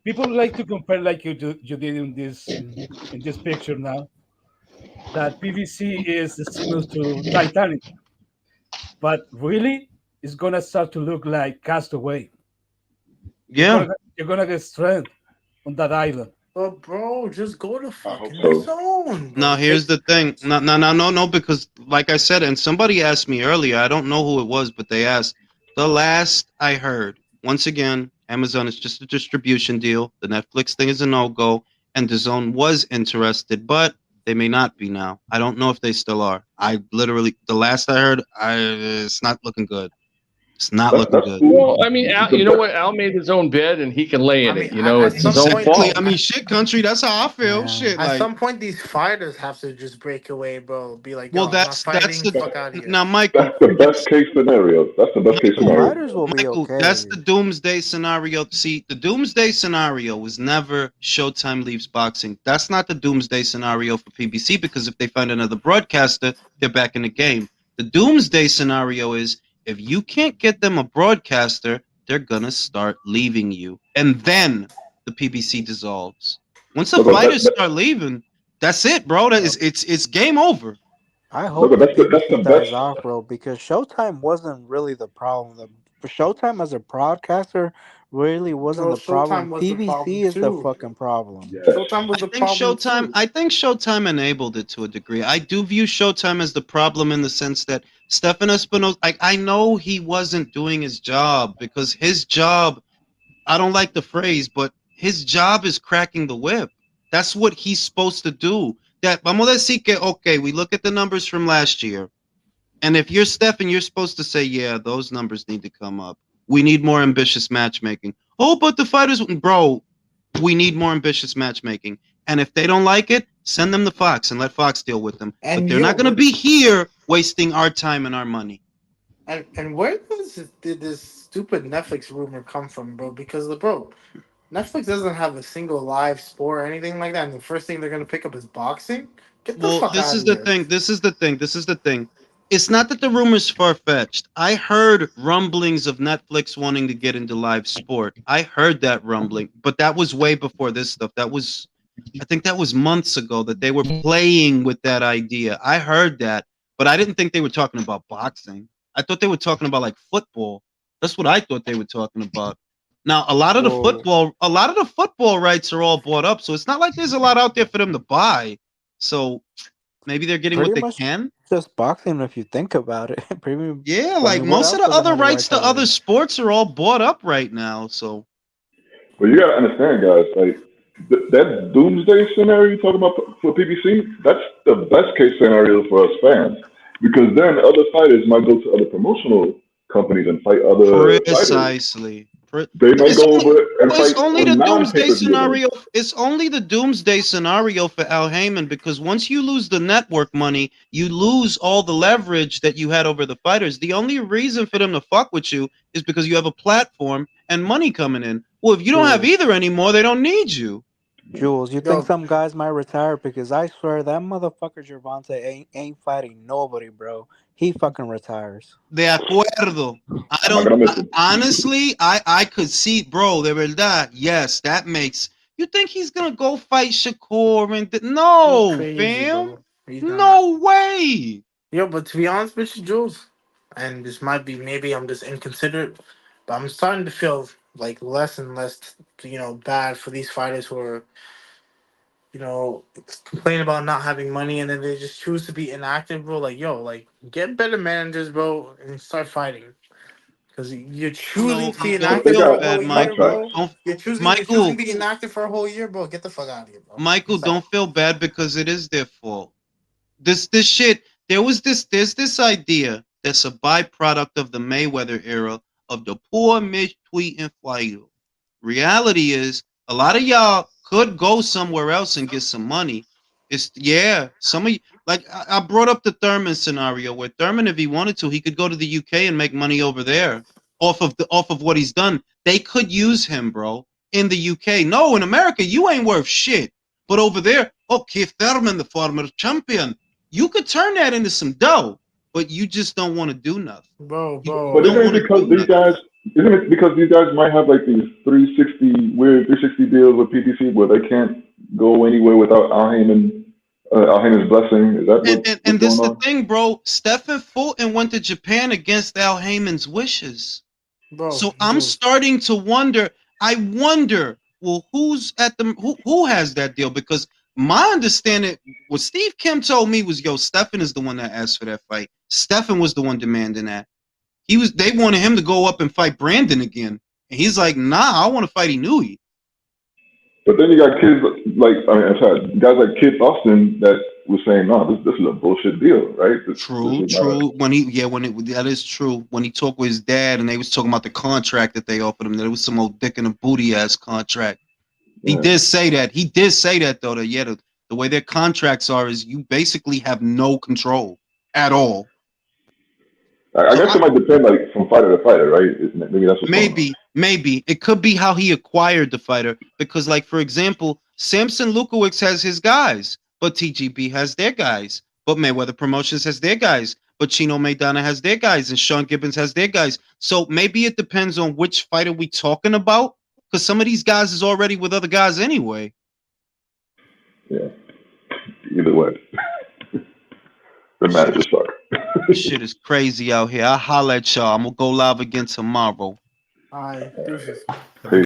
People like to compare like you did in this picture now. That PVC is similar to Titanic, but really, it's gonna start to look like Castaway. Yeah. You're gonna get stranded on that island. But bro, just go to fucking so. zone. Now here's the thing. No, because like I said, and somebody asked me earlier, I don't know who it was, but they asked. The last I heard, once again, Amazon is just a distribution deal. The Netflix thing is a no-go, and DAZN was interested, but they may not be now. I don't know if they still are. I literally, the last I heard, it's not looking good. It's not looking good. Well, I mean, Al, you know what? Al made his own bed and he can lay in it. You know, it's his own fault. I mean, shit, country. That's how I feel. Shit, At like. some point, these fighters have to just break away, bro. Be like, Well, yo, that's I'm not that's fighting. the Fuck out of here. now, Michael. That's the best case scenario. That's the best case scenario. Fighters will be Michael, okay. that's the doomsday scenario. See, the doomsday scenario was never Showtime leaves boxing. That's not the doomsday scenario for PBC because if they find another broadcaster, they're back in the game. The doomsday scenario is if you can't get them a broadcaster, they're gonna start leaving you, and then the PBC dissolves. Once the fighters start leaving, that's it, bro. That is, it's game over. I hope the PBC dies off, bro, because Showtime wasn't really the problem. Showtime as a broadcaster really wasn't No, the problem. Showtime was the problem, PBC is the too. fucking problem. Showtime was the problem. I think Showtime enabled it to a degree. I do view Showtime as the problem in the sense that Stefan Espinosa, I know he wasn't doing his job because his job, I don't like the phrase, but his job is cracking the whip. That's what he's supposed to do. That vamos a decir que, okay, we look at the numbers from last year. And if you're Stefan, you're supposed to say, yeah, those numbers need to come up. We need more ambitious matchmaking. Oh, but the fighters, bro, we need more ambitious matchmaking. And if they don't like it, send them to Fox and let Fox deal with them. And but they're not going to be here wasting our time and our money. And where did this stupid Netflix rumor come from, bro? Because bro, Netflix doesn't have a single live sport or anything like that. And the first thing they're gonna pick up is boxing. Get the fuck this out is of the here. thing. This is the thing. It's not that the rumor's far-fetched. I heard rumblings of Netflix wanting to get into live sport. I heard that rumbling, but that was way before this stuff. I think that was months ago that they were playing with that idea. I heard that, but I didn't think they were talking about boxing. I thought they were talking about like football. That's what I thought they were talking about. Now, a lot of the football rights are all bought up, so it's not like there's a lot out there for them to buy. So maybe they're getting Pretty what they much can. Just boxing, if you think about it. Yeah, like most of the other rights to other sports are all bought up right now. So, But you gotta understand, guys. Like that doomsday scenario you talking about for PBC, that's the best case scenario for us fans, because then other fighters might go to other promotional companies and fight other fighters. They might It's go only, over and well, it's fight only the on doomsday non-pay-per-view events. scenario. It's only the doomsday scenario for Al Heyman because once you lose the network money, you lose all the leverage that you had over the fighters. The only reason for them to fuck with you is because you have a platform and money coming in. Well, if you don't have Jules, either anymore, they don't need you. Jules, you think Yo, some guys might retire? Because I swear that motherfucker Gervonta ain't fighting nobody, bro. He fucking retires. De acuerdo. I'm not gonna miss him. Honestly, I could see, bro, de verdad. Yes, that makes. You think he's gonna go fight Shakur and You no, crazy, fam. bro. He's not. No way. Yo, but to be honest with you, Jules, and this might be maybe I'm just inconsiderate, but I'm starting to feel like less and less, bad for these fighters who are, complain about not having money and then they just choose to be inactive, bro. Like, yo, like get better managers, bro, and start fighting. Because you're choosing No, to be don't But they inactive feel for a got whole bad, year, Michael. contracts. bro. Don't, You're choosing Michael. to be inactive for a whole year, bro. Get the fuck out of here, bro. Michael, What's that? don't feel bad because it is their fault. This shit. There's this idea that's a byproduct of the Mayweather era of the poor mistweeting fighter. Reality is a lot of y'all could go somewhere else and get some money. It's some of you, like I brought up the Thurman scenario where Thurman, if he wanted to, he could go to the UK and make money over there off of what he's done. They could use him, bro, in the UK. No, in America, you ain't worth shit. But over there, oh, Keith Thurman, the former champion, you could turn that into some dough, but you just don't want to do nothing. Bro, You But bro. don't isn't it want to because do these nothing. guys? Isn't it because these guys might have like these 360 deals with PTC where they can't go anywhere without Al Heyman's blessing? Is that And what's this going the on? thing, bro. Stephen Fulton went to Japan against Al Heyman's wishes. Bro, So I'm Jules. starting to wonder. I wonder, well, who's at the who has that deal? Because my understanding, what Steve Kim told me was, yo, Stephen is the one that asked for that fight. Stephen was the one demanding that. They wanted him to go up and fight Brandon again. And he's like, nah, I want to fight Inouye. But then you got kids like I'm sorry, guys like Kid Austin that was saying, "No, this is a bullshit deal, right? This True, is not a." true. That is true. When he talked with his dad and they was talking about the contract that they offered him, that it was some old dick in a booty ass contract. He Yeah. did say that. He did say that though. That the way their contracts are is you basically have no control at all. I So guess it might depend like from fighter to fighter, right? Maybe that's what's going on. maybe it could be how he acquired the fighter. Because, like for example, Samson Lukowicz has his guys, but TGB has their guys, but Mayweather Promotions has their guys, but Chino Maidana has their guys, and Sean Gibbons has their guys. So maybe it depends on which fighter we talking about. Because some of these guys is already with other guys anyway. Yeah. Either way, the managers suck. Shit is crazy out here. I'll holler at y'all. I'm gonna go live again tomorrow. All right, deuces.